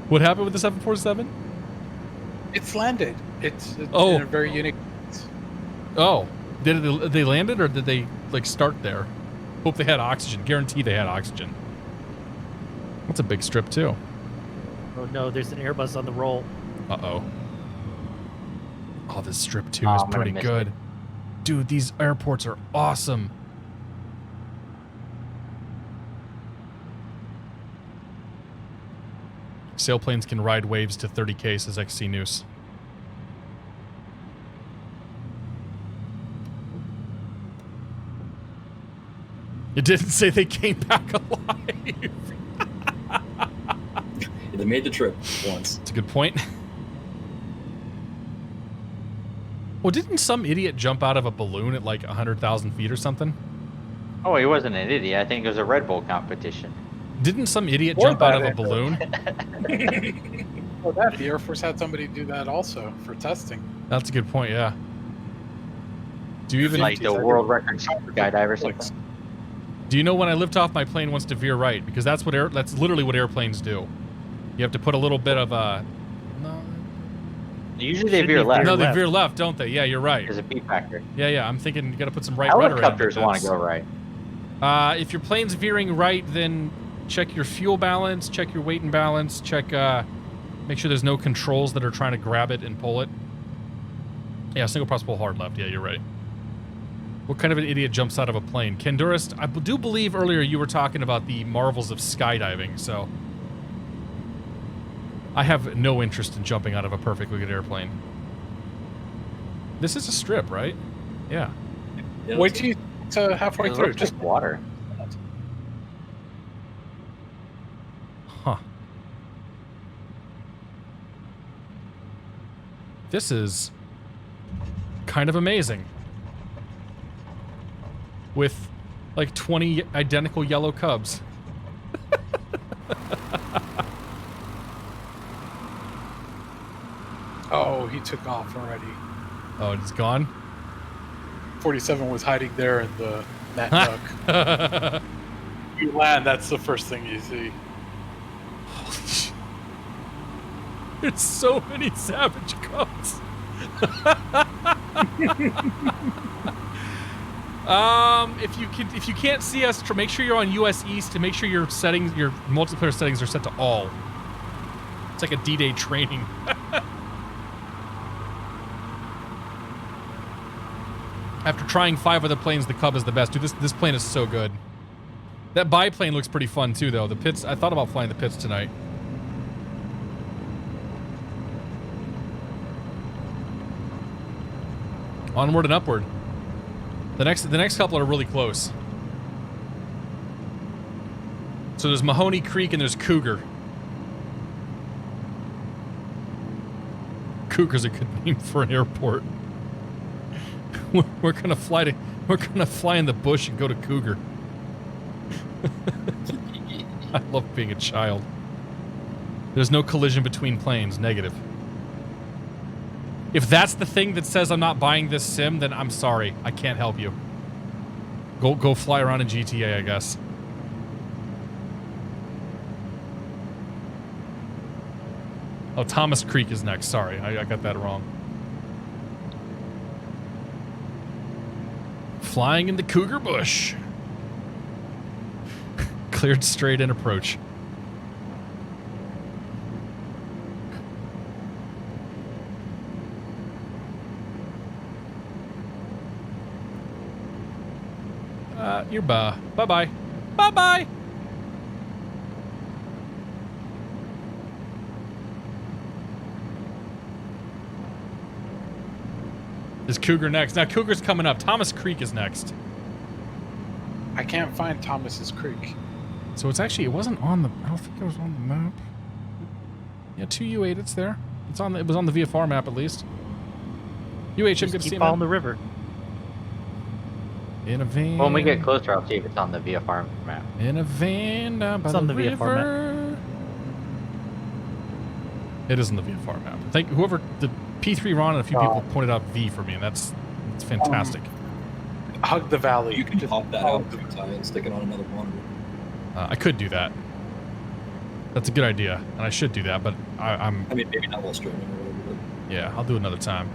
What happened with the 747? It's landed. It's Oh. in a very unique. Oh, did they landed or did they like start there? Hope they had oxygen. Guarantee they had oxygen. That's a big strip too. Oh no, there's an Airbus on the roll. Uh-oh. Oh, this strip too Oh, is I'm gonna pretty miss good. it. Dude, these airports are awesome. Sailplanes can ride waves to 30K, says XC News. It didn't say they came back alive. They made the trip once. That's a good point. Well, didn't some idiot jump out of a balloon at like 100,000 feet or something? Oh, he wasn't an idiot. I think it was a Red Bull competition. Didn't some idiot Or jump out of that a balloon? Well, that the Air Force had somebody do that also for testing. That's a good point, yeah. Do you even Like the world record skydive or something. do you know when I lift off my plane wants to veer right? Because that's literally what airplanes do. You have to put a little bit of no. Usually they Should veer be left. No, they left. veer left, don't they? Yeah, you're right. There's a beat factor. Yeah, I'm thinking you got to put some right rudder in. Helicopters want to go right. If your plane's veering right, then check your fuel balance, check your weight and balance, check make sure there's no controls that are trying to grab it and pull it. Yeah, single press pull hard left. Yeah, you're right. What kind of an idiot jumps out of a plane? Kendurist, I do believe earlier you were talking about the marvels of skydiving, so I have no interest in jumping out of a perfectly good airplane. This is a strip, right? Yeah. Yeah, Wait till you to halfway It through. looks Just like water. Huh. This is kind of amazing. With like 20 identical yellow cubs. oh, he took off already. Oh, it's gone? 47 was hiding there in the net duck. You land, that's the first thing you see. Holy shit. There's so many savage cubs. If you can't see us, make sure you're on US East and make sure your settings, your multiplayer settings are set to all. It's like a D-Day training. After trying 5 other planes, the Cub is the best. Dude, this plane is so good. That biplane looks pretty fun too, though. The pits, I thought about flying the pits tonight. Onward and upward. The next couple are really close. So there's Mahoney Creek and there's Cougar. Cougar's a good name for an airport. We're gonna fly in the bush and go to Cougar. I love being a child. There's no collision between planes. Negative. If that's the thing that says I'm not buying this sim, then I'm sorry. I can't help you. Go fly around in GTA, I guess. Oh, Thomas Creek is next. Sorry, I got that wrong. Flying in the Cougar bush. Cleared straight in approach. You're bye-bye. Bye-bye! Is Cougar next? Now, Cougar's coming up. Thomas Creek is next. I can't find Thomas's Creek. So it's actually, it wasn't on the, I don't think it was on the map. Yeah, 2U8, it's there. It's on the, it was on the VFR map at least. UH, I'm good to see you, keep following man. the river. In a van. When we get closer, I'll see if it's on the VFR map. In a van down by It's on the the VFR map. river. It is on the VFR map. Thank whoever, the P3 Ron and a few people pointed out V for me, and that's fantastic. Hug the valley. You can just pop that out, tie it, and stick it on another monitor. I could do that. That's a good idea, and I should do that, but I mean, maybe not while streaming or whatever. yeah, I'll do it another time.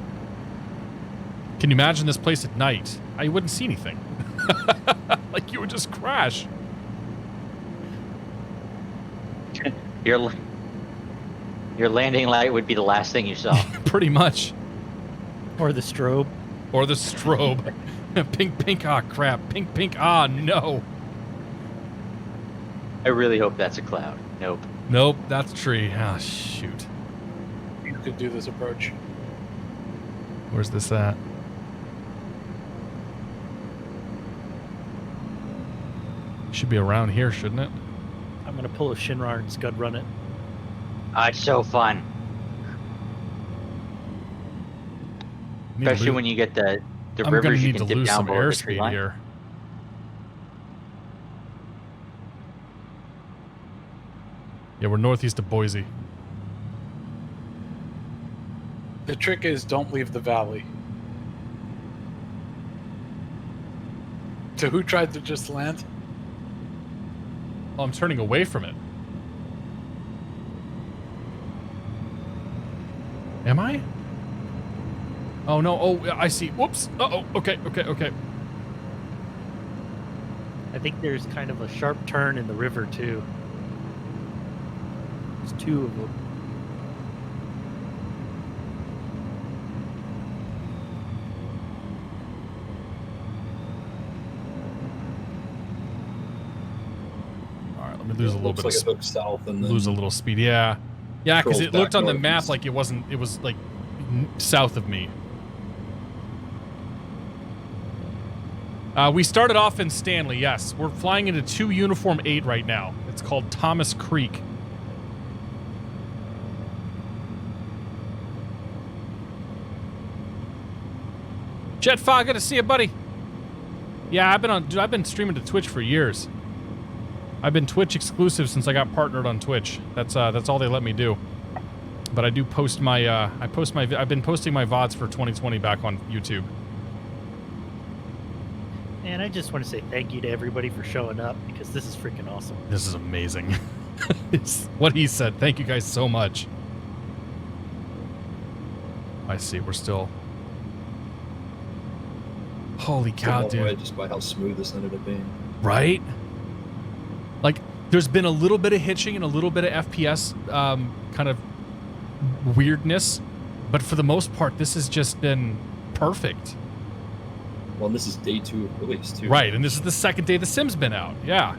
Can you imagine this place at night? I wouldn't see anything. Like, you would just crash. Your landing light would be the last thing you saw. Pretty much. Or the strobe. Or the strobe. Pink, pink, ah, crap. Pink, pink, ah, no. I really hope that's a cloud. Nope. Nope, that's a tree. Ah, shoot. You could do this approach. Where's this at? Should be around here, shouldn't it? I'm gonna pull a Shinrar and scud run it. It's so fun. Especially when you get the I'm rivers gonna you need can to dip lose down some below the tree airspeed line. here. Yeah, we're northeast of Boise. The trick is don't leave the valley. So who tried to just land? Oh, I'm turning away from it. Am I? Oh, no. Oh, I see. Whoops. Uh-oh. Okay, okay, okay. I think there's kind of a sharp turn in the river, too. There's two of them. All right, let me lose a little bit Looks of like it hooks south and then lose a little speed. Yeah. Yeah, because Curls it looked back on the map northeast. like it wasn't, it was like south of me. We started off in Stanley, yes. We're flying into 2 Uniform 8 right now. It's called Thomas Creek. Jetfog, good to see you, buddy. Yeah, I've been streaming to Twitch for years. I've been Twitch exclusive since I got partnered on Twitch. That's all they let me do. But I do post my I've been posting my VODs for 2020 back on YouTube. And I just want to say thank you to everybody for showing up, because this is freaking awesome. This is amazing. It's what he said. Thank you guys so much. I see. We're still. Holy cow, blown away dude! just by how smooth this ended up being. Right? Like, there's been a little bit of hitching and a little bit of FPS kind of weirdness, but for the most part, this has just been perfect. Well, and this is day 2 of release too. Right, and this is the second day the Sim's been out. Yeah.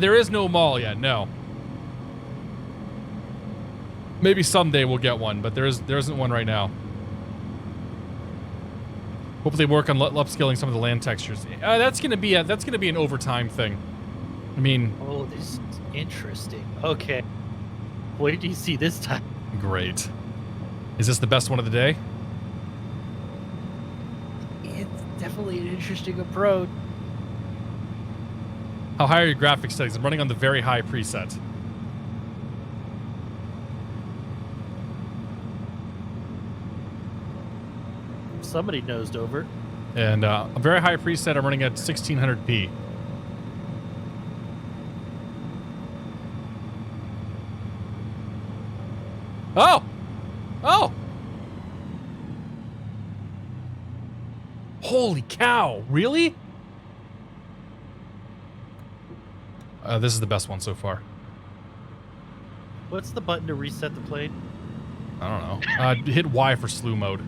There is no mall yet, no. Maybe someday we'll get one, but there isn't one right now. Hopefully work on upscaling some of the land textures. That's gonna be an overtime thing. I mean, Oh, this is interesting. Okay. What do you see this time? great. Is this the best one of the day? It's definitely an interesting approach. How high are your graphics settings? I'm running on the very high preset. Somebody nosed over. And a very high preset, I'm running at 1600p. Oh! Oh! Holy cow, really? This is the best one so far. What's the button to reset the plane? I don't know. Hit Y for slew mode.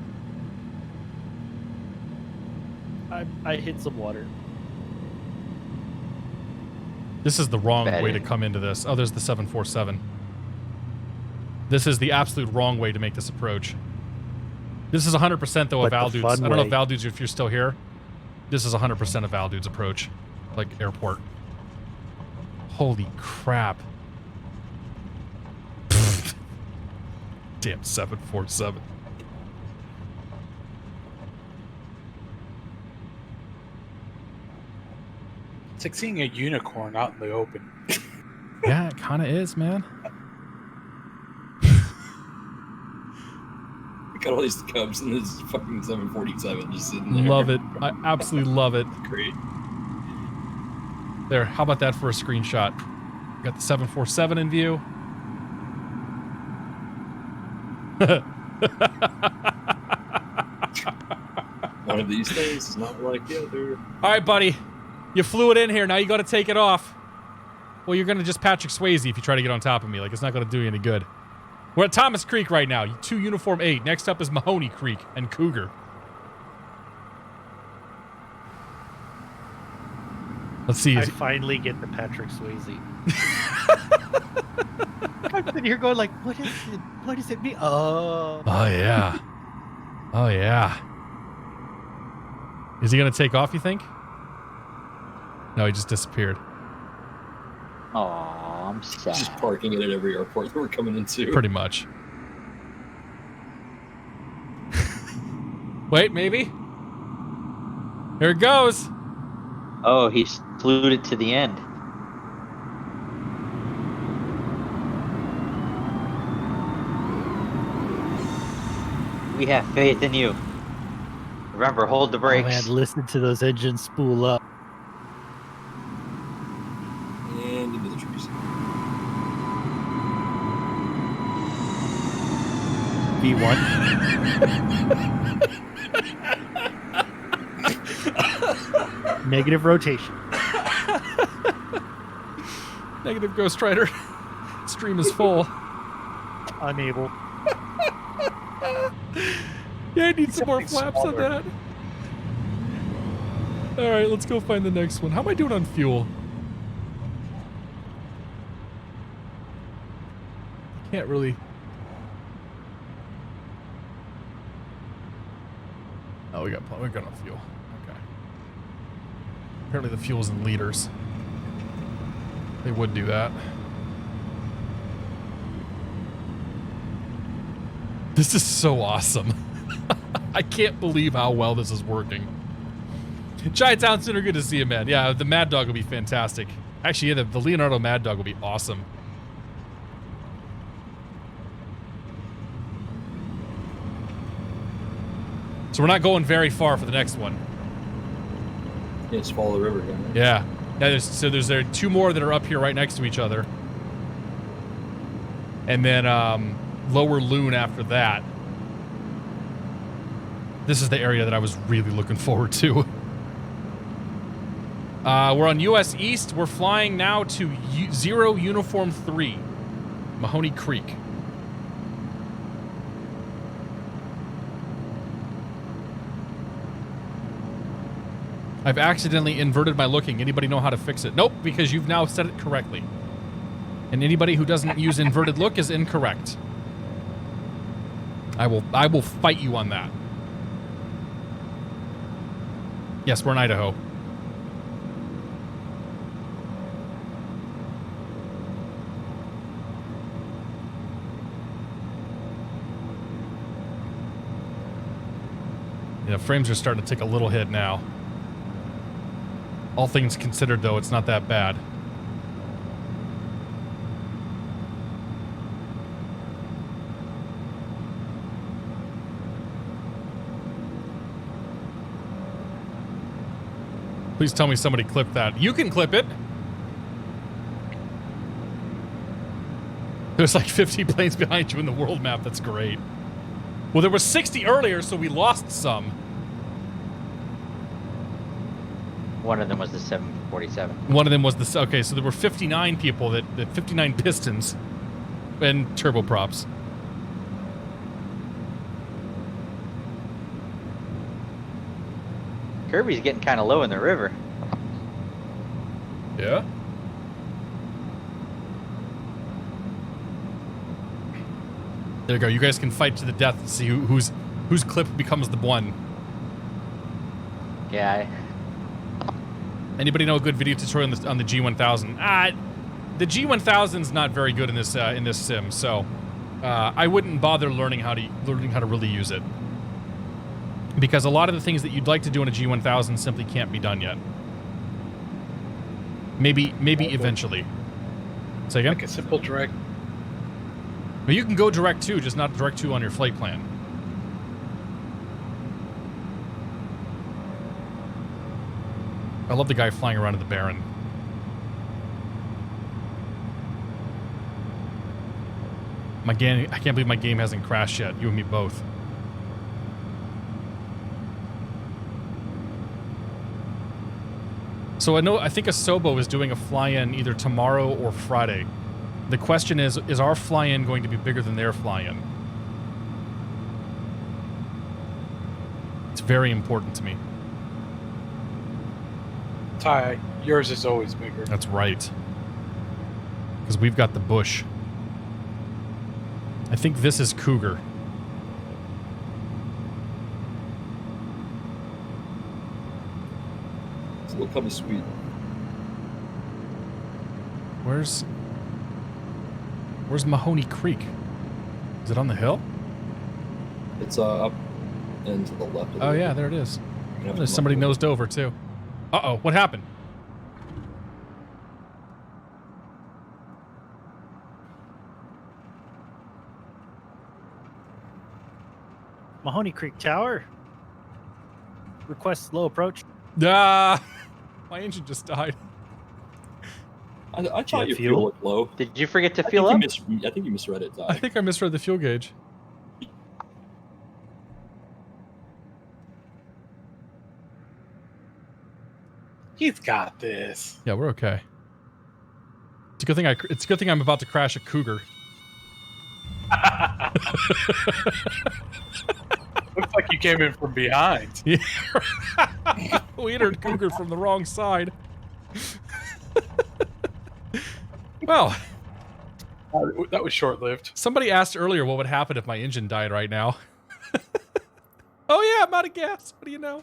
I hit some water. This is the wrong Bad way to end. come into this. Oh, there's the 747. This is the absolute wrong way to make this approach. This is 100% though of But the Valdude's. I fun don't know way. if Valdude's, if you're still here. This is 100% of Valdude's approach. like airport. Holy crap. Damn 747. It's like seeing a unicorn out in the open. Yeah, it kind of is, man. Got all these Cubs and this fucking 747 just sitting there. Love it. I absolutely love it. Great. There, how about that for a screenshot? Got the 747 in view. One of these things is not like the other. All right, buddy. You flew it in here. Now you got to take it off. Well, you're going to just Patrick Swayze if you try to get on top of me. Like, it's not going to do you any good. We're at Thomas Creek right now. 2 Uniform 8. Next up is Mahoney Creek and Cougar. Let's see. I finally get the Patrick Swayze. I'm sitting here going like, what is it? What does it mean? Oh. Oh, yeah. Oh, yeah. Is he going to take off, you think? No, he just disappeared. Aw, I'm sad. Just parking it at every airport that we're coming into. Pretty much. Wait, maybe? Here it goes. Oh, he slewed it to the end. We have faith in you. Remember, hold the Oh, brakes. man, listen to those engines spool up. And into the trees. V1. Negative rotation. Negative Ghost Rider. Stream is full. Unable. Yeah, I need some more flaps on that. Alright, let's go find the next one. How am I doing on fuel? Can't really... Oh, we got enough fuel. Okay. Apparently the fuel's in liters. They would do that. This is so awesome. I can't believe how well this is working. Chi-Town Center, good to see you, man. Yeah, the Mad Dog will be fantastic. Actually, yeah, the Leonardo Mad Dog will be awesome. So we're not going very far for the next one. Yeah, just follow the river again. Right? Yeah. Now there's 2 more that are up here right next to each other. And then Lower Loon after that. This is the area that I was really looking forward to. We're on US East. We're flying now to 0 Uniform 3, Mahoney Creek. I've accidentally inverted my looking. Anybody know how to fix it? Nope, because you've now said it correctly. And anybody who doesn't use inverted look is incorrect. I will fight you on that. Yes, we're in Idaho. Yeah, frames are starting to take a little hit now. All things considered, though, it's not that bad. Please tell me somebody clipped that. You can clip it. There's like 50 planes behind you in the world map. That's great. Well, there was 60 earlier, so we lost some. One of them was the 747. One of them was the... Okay, so there were 59 people, that 59 pistons and turboprops. Kirby's getting kind of low in the river. Yeah? There you go. You guys can fight to the death and see whose clip becomes the one. Yeah. Anybody know a good video tutorial on the G1000? The G1000's not very good in this sim, so I wouldn't bother learning how to really use it, because a lot of the things that you'd like to do in a G1000 simply can't be done yet. Maybe eventually. Say again? Like a simple direct. But you can go direct to, just not direct to on your flight plan. I love the guy flying around in the Baron. My game, I can't believe my game hasn't crashed yet. You and me both. So I think Asobo is doing a fly-in either tomorrow or Friday. The question is our fly-in going to be bigger than their fly-in? It's very important to me. Ty, yours is always bigger. That's right. Because we've got the bush. I think this is Cougar. It's a little cup of sweet. Where's Mahoney Creek? Is it on the hill? It's up and to the left. Oh yeah, there it is. There's somebody nosed over too. Uh-oh, what happened? Mahoney Creek Tower. Request slow approach. Ah, my engine just died. I thought your fuel looked low. Did you forget to fuel up? I think you misread it, Ty. I think I misread the fuel gauge. He's got this. Yeah, we're okay. It's a good thing it's a good thing I'm about to crash a Cougar. Looks like you came in from behind. Yeah. We entered Cougar from the wrong side. Well, that was short-lived. Somebody asked earlier what would happen if my engine died right now. Oh yeah, I'm out of gas. What do you know?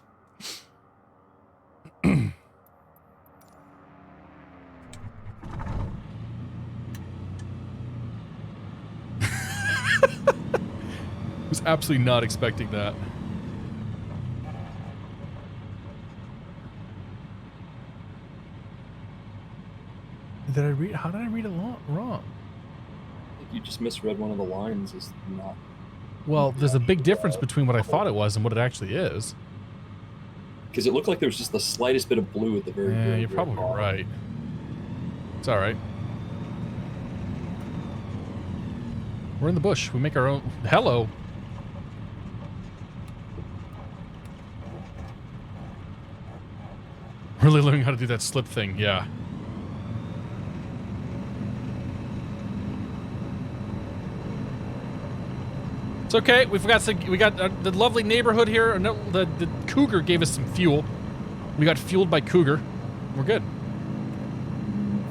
Was absolutely not expecting that. Did I read? How did I read it wrong? I think you just misread one of the lines. Is not. Well, there's a big difference between what I thought it was and what it actually is. Because it looked like there was just the slightest bit of blue at the very. Yeah, very you're probably bottom. right. It's all right. We're in the bush. We make our own. Hello. Really learning how to do that slip thing, yeah. It's okay. We got the lovely neighborhood here. No, the Cougar gave us some fuel. We got fueled by Cougar. We're good.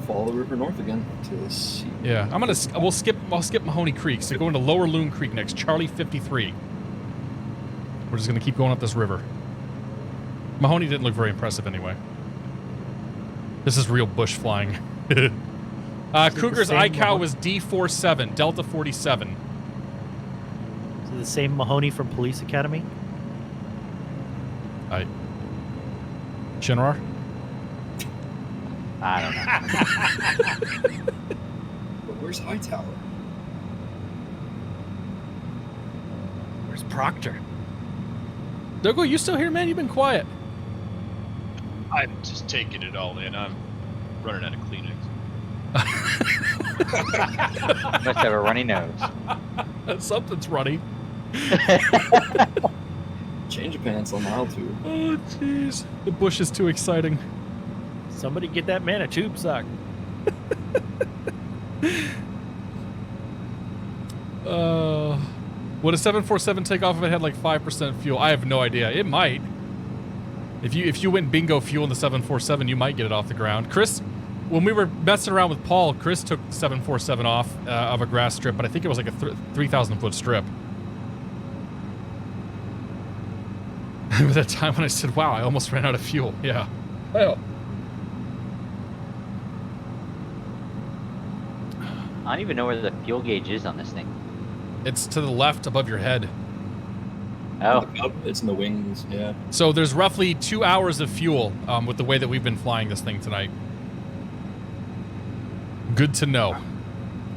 Follow the river north again to see. Yeah, I'll skip Mahoney Creek. So go into Lower Loon Creek next. Charlie 53. We're just gonna keep going up this river. Mahoney didn't look very impressive anyway. This is real bush flying. Cougar's iCow was D47, Delta 47. Is it the same Mahoney from Police Academy? Shinrar? I don't know. But where's Hightower? Where's Proctor? Dogo, you still here, man? You've been quiet. I'm just taking it all in. I'm running out of Kleenex. Must have a runny nose. Something's runny. Change of pants on mile 2. Oh, jeez. The bush is too exciting. Somebody get that man a tube sock. Would a 747 take off if it had like 5% fuel? I have no idea. It might. If you went bingo fuel in the 747, you might get it off the ground. Chris, when we were messing around with Paul, Chris took the 747 off of a grass strip, but I think it was like a 3,000-foot strip. At that time when I said, wow, I almost ran out of fuel. Yeah. Well, I don't even know where the fuel gauge is on this thing. It's to the left above your head. Oh. It's in the wings, yeah. So there's roughly 2 hours of fuel with the way that we've been flying this thing tonight. Good to know.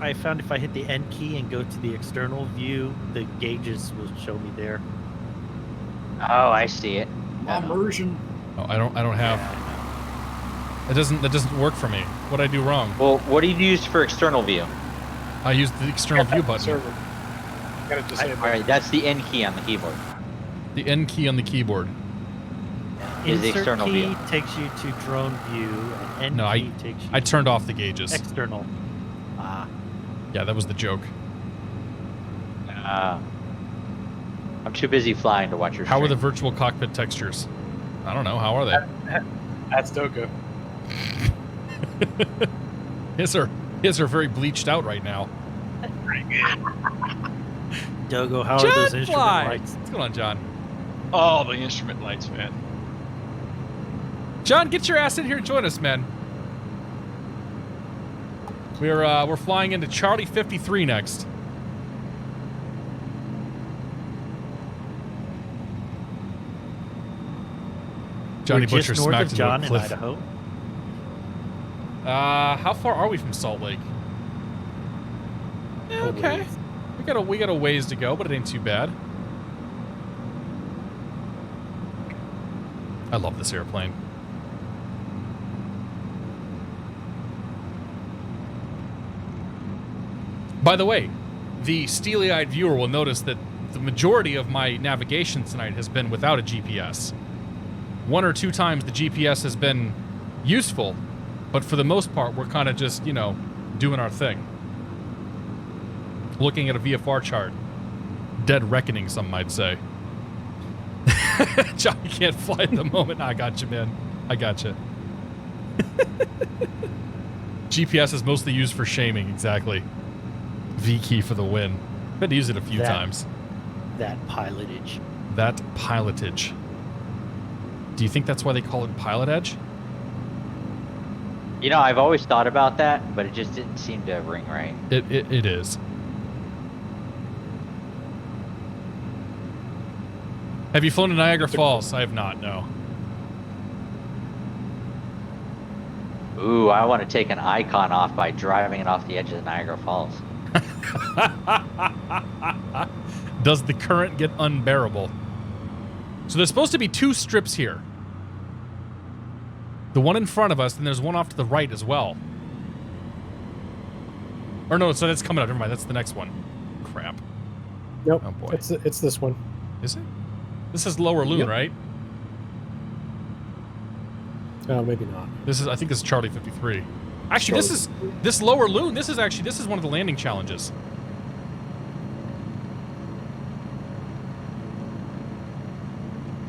I found if I hit the N key and go to the external view, the gauges will show me there. Oh, I see it. Immersion. Oh, I don't have. That doesn't work for me. What'd I do wrong? Well, what do you use for external view? I used the external view button. Server. Gotta disable. All right, that's the N key on the keyboard. The N key on the keyboard. Is the Insert external key view. takes you to drone view, and N No, key takes you I turned off the gauges. external. Ah. Yeah, that was the joke. I'm too busy flying to watch your How are the stream. virtual cockpit textures? I don't know. How are they? That's Dogo. His are very bleached out right now. Dogo, how are John those instrument Fly! lights? What's going on, John? Oh, the instrument lights, man. John, get your ass in here and join us, man. We're flying into Charlie 53 next. Johnny We're just Butcher north smacked of into a John in cliff. Idaho. How far are we from Salt Lake? Yeah, okay. We got a ways to go, but it ain't too bad. I love this airplane. By the way, the steely-eyed viewer will notice that the majority of my navigation tonight has been without a GPS. 1 or 2 times the GPS has been useful, but for the most part, we're kind of just, you know, doing our thing. Looking at a VFR chart. Dead reckoning, some might say. John, you can't fly at the moment. I got you, man. I got you. GPS is mostly used for shaming, exactly. V key for the win. I've had to use it a few times. That pilotage. That pilotage. Do you think that's why they call it pilot edge? You know, I've always thought about that, but it just didn't seem to ring right. It is. Have you flown to Niagara Falls? I have not, no. Ooh, I want to take an icon off by driving it off the edge of the Niagara Falls. Does the current get unbearable? So there's supposed to be 2 strips here. The one in front of us, and there's one off to the right as well. Or no, so that's coming up. Never mind, that's the next one. Crap. Nope. Oh boy. It's this one. Is it? This is Lower Loon, Yep. right? Oh, maybe not. I think this is Charlie 53. Actually, this Lower Loon, this is one of the landing challenges.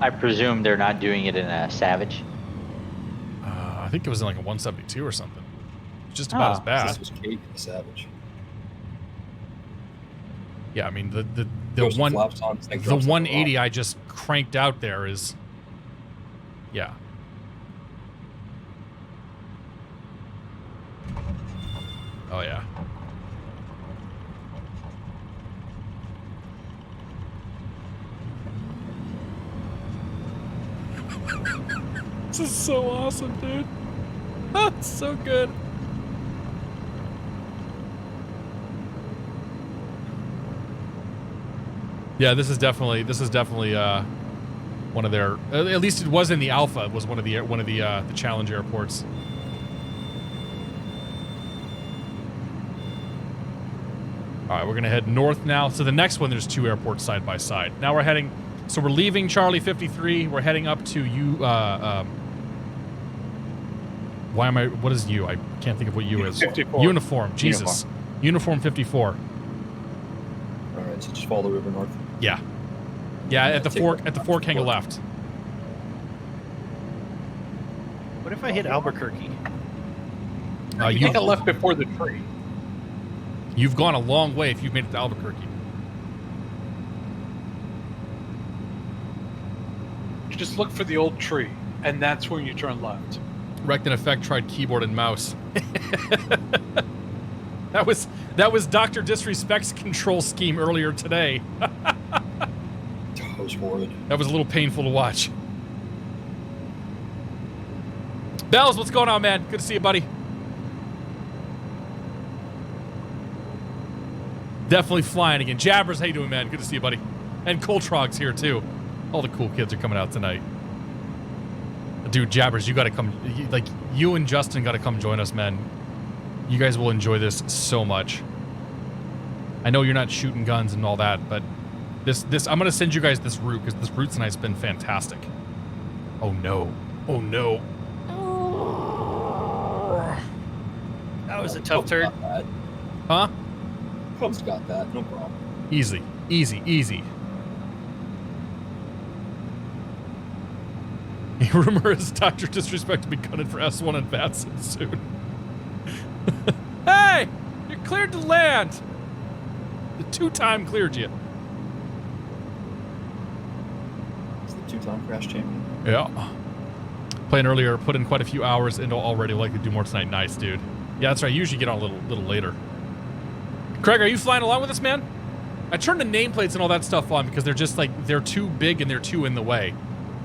I presume they're not doing it in a Savage. I think it was in like a 172 or something. Just about as bad. This was Kate and Savage. Yeah, I mean the Goes one flaps on, this thing the drops like a 180 rock. I just cranked out there is, yeah. Oh yeah. This is so awesome, dude. That's so good. Yeah, this is definitely one of their. At least it was in the alpha. It was one of the challenge airports. All right, we're gonna head north now. So the next one, there's 2 airports side by side. Now we're heading. So we're leaving Charlie 53. We're heading up to why am I? What is U? I can't think of what U is. 54. Uniform. Jesus. Uniform 54. All right, so just follow the river north. Yeah. Yeah, at the fork, hang a left. What if I hit Albuquerque? You hit left before the tree. You've gone a long way if you've made it to Albuquerque. You just look for the old tree, and that's when you turn left. Wrecked in effect tried keyboard and mouse. That was Dr. Disrespect's control scheme earlier today. That was horrid. That was a little painful to watch. Bells, what's going on, man? Good to see you, buddy. Definitely flying again. Jabbers, how you doing, man? Good to see you, buddy. And Coltrog's here, too. All the cool kids are coming out tonight. Dude, Jabbers, you gotta come. Like, you and Justin gotta come join us, man. You guys will enjoy this so much. I know you're not shooting guns and all that, but this I'm gonna send you guys this route, because this route tonight's been fantastic. Oh, no. Oh, no. That was a tough turn. Huh? Cubs got that, no problem. Easy, easy, easy. Rumor is Dr. Disrespect to be gunning for S1 and Vatson soon. Hey! You're cleared to land! The 2-time cleared you. It's the 2-time crash champion. Yeah. Playing earlier, put in quite a few hours into already, likely to do more tonight. Nice, dude. Yeah, that's right. Usually get on a little later. Craig, are you flying along with us, man? I turned the nameplates and all that stuff on because they're just like, they're too big and they're too in the way.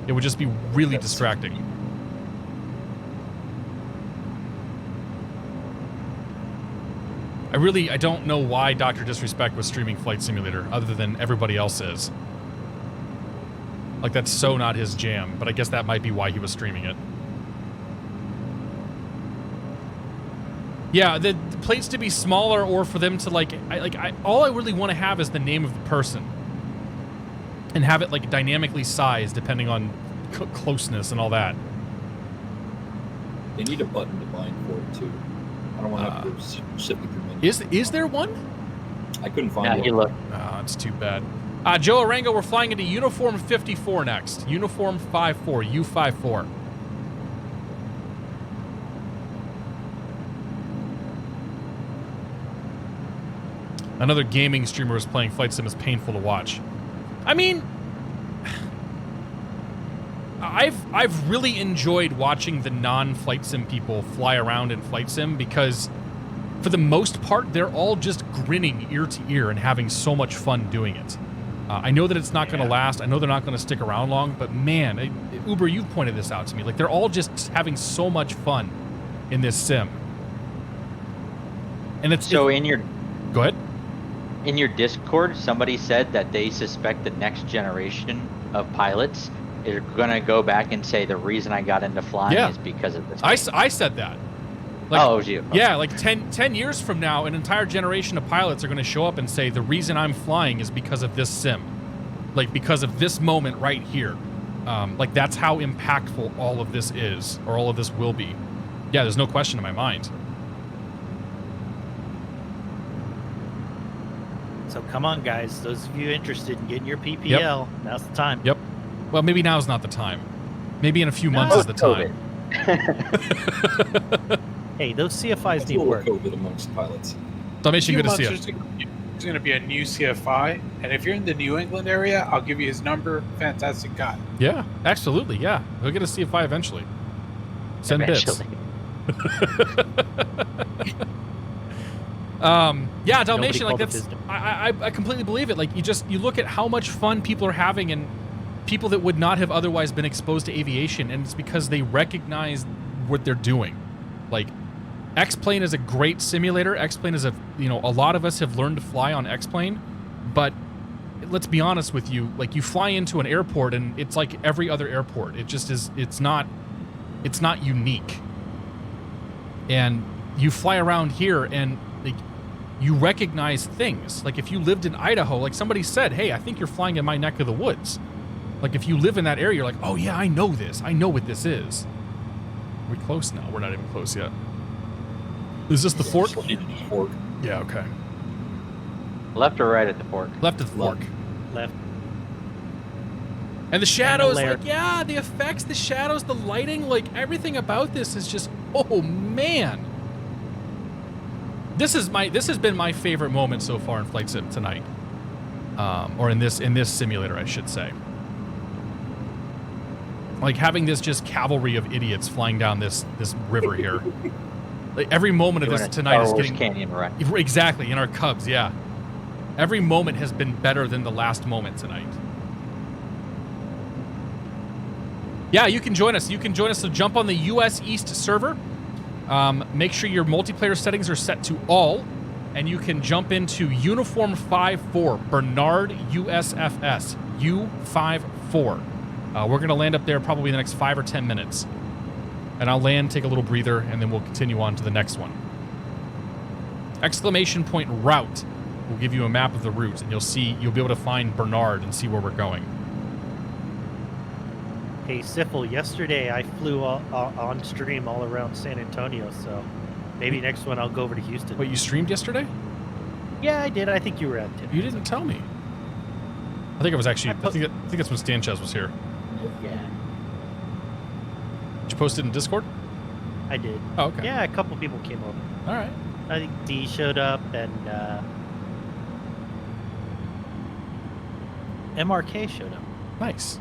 It would just be really distracting. I don't know why Dr. Disrespect was streaming Flight Simulator other than everybody else is. Like, that's so not his jam, but I guess that might be why he was streaming it. Yeah, the plates to be smaller or for them to all I really want to have is the name of the person. And have it like dynamically sized depending on closeness and all that. They need a button to bind for it too. I don't want to have to sift through menus. Is there one? I couldn't find one. Look. Oh, it's too bad. Joe Arango, we're flying into Uniform 54 next. Uniform 54, U54. Another gaming streamer is playing Flight Sim is painful to watch. I mean, I've really enjoyed watching the non-Flight Sim people fly around in Flight Sim because for the most part, they're all just grinning ear to ear and having so much fun doing it. I know that it's not going to last. I know they're not going to stick around long, but man, Uber, you've pointed this out to me. Like, they're all just having so much fun in this sim. And in your... Go ahead. In your Discord, somebody said that they suspect the next generation of pilots are going to go back and say the reason I got into flying is because of this. I said that. Like, oh, it was you. Okay. Yeah, like 10 years from now, an entire generation of pilots are going to show up and say the reason I'm flying is because of this sim. Like, because of this moment right here. Like, that's how impactful all of this is, or all of this will be. Yeah, there's no question in my mind. So come on, guys. Those of you interested in getting your PPL, now's the time. Yep. Well, maybe now's not the time. Maybe in a few months is the time. Hey, those CFIs need work. COVID amongst pilots. Dalmatian, good to see you. There's going to be a new CFI, and if you're in the New England area, I'll give you his number. Fantastic guy. Yeah, absolutely. Yeah, he'll get a CFI eventually. Send bits. Yeah, Dalmatian, like that's I completely believe it. Like you look at how much fun people are having and people that would not have otherwise been exposed to aviation, and it's because they recognize what they're doing. Like, X-Plane is a great simulator. X-Plane is a lot of us have learned to fly on X-Plane, but let's be honest with you, like, you fly into an airport and it's like every other airport. It just is, it's not unique. And you fly around here and like, you recognize things. Like, if you lived in Idaho, like somebody said, hey, I think you're flying in my neck of the woods. Like, if you live in that area, you're like, oh yeah, I know this. I know what this is. Are we close now? We're not even close yet. Is this the fork? Fork. Yeah, okay. Left or right at the fork? Left of the fork. Left. And the shadows, like, yeah, the effects, the shadows, the lighting, like, everything about this is just, oh man. This has been my favorite moment so far in Flight Sim tonight. Or in this simulator, I should say. Like, having this just cavalry of idiots flying down this river here. Like every moment of Doing this a tonight is Star Wars getting Canyon run. exactly in our Cubs. Yeah, every moment has been better than the last moment tonight. Yeah, you can join us. You can join us. So jump on the US East server. Make sure your multiplayer settings are set to all, and you can jump into Uniform 5-4, Bernard USFS, U54. We're going to land up there probably in the next 5 or 10 minutes. And I'll land, take a little breather, and then we'll continue on to the next one. Exclamation point route will give you a map of the route, and you'll be able to find Bernard and see where we're going. Hey, Siffle, yesterday I flew on stream all around San Antonio, so maybe next one I'll go over to Houston. Wait, you streamed yesterday? Yeah, I did. I think you were at it. You didn't tell me. I think it was actually, I think that's when Sanchez was here. Yeah. Did you post it in Discord? I did. Oh, okay. Yeah, a couple people came over. All right. I think D showed up and MRK showed up. Nice.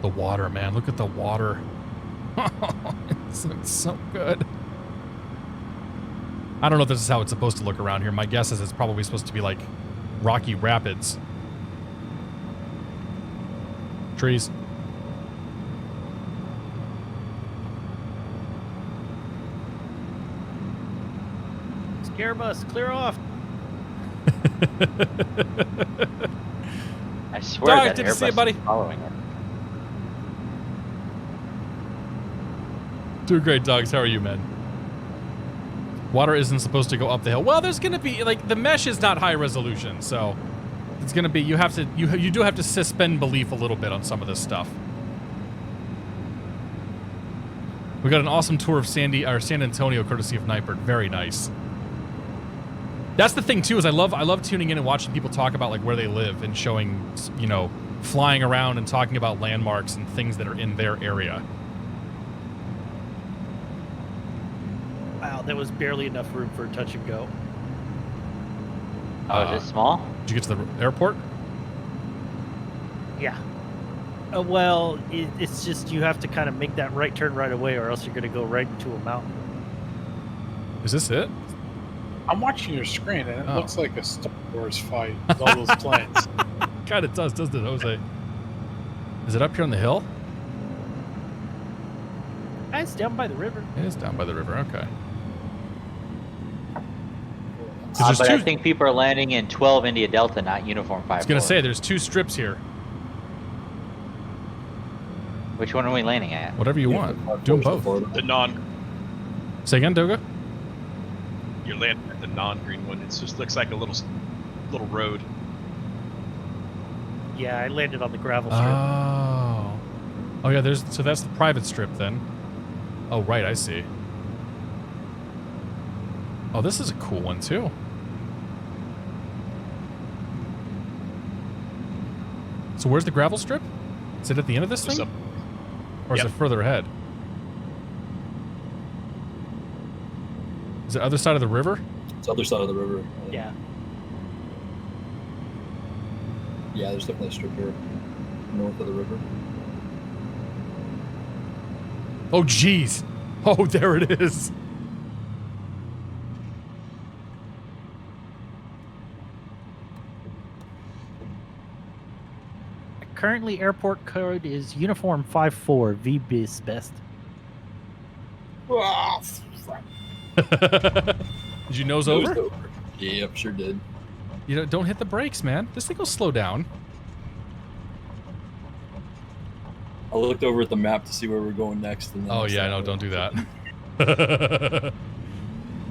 The water, man. Look at the water. It looks so good. I don't know if this is how it's supposed to look around here. My guess is it's probably supposed to be like Rocky Rapids. Trees. Scare bus, clear off. I swear Dog, that did you see Airbus it, buddy? is following it. Doing great, dogs. How are you, man? Water isn't supposed to go up the hill. Well, there's going to be, like, the mesh is not high resolution, so it's going to be, you do have to suspend belief a little bit on some of this stuff. We got an awesome tour of San Antonio, courtesy of Nightbird. Very nice. That's the thing too, is I love tuning in and watching people talk about like where they live and showing, you know, flying around and talking about landmarks and things that are in their area. Wow, there was barely enough room for a touch and go. Oh, is it small? Did you get to the airport? Yeah. Well, it's just you have to kind of make that right turn right away, or else you're going to go right into a mountain. Is this it? I'm watching your screen, and it looks like a Star Wars fight with all those planes. God, it does, doesn't it, Jose? Is it up here on the hill? It's down by the river. It is down by the river, okay. But I think people are landing in 12 India Delta, not Uniform 5. I was going to say, there's 2 strips here. Which one are we landing at? Whatever you want. Do them both. The non. Say again, Doga? You're landing at the non-green one. It just looks like a little road. Yeah, I landed on the gravel strip. Oh yeah. So that's the private strip then. Oh right, I see. Oh, this is a cool one too. So where's the gravel strip? Is it at the end of this thing? Or is it further ahead? Is it other side of the river? It's the other side of the river. Yeah. Yeah, there's definitely a strip here north of the river. Oh, geez. Oh, there it is. Currently, airport code is Uniform 5-4, VBIS best. Did you nose over? Yep, sure did. You know, don't hit the brakes, man. This thing will slow down. I looked over at the map to see where we're going next. And oh yeah, no, don't do that.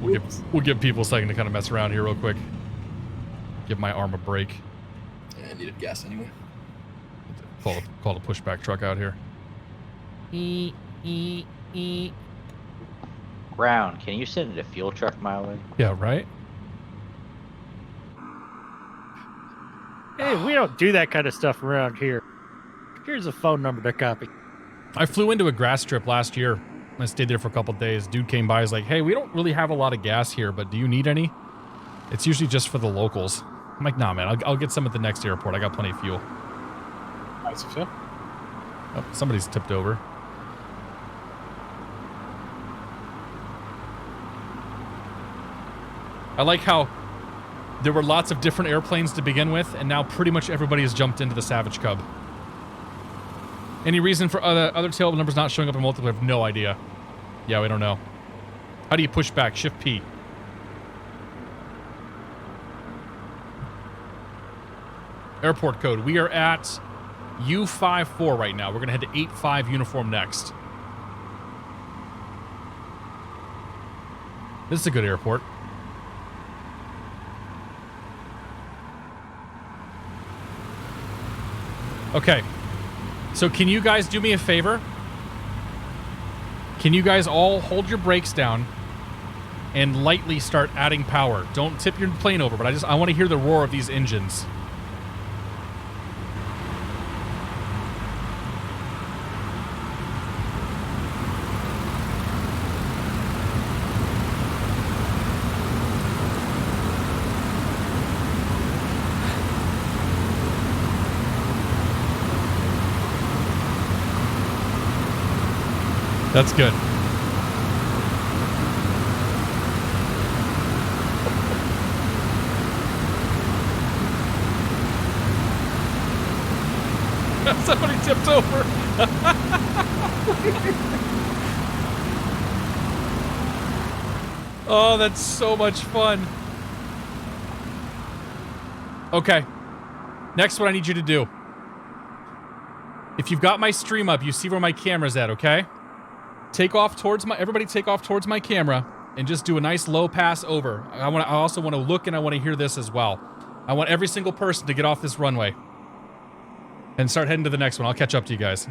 We'll give people a second to kind of mess around here real quick. Give my arm a break. Yeah, I needed gas anyway. Call the pushback truck out here. Brown, can you send a fuel truck my way? Yeah, right? Hey, we don't do that kind of stuff around here. Here's a phone number to copy. I flew into a grass strip last year. I stayed there for a couple of days. Dude came by, he's like, hey, we don't really have a lot of gas here, but do you need any? It's usually just for the locals. I'm like, nah, man, I'll get some at the next airport. I got plenty of fuel. Nice of you. Oh, somebody's tipped over. I like how there were lots of different airplanes to begin with, and now pretty much everybody has jumped into the Savage Cub. Any reason for other tail numbers not showing up in multiplayer? I have no idea. Yeah, we don't know. How do you push back? Shift P. Airport code. We are at U54 right now. We're going to head to 85 uniform next. This is a good airport. Okay. So can you guys do me a favor? Can you guys all hold your brakes down and lightly start adding power? Don't tip your plane over, but I want to hear the roar of these engines. That's good. Somebody tipped over. Oh, that's so much fun. Okay. Next, what I need you to do. If you've got my stream up, you see where my camera's at, okay? Everybody take off towards my camera and just do a nice low pass over. I also want to look and I want to hear this as well. I want every single person to get off this runway and start heading to the next one. I'll catch up to you guys.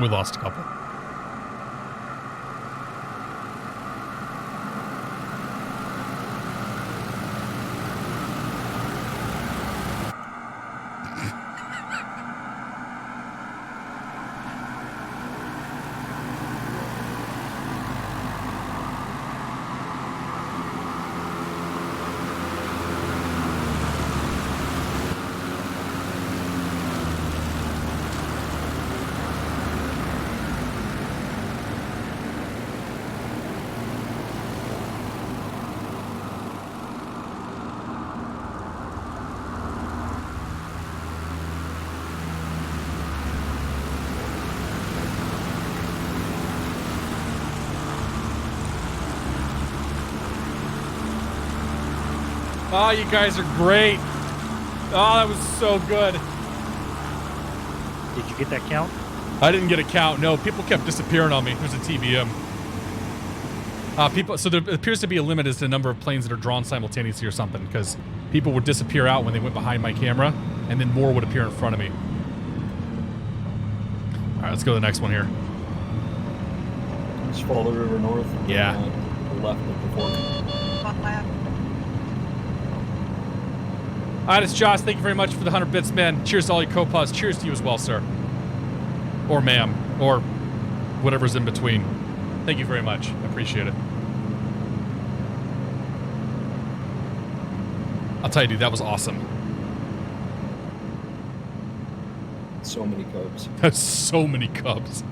We lost a couple. Oh, you guys are great. Oh, that was so good. Did you get that count? I didn't get a count. No, people kept disappearing on me. There's a TBM. So there appears to be a limit as to the number of planes that are drawn simultaneously or something, because people would disappear out when they went behind my camera, and then more would appear in front of me. All right, let's go to the next one here. Just follow the river north. Yeah. To the left of the fort. All right, it's Josh. Thank you very much for the 100 bits, man. Cheers to all your co-pods. Cheers to you as well, sir. Or ma'am. Or whatever's in between. Thank you very much. I appreciate it. I'll tell you, dude, that was awesome. So many Cubs. That's so many Cubs.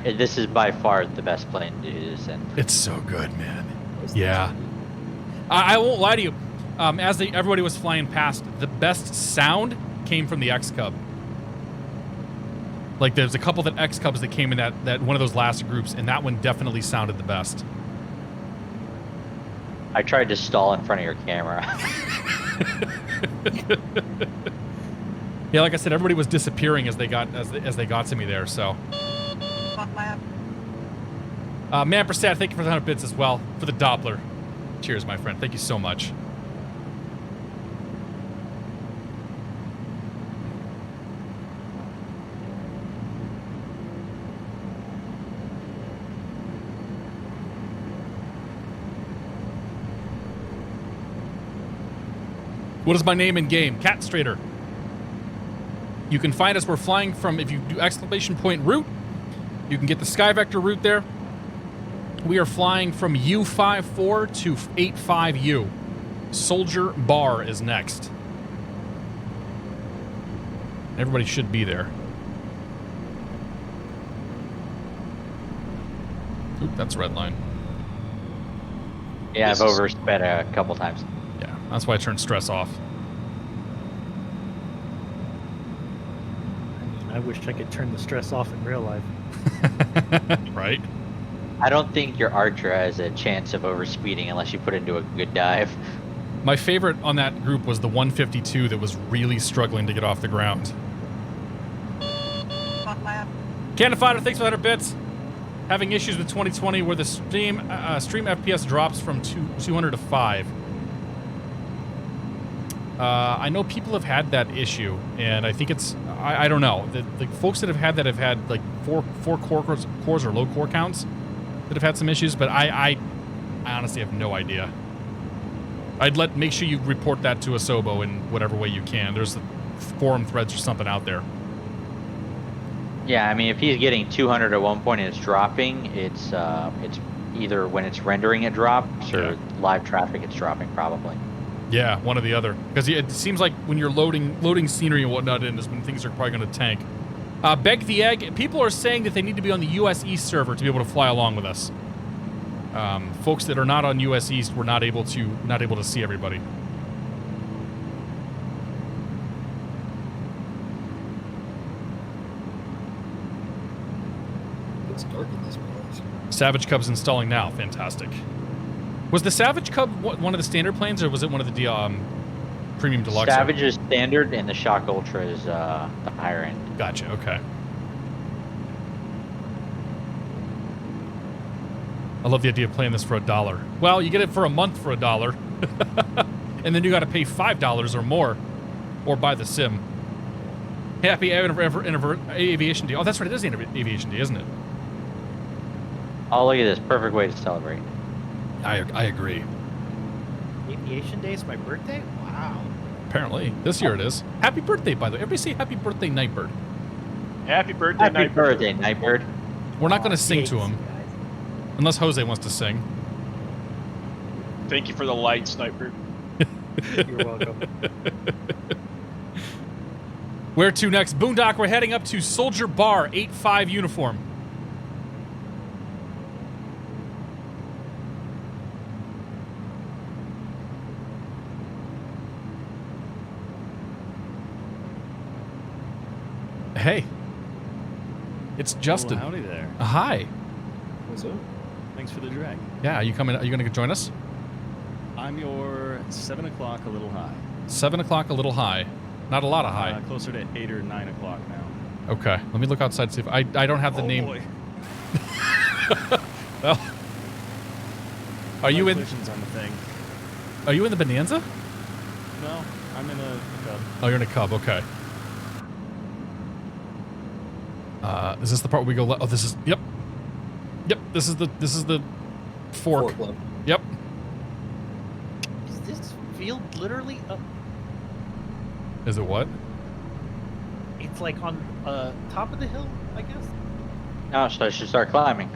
This is by far the best plane to do this in. It's so good, man. Yeah. I won't lie to you. As everybody was flying past, the best sound came from the X-Cub. Like, there's a couple that X-Cubs that came in that one of those last groups, and that one definitely sounded the best. I tried to stall in front of your camera. Yeah, like I said, everybody was disappearing as they got to me there, so. Man Prasad, thank you for the 100 bits as well, for the Doppler. Cheers, my friend. Thank you so much. What is my name in game? Cat Strader. You can find us. We're flying from, if you do exclamation point route, you can get the Sky Vector route there. We are flying from U54 to 85U. Soldier Bar is next. Everybody should be there. Oop, that's red line. Yeah, I've oversped a couple times. Yeah, that's why I turned stress off. I wish I could turn the stress off in real life. Right? I don't think your Archer has a chance of overspeeding unless you put into a good dive. My favorite on that group was the 152 that was really struggling to get off the ground. Cannon Fighter, thanks for 100 bits. Having issues with 2020 where the stream FPS drops from 200 to 5. I know people have had that issue, and I think it's, I don't know. The folks that have had that have had like four cores or low core counts that have had some issues, but I honestly have no idea. I'd make sure you report that to Asobo in whatever way you can. There's forum threads or something out there. Yeah, I mean, if he's getting 200 at one point and it's dropping, it's either when it's rendering it drops or live traffic it's dropping probably. Yeah, one or the other. Because it seems like when you're loading scenery and whatnot in is when things are probably going to tank. Beg the Egg. People are saying that they need to be on the US East server to be able to fly along with us. Folks that are not on US East were not able to see everybody. It's dark in this place. Savage Cub's installing now. Fantastic. Was the Savage Cub one of the standard planes, or was it one of the premium deluxe? Savage is standard, and the Shock Ultra is the higher end. Gotcha. Okay. I love the idea of playing this for $1. Well, you get it for a month for $1, and then you got to pay $5 or more, or buy the sim. Happy Aviation Day. Oh, that's right. It is Aviation Day, isn't it? Oh, look at this. Perfect way to celebrate. I agree. Aviation Day is my birthday? Wow. Apparently. This year it is. Happy birthday, by the way. Everybody say happy birthday, Nightbird. Happy birthday, Happy Nightbird. birthday, Nightbird. We're not going to sing to him. Unless Jose wants to sing. Thank you for the lights, Nightbird. You're welcome. Where to next? Boondock, we're heading up to Soldier Bar, 8-5 uniform. Hey. It's Justin. Oh, howdy there. Hi. What's up? Thanks for the drag. Yeah, are you going to join us? I'm your 7 o'clock a little high. 7 o'clock a little high. Not a lot of high. Closer to 8 or 9 o'clock now. Okay, let me look outside to see if I don't have the name. Boy. Well, are you in? On the thing. Are you in the Bonanza? No, I'm in a Cub. Oh, you're in a Cub. Okay. Is this the part where we go? Oh, this is. Yep. Yep. This is the fork. Yep. Is this field literally up? Is it what? It's like on top of the hill, I guess. Oh, so I should start climbing.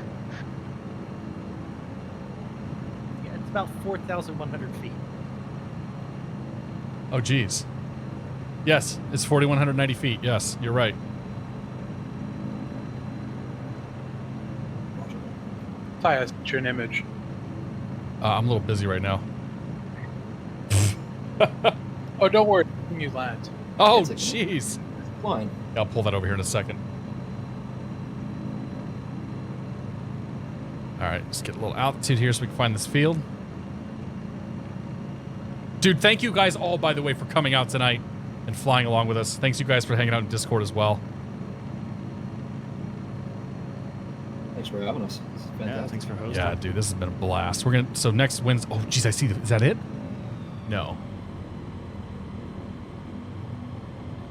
Yeah, it's about 4,100 feet. Oh, geez. Yes, it's 4,190 feet. Yes, you're right. Ty, I sent you an image. I'm a little busy right now. Oh, don't worry. When you land. Oh, jeez. Fine. I'll pull that over here in a second. All right, just get a little altitude here so we can find this field. Dude, thank you guys all, by the way, for coming out tonight and flying along with us. Thanks you guys for hanging out in Discord as well. Thanks for having us. This is fantastic. Yeah, thanks for hosting. Yeah, dude, this has been a blast. We're gonna so next Wednesday. Oh, geez, I see. Is that it? No.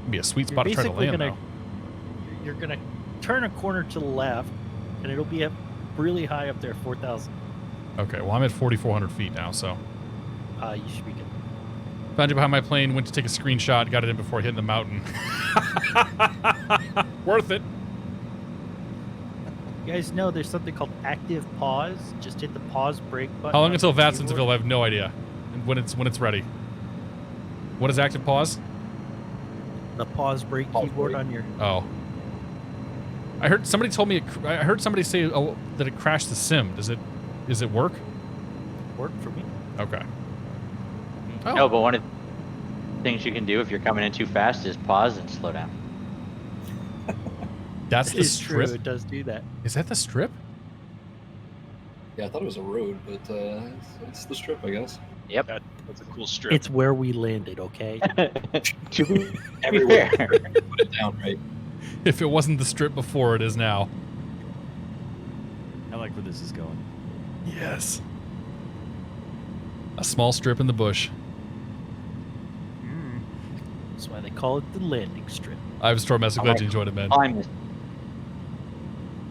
Be a sweet spot to try to land. You're gonna turn a corner to the left, and it'll be up really high up there, 4,000. Okay, well I'm at 4,400 feet now, so. You should be good. Found you behind my plane, went to take a screenshot, got it in before hitting the mountain. Worth it. You guys know there's something called active pause. Just hit the pause break button. How long on until your VATSIM's keyboard. available? I have no idea. And when it's ready. What is active pause? The pause break keyboard on your. Oh. I heard somebody told me. I heard somebody say that it crashed the sim. Does it work? Work for me. Okay. Oh. No, but one of the things you can do if you're coming in too fast is pause and slow down. That's the It's true. strip. It does do that. Is that the strip? Yeah, I thought it was a road, but it's the strip, I guess. Yep. That's a cool strip. It's where we landed. Okay. To be Everywhere. fair. Put it down right. If it wasn't the strip before, it is now. I like where this is going. Yes. A small strip in the bush. That's why they call it the landing strip. I was Storm Master. Glad you enjoyed it, man. I'm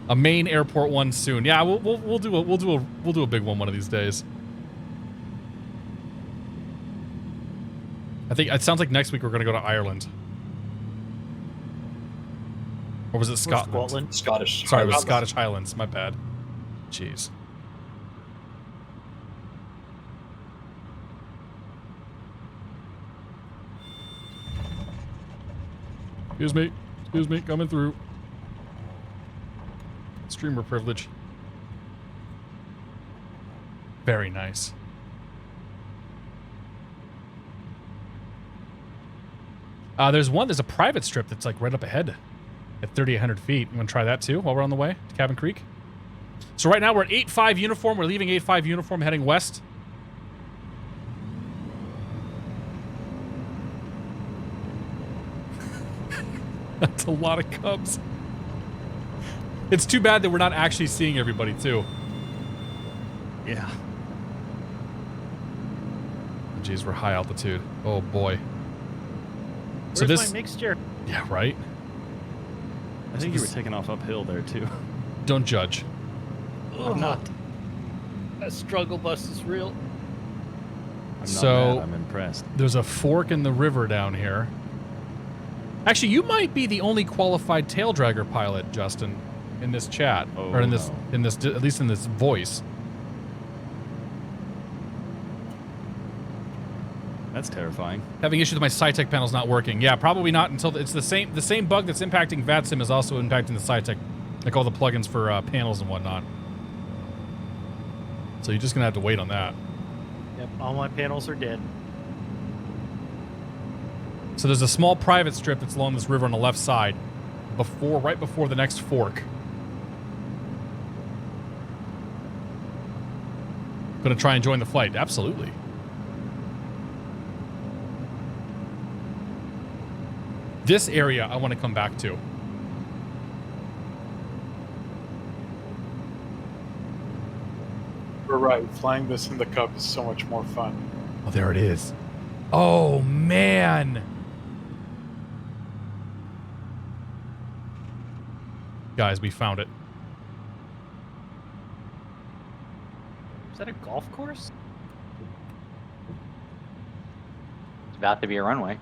A main airport one soon. Yeah, we'll do a big one of these days. I think it sounds like next week we're gonna go to Ireland. Or was it Scotland? Scottish. Sorry, it was Scottish Highlands. My bad. Jeez. Excuse me, coming through. Streamer privilege. Very nice. There's a private strip that's like right up ahead at 3,800 feet. You want to try that too while we're on the way to Cabin Creek? So right now we're at 8-5 uniform. We're leaving 8-5 uniform, heading west. That's a lot of cubs. It's too bad that we're not actually seeing everybody too. Yeah. Jeez, we're high altitude. Oh boy. Where's So this my mixture? Yeah, right? I think you were taking off uphill there too. Don't judge. I'm not. That struggle bus is real. I'm not So- mad, I'm impressed. There's a fork in the river down here. Actually, you might be the only qualified tail dragger pilot, Justin, in this chat, or in this, no. at least in this voice. That's terrifying. Having issues with my SciTech panels not working. Yeah, probably not until it's the same bug that's impacting VATSIM is also impacting the SciTech, like all the plugins for panels and whatnot. So you're just gonna have to wait on that. Yep, all my panels are dead. So there's a small private strip that's along this river on the left side, right before the next fork. Gonna try and join the flight. Absolutely. This area I want to come back to. You're right. Flying this in the Cup is so much more fun. Oh, there it is. Oh, man. Guys, we found it. Is that a golf course? It's about to be a runway.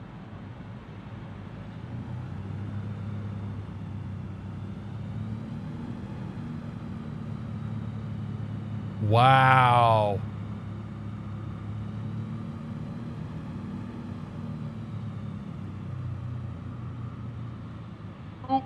Wow. Oh!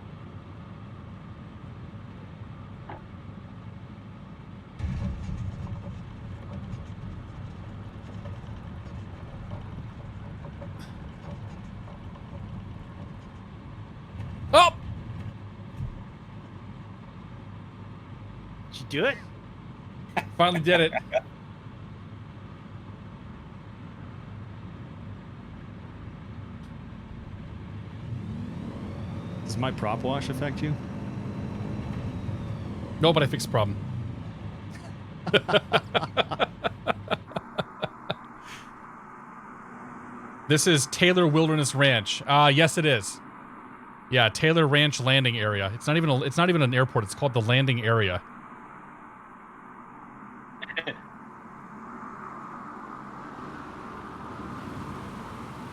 Did you do it? Finally did it. Does my prop wash affect you? No, but I fixed the problem. This is Taylor Wilderness Ranch. Yes, it is. Yeah, Taylor Ranch landing area. It's not even an airport. It's called the landing area.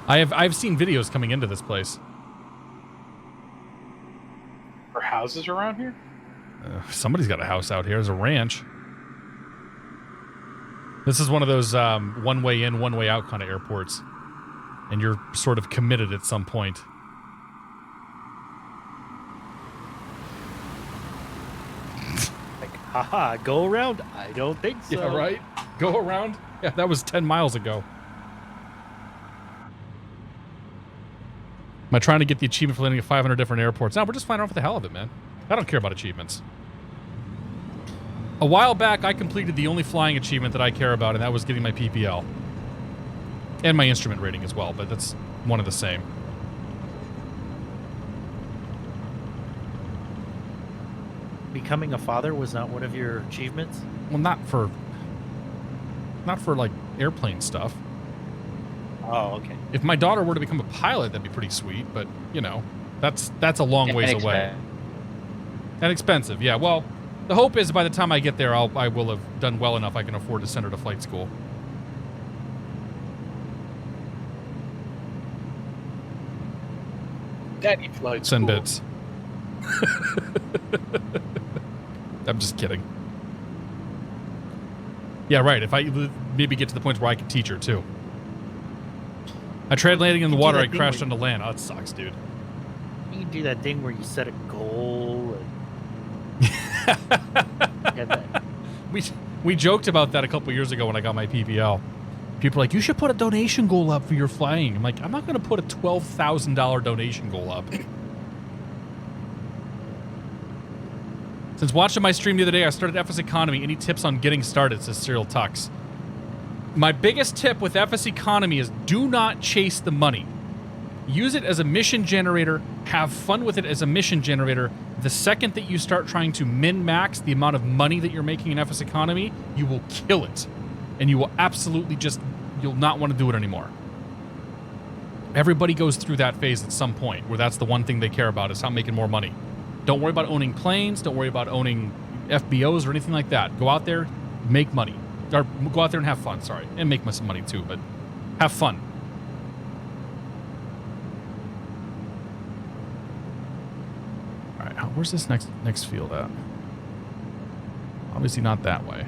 I've seen videos coming into this place. Are houses around here? Somebody's got a house out here. There's a ranch. This is one of those one way in, one way out kind of airports. And you're sort of committed at some point. Like, haha, go around? I don't think so. Yeah, right? Go around? Yeah, that was 10 miles ago. Am I trying to get the achievement for landing at 500 different airports? No, we're just flying around for the hell of it, man. I don't care about achievements. A while back, I completed the only flying achievement that I care about, and that was getting my PPL. And my instrument rating as well, but that's one of the same. Becoming a father was not one of your achievements? Well, not for like airplane stuff. Oh, okay. If my daughter were to become a pilot, that'd be pretty sweet, but you know, that's a long ways away. And expensive, yeah. Well, the hope is by the time I get there, I will have done well enough I can afford to send her to flight school. Daddy flight Send school. bits. I'm just kidding. Yeah, right. If I maybe get to the point where I can teach her too. I tried landing in the water. I crashed onto land. Oh, it sucks, dude. You can do that thing where you set a goal. We joked about that a couple years ago when I got my PPL. People are like, you should put a donation goal up for your flying. I'm like, I'm not going to put a $12,000 donation goal up. Since watching my stream the other day, I started FS Economy. Any tips on getting started, says Cyril Tux. My biggest tip with FS Economy is do not chase the money. Use it as a mission generator. Have fun with it as a mission generator. The second that you start trying to min-max the amount of money that you're making in FS Economy, you will kill it. And you will absolutely you'll not want to do it anymore. Everybody goes through that phase at some point where that's the one thing they care about is how making more money. Don't worry about owning planes. Don't worry about owning FBOs or anything like that. Go out there, make money. Or go out there and have fun, sorry. And make some money too, but have fun. All right, where's this next field at? Obviously not that way.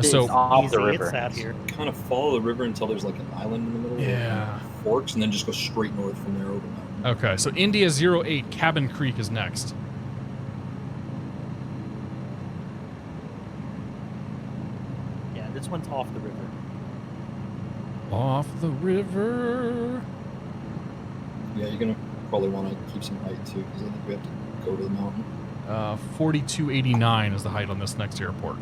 So It's off easy, the river. It's out here. Kind of follow the river until there's like an island in the middle. Yeah. Of it, forks, and then just go straight north from there over mountain. Okay, so India 08, Cabin Creek is next. Yeah, this one's off the river. Off the river. Yeah, you're gonna probably want to keep some height too, because I think we have to go to the mountain. 4289 is the height on this next airport.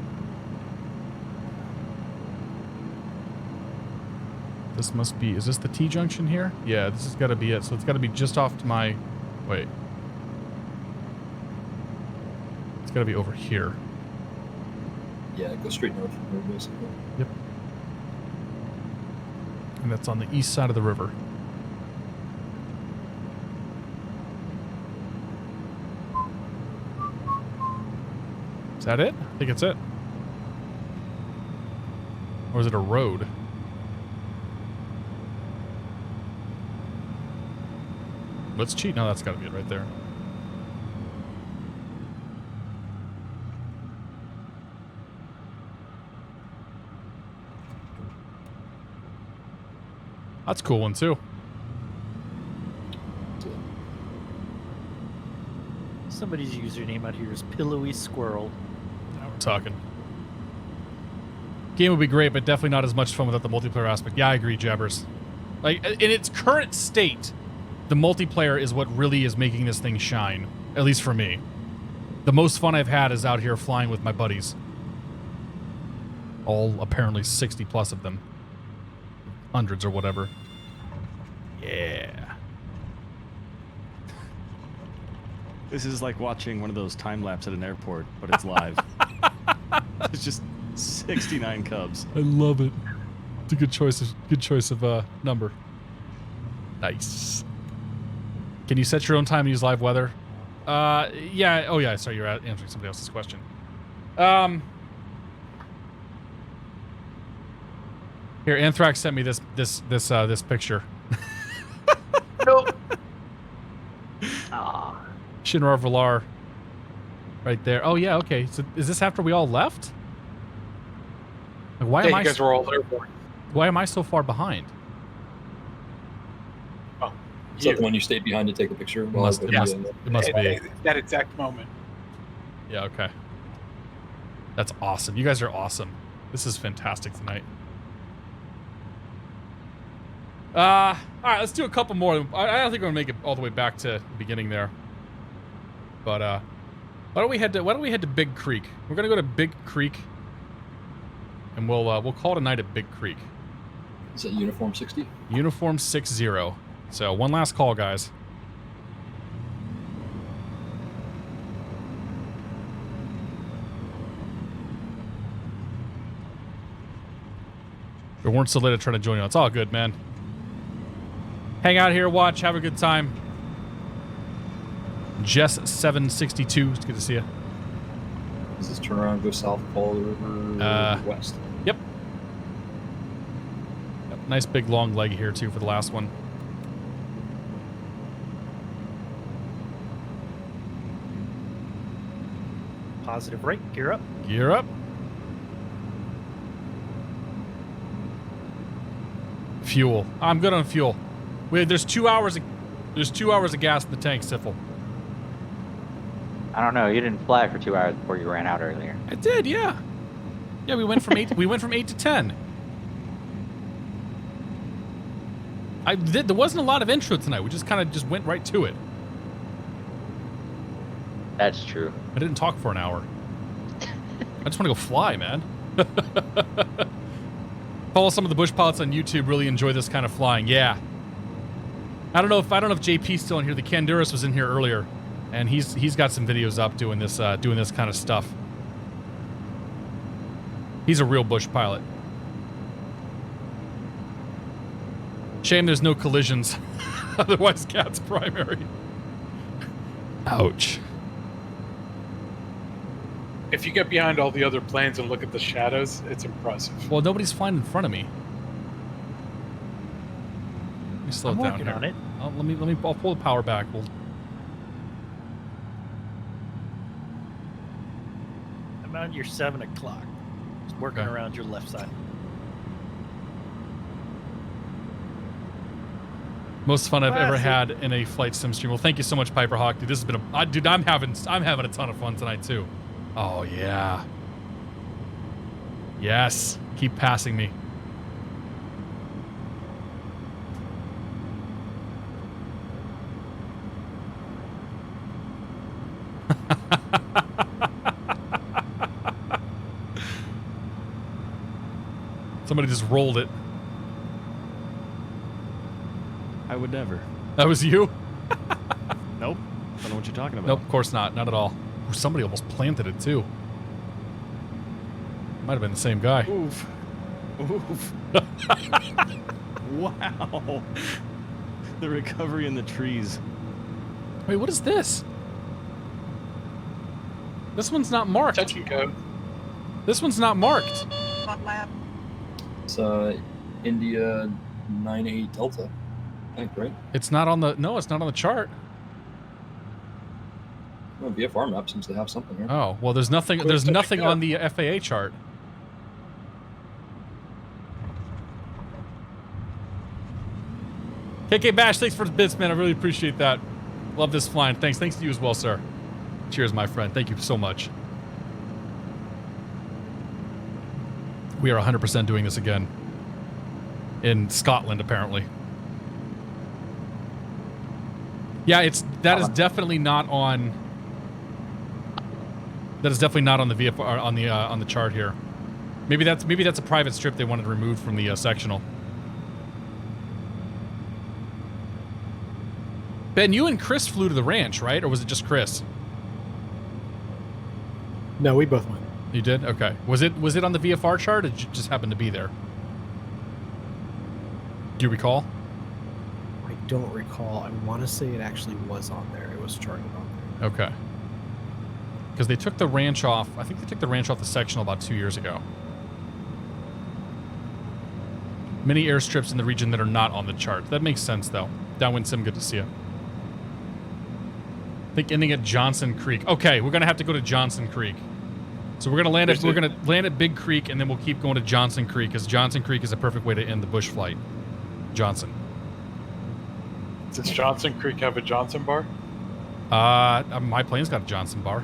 This must be, is this the T-junction here? Yeah, this has got to be it. So it's got to be just off to my, wait. It's got to be over here. Yeah, go straight north from here, basically. Yep. And that's on the east side of the river. Is that it? I think it's it. Or is it a road? Let's cheat. No, that's got to be it right there. That's a cool one, too. Somebody's username out here is Pillowy Squirrel. Now we're talking. Game would be great, but definitely not as much fun without the multiplayer aspect. Yeah, I agree, Jabbers. Like, in its current state, the multiplayer is what really is making this thing shine. At least for me. The most fun I've had is out here flying with my buddies. All apparently 60 plus of them. Hundreds or whatever. Yeah. This is like watching one of those time lapse at an airport, but it's live. It's just 69 Cubs. I love it. It's a good choice of number. Nice. Can you set your own time and use live weather? Yeah. Oh, yeah. Sorry, you're answering somebody else's question. Here, Anthrax sent me this picture. Nope. Shinrar Valar. Right there. Oh yeah, okay. So is this after we all left? Like, why am I? You guys were all airborne. Why am I so far behind? Oh, Is that the one you stayed behind to take a picture? It must be. That exact moment. Yeah. Okay. That's awesome. You guys are awesome. This is fantastic tonight. All right, let's do a couple more. I don't think we're gonna make it all the way back to the beginning there. But why don't we head to Big Creek? We're gonna go to Big Creek, and we'll call it a night at Big Creek. Is that Uniform 60? Uniform 60. So one last call, guys. We weren't so late at trying to join you. It's all good, man. Hang out here, watch, have a good time. Jess762, it's good to see you. Does this turn around, go south, follow the river west? Yep. Nice big long leg here, too, for the last one. Positive rate, gear up. Gear up. Fuel. I'm good on fuel. Wait, there's 2 hours of gas in the tank, Siffle. I don't know. You didn't fly for 2 hours before you ran out earlier. I did, yeah. Yeah, we went from 8 to 10. There wasn't a lot of intro tonight. We just kind of went right to it. That's true. I didn't talk for an hour. I just want to go fly, man. Follow some of the bush pilots on YouTube. Really enjoy this kind of flying. Yeah. I don't know if JP's still in here. The Canduras was in here earlier, and he's got some videos up doing this kind of stuff. He's a real bush pilot. Shame there's no collisions. Otherwise, Cat's primary. Ouch. If you get behind all the other planes and look at the shadows, it's impressive. Well, nobody's flying in front of me. Let me slow it down working here. on it. I'll pull the power back. I'm on your 7 o'clock. Just working Okay. around your left side. Most fun I've ever Classic. had in a flight sim stream. Well, thank you so much, Piper Hawk. Dude, this has been dude, I'm having a ton of fun tonight too. Oh yeah. Yes. Keep passing me. Somebody just rolled it. I would never. That was you? Nope. Don't know what you're talking about. Nope, of course not. Not at all. Ooh, somebody almost planted it too. Might have been the same guy. Oof. Oof. Wow. The recovery in the trees. Wait, what is this? This one's not marked. Touch and go. This one's not marked. It's India 98 Delta, I think, right? It's not on the... No, it's not on the chart. Well, VFR map seems to have something here. Oh, well, there's nothing on the FAA chart. KK Bash, thanks for the bits, man. I really appreciate that. Love this flying. Thanks to you as well, sir. Cheers, my friend. Thank you so much. We are 100% doing this again. In Scotland, apparently. Yeah, that is definitely not on... That is definitely not on the VFR on the chart here. Maybe that's a private strip they wanted removed from the sectional. Ben, you and Chris flew to the ranch, right? Or was it just Chris? No, we both went. You did? Okay. Was it on the VFR chart, or did you just happen to be there? Do you recall? I don't recall. I want to say it actually was on there. It was charted on there. Okay. Because they took the ranch off. I think they took the ranch off the sectional about 2 years ago. Many airstrips in the region that are not on the chart. That makes sense, though. Downwind Sim, good to see you. I think ending at Johnson Creek. Okay, we're gonna have to go to Johnson Creek. So we're gonna land at Big Creek, and then we'll keep going to Johnson Creek, because Johnson Creek is a perfect way to end the bush flight. Johnson. Does Johnson Creek have a Johnson bar? My plane's got a Johnson bar.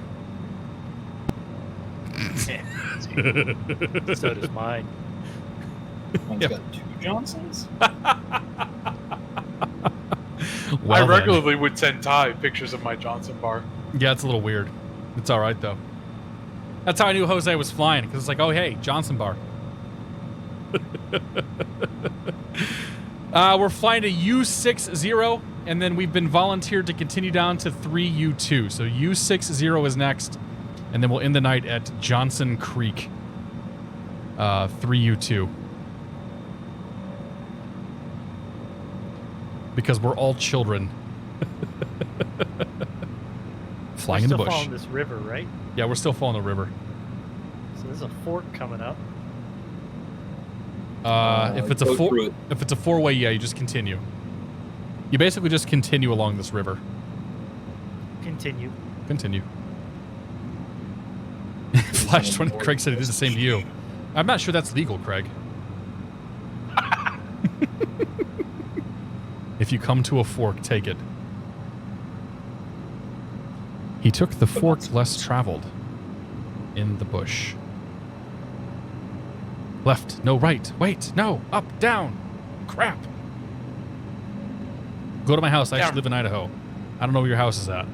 So does mine. Mine's got 2 Johnsons. Well, I regularly would send Ty pictures of my Johnson bar. Yeah, it's a little weird. It's all right, though. That's how I knew Jose was flying, because it's like, oh, hey, Johnson bar. We're flying to U60, and then we've been volunteered to continue down to 3U2. So U60 is next, and then we'll end the night at Johnson Creek, 3U2. Because we're all children. Flying in the bush. We're still following this river, right? Yeah, we're still following the river. So there's a fork coming up. If it's a four-way, yeah, you just continue. You basically just continue along this river. Continue. Flash 20. Craig said he did the same to you. I'm not sure that's legal, Craig. If you come to a fork, take it. He took the fork less traveled in the bush. Left, no, right, wait, no, up, down. Crap. Go to my house. I actually live in Idaho. I don't know where your house is at.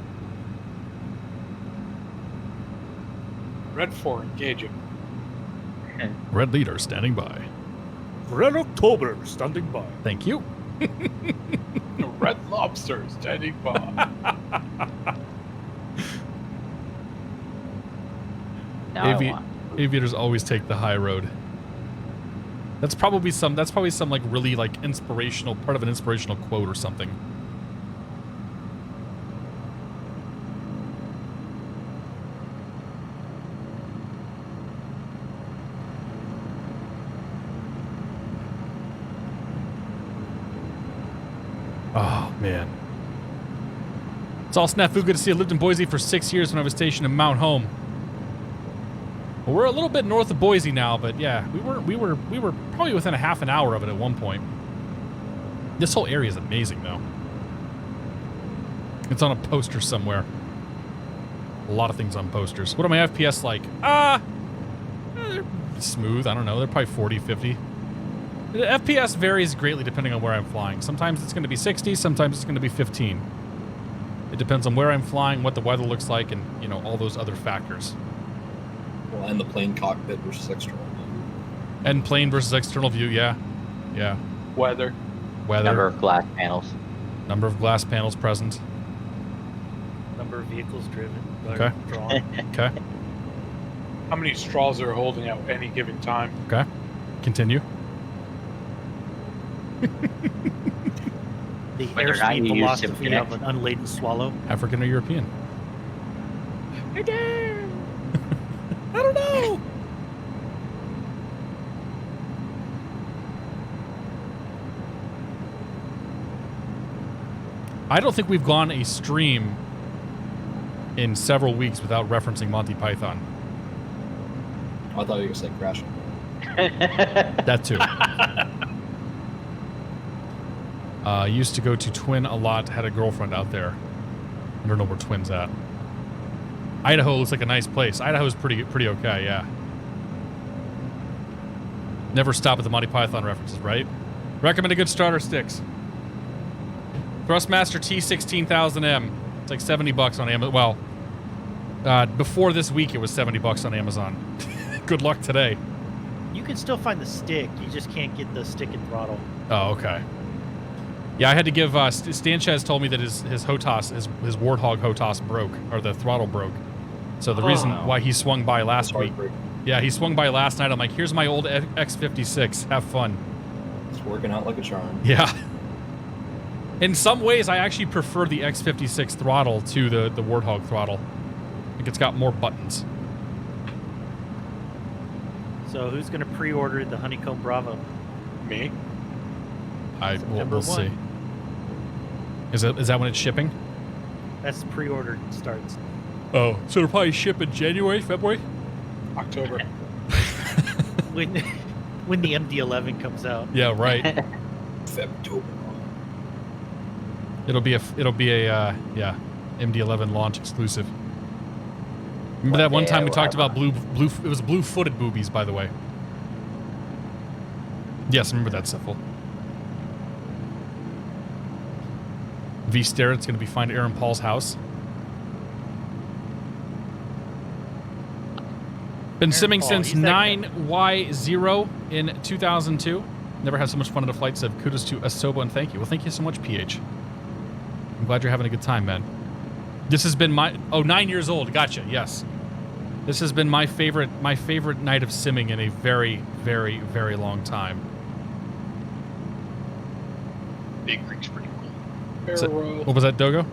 Red 4, engage him. Red leader standing by. Red October standing by. Thank you. Red Lobster standing by. Aviators always take the high road. That's probably some like really like inspirational part of an inspirational quote or something. Oh man. It's all snafu. Good to see you. I lived in Boise for 6 years when I was stationed in Mount Home. Well, we're a little bit north of Boise now, but yeah, we were probably within a half an hour of it at one point. This whole area is amazing, though. It's on a poster somewhere. A lot of things on posters. What are my FPS like? They're smooth. I don't know. They're probably 40, 50. The FPS varies greatly depending on where I'm flying. Sometimes it's going to be 60, sometimes it's going to be 15. It depends on where I'm flying, what the weather looks like, and, you know, all those other factors. Well, and the plane cockpit versus external view. And plane versus external view, yeah. Yeah. Weather. Number of glass panels. Number of glass panels present. Number of vehicles driven. Okay. Drawn. Okay. How many straws are holding at any given time? Okay. Continue. The Whether or not you airspeed use velocity Simconnect. of an unladen swallow. African or European? I don't know. I don't think we've gone a stream in several weeks without referencing Monty Python. I thought you were going to say crashing. That too. Used to go to Twin a lot. Had a girlfriend out there. I don't know where Twin's at. Idaho looks like a nice place. Idaho's pretty okay, yeah. Never stop at the Monty Python references, right? Recommend a good starter sticks. Thrustmaster T16000M. It's like $70 on Amazon. Well, before this week it was $70 on Amazon. Good luck today. You can still find the stick. You just can't get the stick and throttle. Oh, okay. Yeah, I had to give Stanchez told me that his HOTAS, his Warthog HOTAS broke, or the throttle broke. So the reason why he swung by last week. Yeah, he swung by last night. I'm like, here's my old X56. Have fun. It's working out like a charm. Yeah. In some ways, I actually prefer the X56 throttle to the Warthog throttle. I think it's got more buttons. So who's going to pre-order the Honeycomb Bravo? Me. We'll see. Is that when it's shipping? That's pre-order starts. Oh, so it'll probably ship in January, February, October. when the MD-11 comes out. Yeah, right. Febtober. It'll be a MD-11 launch exclusive. Remember that one time we talked about blue? It was blue-footed boobies, by the way. Yes, remember that, Syphil. V-Stare, it's going to be find Aaron Paul's house. Been simming since 9Y0 in 2002. Never had so much fun at a flight, said kudos to Asobo and thank you. Well, thank you so much, PH. I'm glad you're having a good time, man. This has been my... Oh, 9 years old. Gotcha, yes. This has been my favorite night of simming in a very, very, very long time. Big Creek's pretty cool. What was that, Dogo?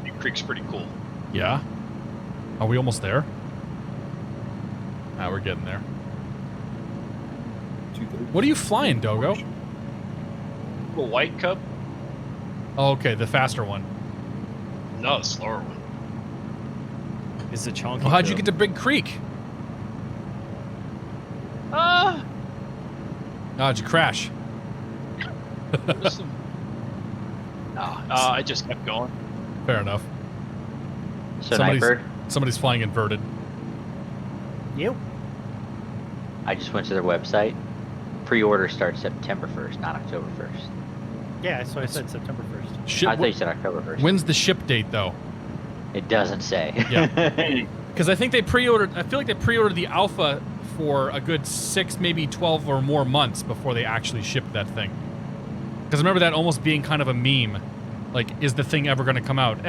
Big Creek's pretty cool. Yeah? Are we almost there? Ah, we're getting there. What are you flying, Dogo? A White Cup? Oh, okay, the faster one. No, the slower one. Is it chunky? Well, how'd you get to Big Creek? How'd you crash? I just kept going. Fair enough. So Nightbird? Somebody's flying inverted. Yep. I just went to their website. Pre-order starts September 1st, not October 1st. Yeah, so I said September 1st. I thought you said October 1st. When's the ship date, though? It doesn't say. Yeah. Because I think they pre-ordered... I feel like they pre-ordered the Alpha for a good 6, maybe 12 or more months before they actually shipped that thing. Because I remember that almost being kind of a meme. Like, is the thing ever going to come out?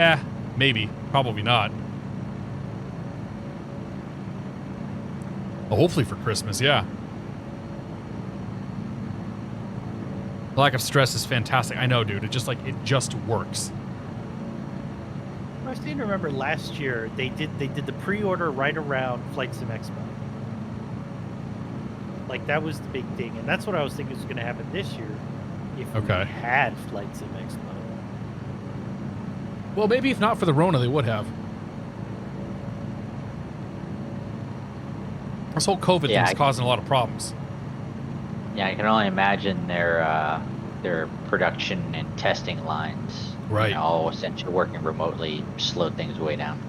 Maybe. Probably not. Well, hopefully for Christmas, yeah. The lack of stress is fantastic. I know, dude. It just works. I seem to remember last year they did the pre-order right around Flight Sim Expo. Like that was the big thing, and that's what I was thinking was going to happen this year if we had Flight Sim Expo. Well, maybe if not for the Rona, they would have. This whole COVID thing's causing a lot of problems. Yeah, I can only imagine their production and testing lines. Right. All essentially working remotely slowed things way down.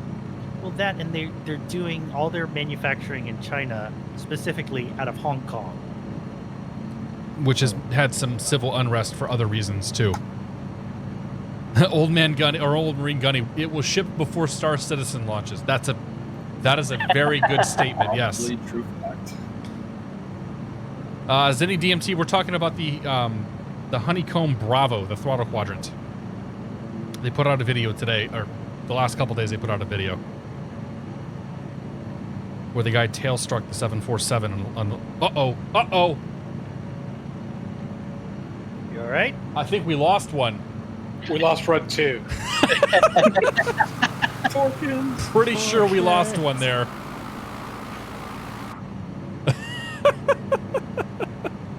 Well, that and they're doing all their manufacturing in China, specifically out of Hong Kong, which has had some civil unrest for other reasons too. Old Man Gunny or Old Marine Gunny, it will ship before Star Citizen launches. That is a very good statement. Yes. True fact. Zenny DMT, we're talking about the Honeycomb Bravo, the throttle quadrant. They put out a video today, or the last couple days they put out a video where the guy tail struck the 747 on the... Uh-oh. You all right? I think we lost one. We lost Run 2. Pretty sure we lost one there.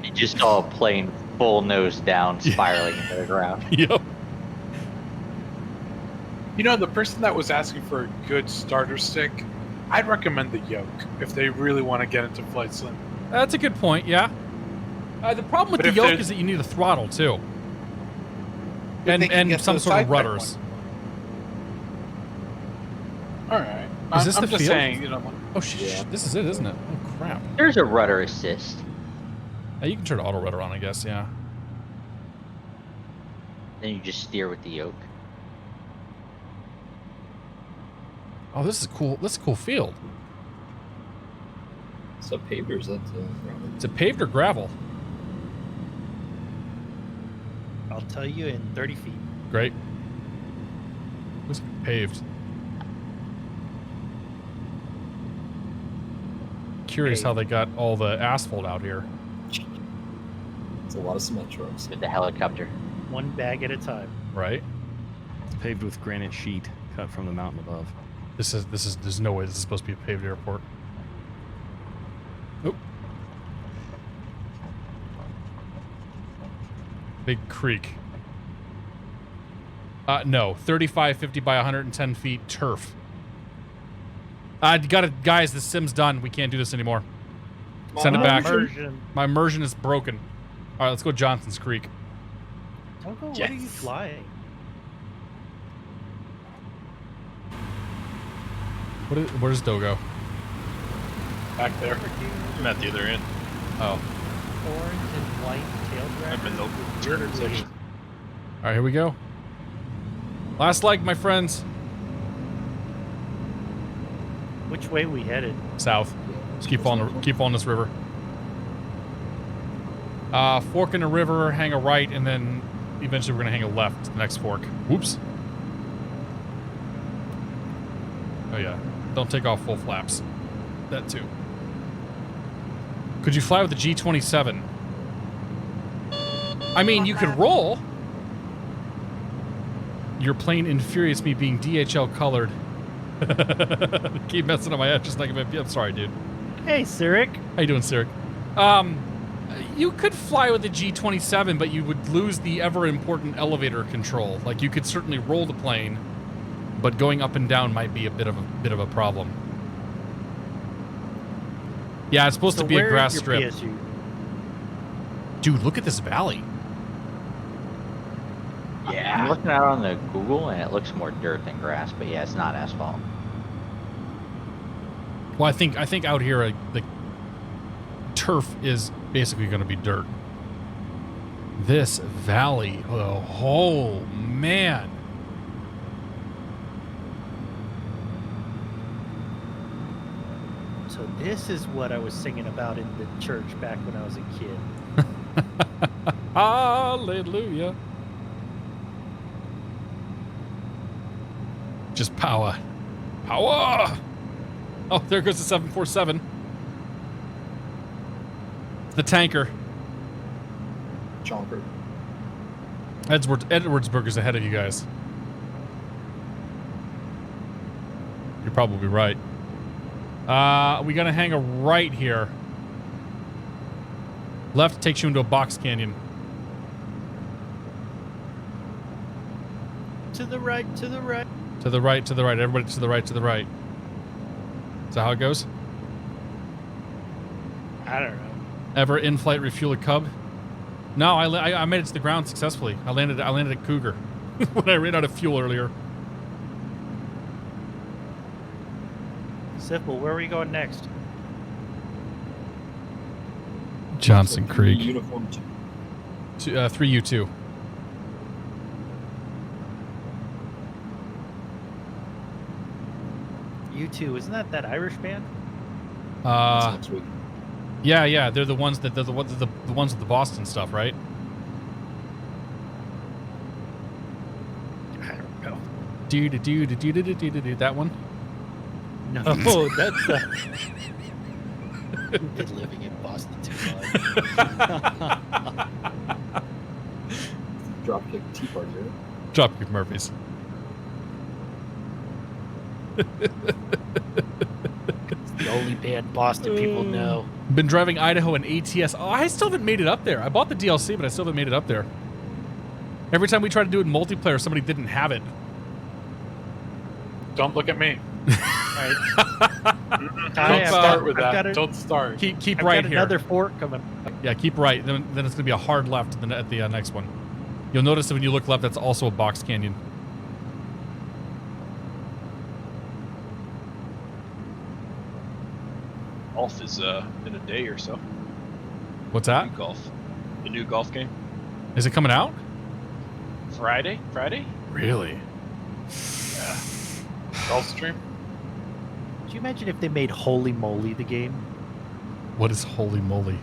You just saw a plane full nose down, spiraling into the ground. Yep. You know, the person that was asking for a good starter stick, I'd recommend the Yoke if they really want to get into Flight Sim. That's a good point, yeah. The problem with the Yoke is that you need a throttle, too. And some sort of rudders. Alright. Is this I'm the just field? saying, you know. Oh, shit. This is it, isn't it? Oh, crap. There's a rudder assist. You can turn auto rudder on, I guess, yeah. Then you just steer with the yoke. Oh, this is cool. This is a cool field. Is that paved or is that gravel? Is it paved or gravel? I'll tell you in 30 feet. Great. Looks paved. Curious how they got all the asphalt out here. It's a lot of cement trucks. With the helicopter. One bag at a time. Right. It's paved with granite sheet cut from the mountain above. There's no way this is supposed to be a paved airport. Nope. Big creek. No. 35, 50 by 110 feet turf. Guys, the sim's done. We can't do this anymore. Send it back. My immersion is broken. All right, let's go Johnson's Creek. Togo, Yes. what are you flying? Where does Dogo? Back there. I'm at the other end. Oh. Orange and white tail dragger. I'm in the Turn section. All right, here we go. Last leg, my friends. Which way we headed? South. Just keep following this river. Fork in the river, hang a right, and then eventually we're gonna hang a left to the next fork. Whoops. Oh yeah. Don't take off full flaps. That too. Could you fly with the G-27? I mean, you could roll. Your plane infuriates me being DHL colored. Keep messing on my head just like I'm sorry, dude. Hey, Cyric. How you doing, Cyric? You could fly with the G-27, but you would lose the ever-important elevator control. Like, you could certainly roll the plane, but going up and down might be a bit of a problem. Yeah, it's supposed to be a grass strip. PSU? Dude, look at this valley. Yeah. I'm looking out on the Google, and it looks more dirt than grass, but yeah, it's not asphalt. Well, I think out here the turf is basically going to be dirt. This valley, oh man. So this is what I was singing about in the church back when I was a kid. Hallelujah. Just power. Power! Oh, there goes the 747. The tanker. Chomper. Edwardsburg is ahead of you guys. You're probably right. We gotta hang a right here. Left takes you into a box canyon. To the right, to the right. To the right, to the right. Everybody to the right, to the right. Is that how it goes? I don't know. Ever in-flight refuel a Cub? No, I made it to the ground successfully. I landed at Cougar when I ran out of fuel earlier. Simple, where are we going next? Johnson Creek. Uniform 2. 3U2. U2, isn't that Irish band? That's next week. Yeah, they're the ones that the ones with the Boston stuff, right? I don't know. Do that one. No, that's You've been living in Boston too long. Dropkick Tea Party, right? Dropkick Murphys. It's the only band Boston people know. Been driving Idaho and ATS. Oh, I still haven't made it up there. I bought the DLC, but I still haven't made it up there. Every time we try to do it in multiplayer, somebody didn't have it. Don't look at me. Don't start with that. Don't start. Keep I've right got here. Another fork coming. Yeah, keep right. Then it's gonna be a hard left at the next one. You'll notice that when you look left, that's also a box canyon. Golf is in a day or so. What's that? New golf. The new golf game. Is it coming out? Friday? Really? Yeah. Golf stream? Could you imagine if they made Holy Moly the game? What is Holy Moly?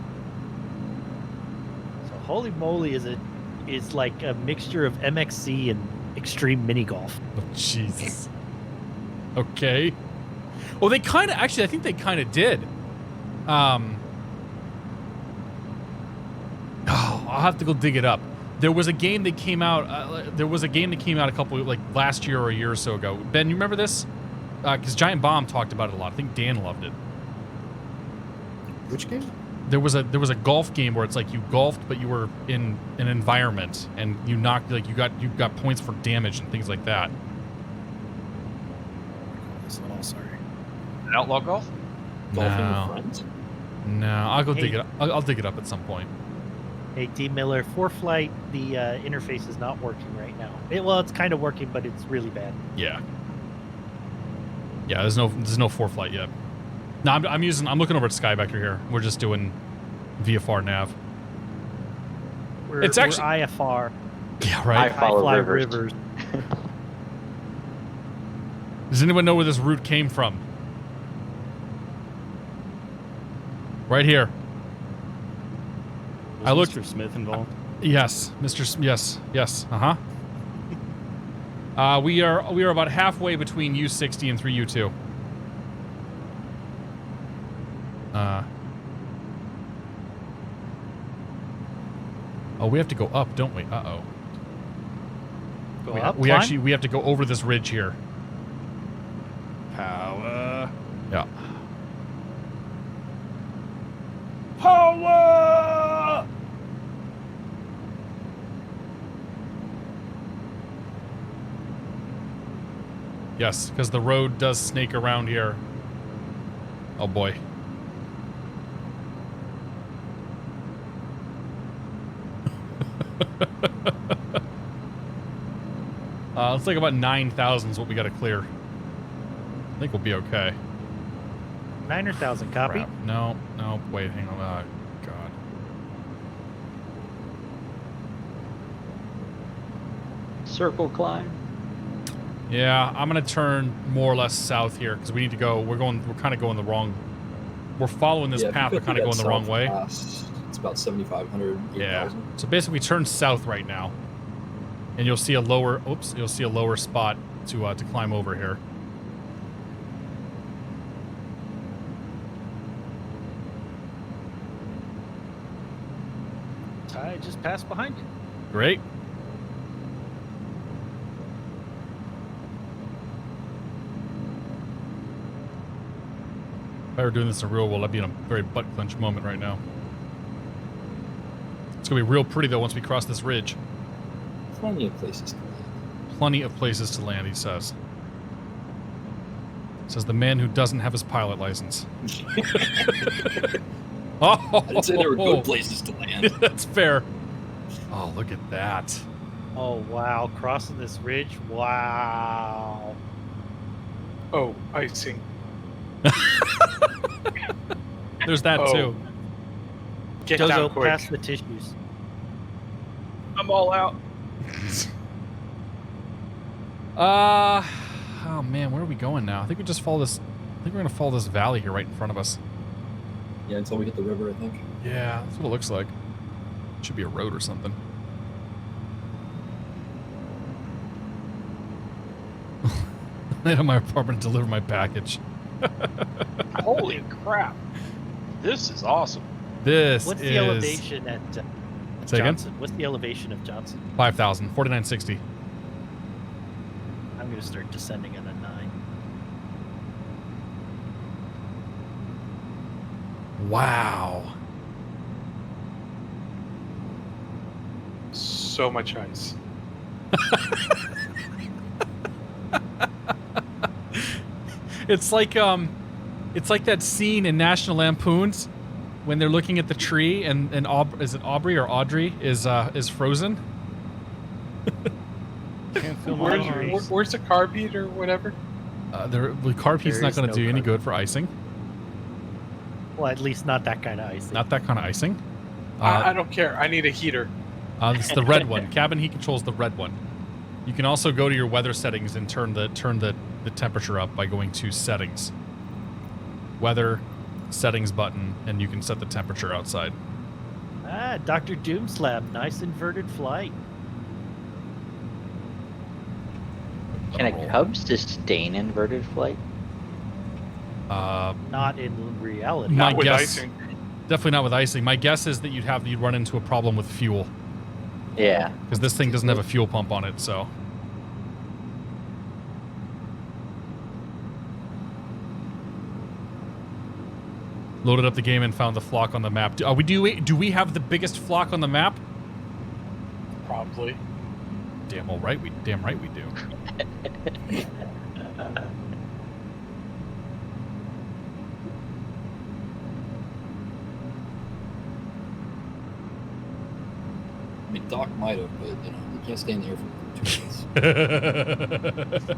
So Holy Moly is like a mixture of MXC and extreme mini golf. Oh, Jesus. Okay. Well, they kind of actually. I think they kind of did. Oh, I'll have to go dig it up. There was a game that came out. A couple like last year or a year or so ago. Ben, you remember this? Because Giant Bomb talked about it a lot. I think Dan loved it. Which game? there was a golf game where it's like you golfed, but you were in an environment and you knocked, like you got points for damage and things like that. Sorry. Outlaw golf? Golfing No. with friends? No, I'll go Hey. dig it up. I'll dig it up at some point. Hey, D. Miller, ForeFlight, the interface is not working right now. It's kind of working, but it's really bad. Yeah. Yeah, there's no ForeFlight yet. No, I'm looking over at Sky Vector here. We're just doing VFR nav. We're IFR. Yeah, right. I follow fly rivers. Does anyone know where this route came from? Right here. Was I looked- Mr. Smith involved? Yes, yes. We are about halfway between U60 and 3U2. Oh, we have to go up, don't we? Uh-oh. Go We up, have climb? to go over this ridge here. Power. Yeah. Power! Yes, because the road does snake around here. Oh boy. Let's take about 9,000 is what we got to clear. I think we'll be okay. 9,000 copy. Crap. No, wait, hang on. Oh, God. Circle climb. Yeah, I'm gonna turn more or less south here because we need to go. We're kind of going the wrong. We're following this Yeah, if you path, go but kind through of going that the wrong south way. pass, it's about 7,500, 8,000. Yeah. So basically, we turn south right now, and you'll see a lower. Oops, you'll see a lower spot to climb over here. I just passed behind you. Great. If I were doing this in real world, I'd be in a very butt clench moment right now. It's gonna be real pretty though once we cross this ridge. Plenty of places to land. Plenty of places to land, he says. Says the man who doesn't have his pilot license. Oh, I didn't say there were good places to land. That's fair. Oh, look at that. Oh, wow. Crossing this ridge. Wow. Oh, icing. There's that Oh. too. Get down Jozo, quick. pass the tissues. I'm all out. Oh man, where are we going now? I think we just follow this. I think we're gonna follow this valley here right in front of us. Yeah, until we hit the river, I think. Yeah, that's what it looks like. Should be a road or something. I at my apartment to deliver my package. Holy crap. This is awesome. This What's is the elevation at Say again? Johnson? What's the elevation of Johnson? 5,000, 4960. I'm going to start descending at a 9. Wow. So much ice. It's like that scene in National Lampoons when they're looking at the tree and is it Aubrey or Audrey is frozen. Can't feel my arms. Where's the carb or whatever? The carb heat's There not is going to no do any carb. good for icing. Well, at least not that kind of ice. Not that kind of icing. I don't care. I need a heater. It's the red one. Cabin heat controls the red one. You can also go to your weather settings and turn the temperature up by going to settings. Weather, settings button, and you can set the temperature outside. Ah, Dr. Doom's lab. Nice inverted flight. Can a Cub sustain inverted flight? Not in reality. My Not with guess- icing. Definitely not with icing. My guess is that you'd run into a problem with fuel Yeah. because this thing doesn't have a fuel pump on it. So Loaded up the game and found the flock on the map. Do we have the biggest flock on the map? Probably. Damn right we do. I mean, Doc might have, but you can't stay in the air for 2 minutes.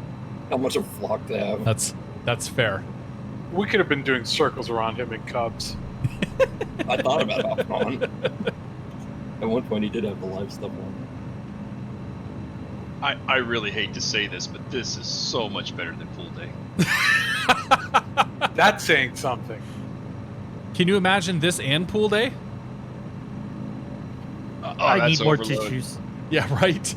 How much of a flock to have? That's fair. We could have been doing circles around him in Cubs. I thought about hopping on. At one point, he did have the live stuff on. I really hate to say this, but this is so much better than Pool Day. That's saying something. Can you imagine this and Pool Day? I need more overload. tissues. Yeah, right.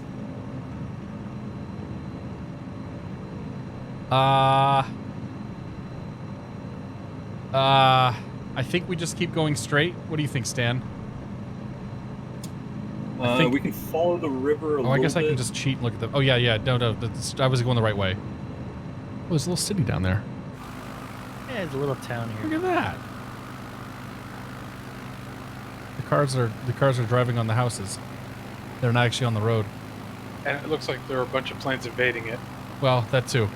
I think we just keep going straight. What do you think, Stan? We can follow the river a little bit. I guess I can just cheat and look at the... Oh, yeah. No. I was going the right way. Oh, there's a little city down there. Yeah, it's a little town here. Look at that. The cars are driving on the houses. They're not actually on the road. And it looks like there are a bunch of planes invading it. Well, that too.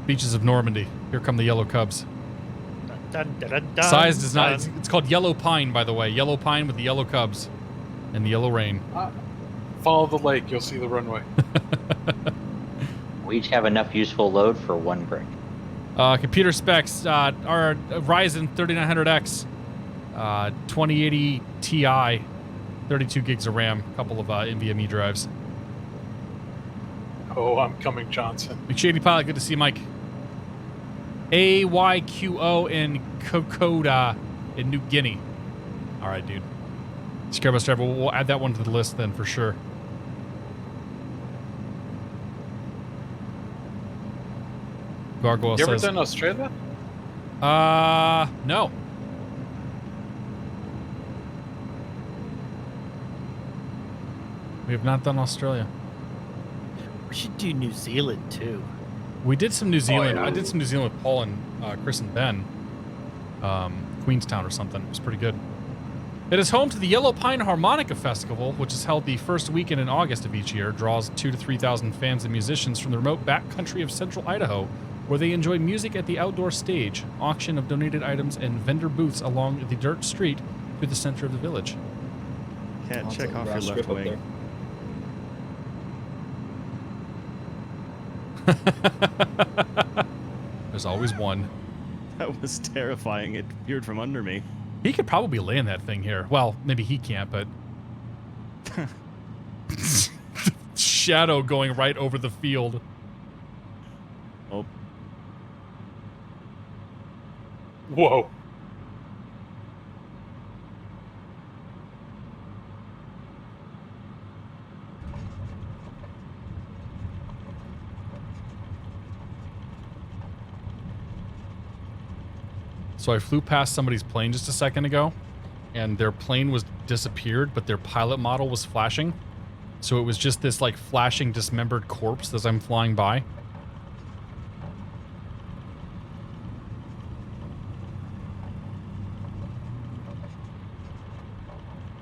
Beaches of Normandy. Here come the yellow cubs. Dun, dun, dun, dun, Size does not... dun. It's called yellow pine, by the way. Yellow pine with the yellow cubs. And the yellow rain. Follow the lake, you'll see the runway. We each have enough useful load for 1 brick. Computer specs. Our Ryzen 3900X. 2080 Ti. 32 gigs of RAM. A couple of NVMe drives. Oh, I'm coming, Johnson. McShady Pilot, good to see you, Mike. AYQO in Kokoda in New Guinea. All right, dude. Scarebus driver. We'll add that one to the list then for sure. Gargoyle You ever says. done Australia? No. We have not done Australia. We should do New Zealand too. We did some New Zealand. yeah. I did some New Zealand with Paul and Chris and Ben. Queenstown or something. It was pretty good. It is home to the Yellow Pine Harmonica Festival, which is held the first weekend in August of each year. Draws 2,000 to 3,000 fans and musicians from the remote backcountry of central Idaho, where they enjoy music at the outdoor stage, auction of donated items, and vendor booths along the dirt street through the center of the village. Can't Lots check of off your grass left strip up wing. there. There's always one. That was terrifying. It peered from under me. He could probably land that thing here. Well, maybe he can't, but... Shadow going right over the field. Oh, Whoa. So I flew past somebody's plane just a second ago, and their plane was disappeared, but their pilot model was flashing. So it was just this like flashing dismembered corpse as I'm flying by.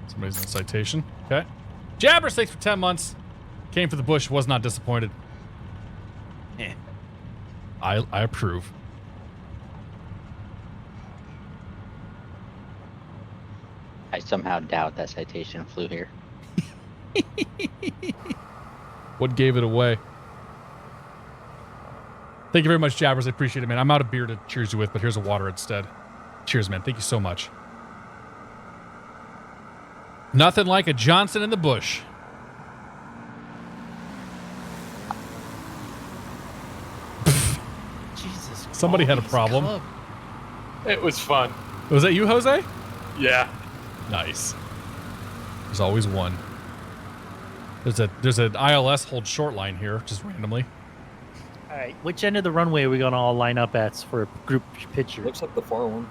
Somebody's in citation. Okay. Jabbers, thanks for 10 months. Came for the bush, was not disappointed. eh. I approve. I somehow doubt that citation flew here. What gave it away? Thank you very much, Jabbers. I appreciate it, man. I'm out of beer to cheers you with, but here's a water instead. Cheers, man. Thank you so much. Nothing like a Johnson in the bush. Jesus. Somebody had a Christ, problem. Club. It was fun. Was that you, Jose? Yeah. Nice. There's always one. There's an ILS hold short line here, just randomly. All right, which end of the runway are we gonna all line up at for a group picture? Looks like the far one.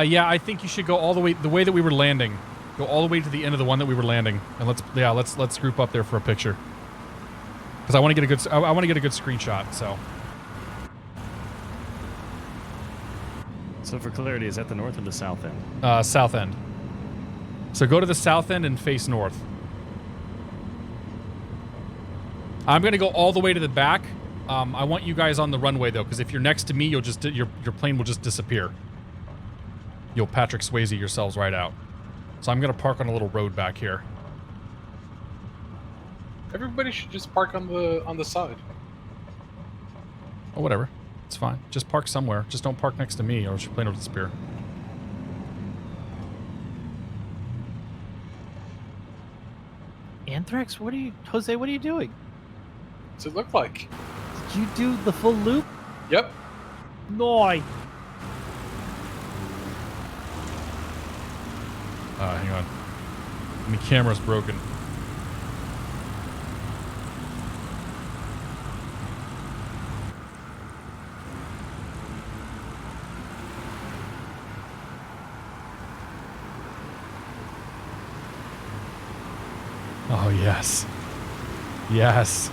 Yeah, I think you should go all the way that we were landing. Go all the way to the end of the one that we were landing, and let's group up there for a picture. Because I want to get a good screenshot. So. So for clarity, is that the north or the south end? South end. So go to the south end and face north. I'm gonna go all the way to the back. I want you guys on the runway though, because if you're next to me, you'll just your plane will just disappear. You'll Patrick Swayze yourselves right out. So I'm gonna park on a little road back here. Everybody should just park on the side. Oh, whatever. It's fine. Just park somewhere. Just don't park next to me, or else your plane will disappear. Anthrax, Jose, what are you doing? What's it look like? Did you do the full loop? Yep. No. Hang on. My camera's broken. Oh, yes. Yes.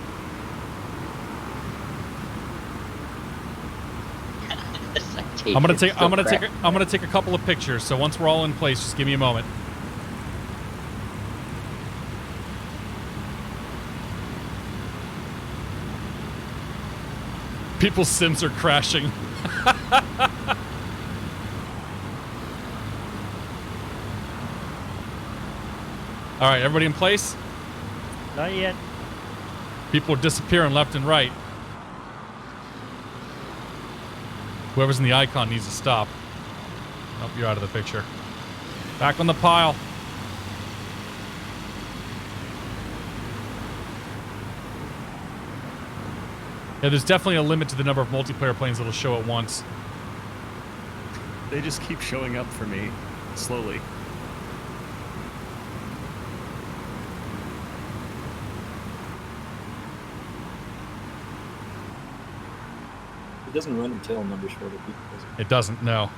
I'm gonna take a couple of pictures. So once we're all in place, just give me a moment. People's sims are crashing. All right, everybody in place? Not yet. People are disappearing left and right. Whoever's in the icon needs to stop. Nope, you're out of the picture. Back on the pile. Yeah, there's definitely a limit to the number of multiplayer planes that'll show at once. They just keep showing up for me, slowly. It doesn't run until numbers for other people, does it? It doesn't, no.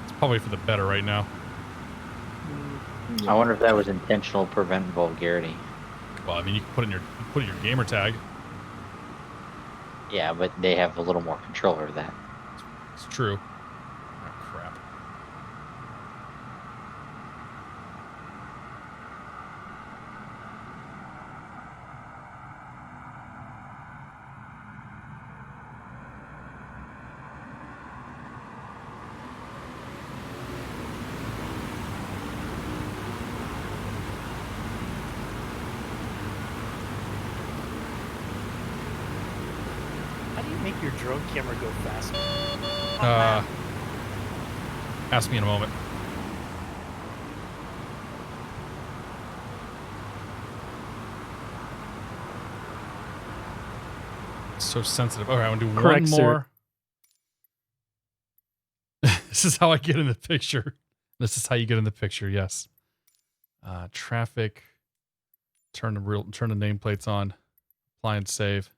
It's probably for the better right now. Yeah. I wonder if that was intentional to prevent vulgarity. Well, I mean, you can put it in your gamer tag. Yeah, but they have a little more control over that. It's true. Oh, crap. How do you make your drone camera go faster? Ask me in a moment. It's so sensitive. Okay, I want to do Correct, one sir. more. This is how I get in the picture. This is how you get in the picture, yes. Traffic. Turn the nameplates on. Apply and save.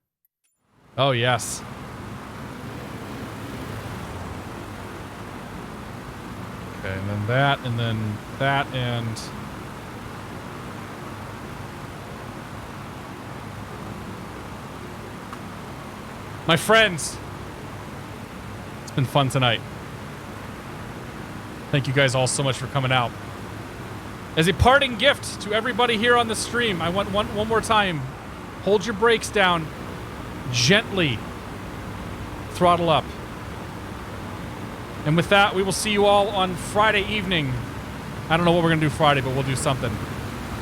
Oh, yes. Okay, and then that, and then that, and... My friends! It's been fun tonight. Thank you guys all so much for coming out. As a parting gift to everybody here on the stream, I want one more time. Hold your brakes down. Gently. Throttle up. And with that, we will see you all on Friday evening. I don't know what we're going to do Friday, but we'll do something.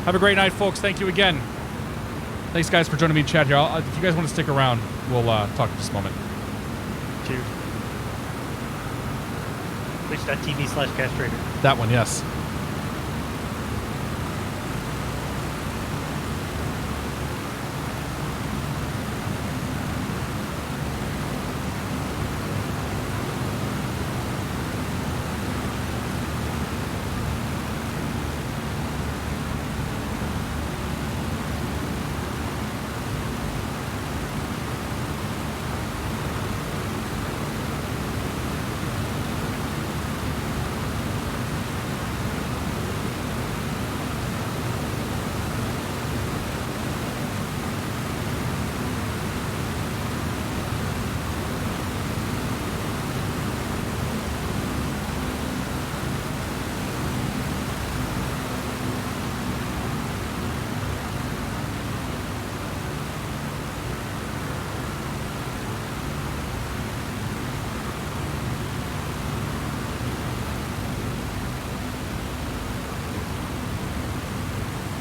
Have a great night, folks. Thank you again. Thanks, guys, for joining me in chat here. If you guys want to stick around, we'll talk in just a moment. Cheers. Twitch.tv/castrator. That one, yes.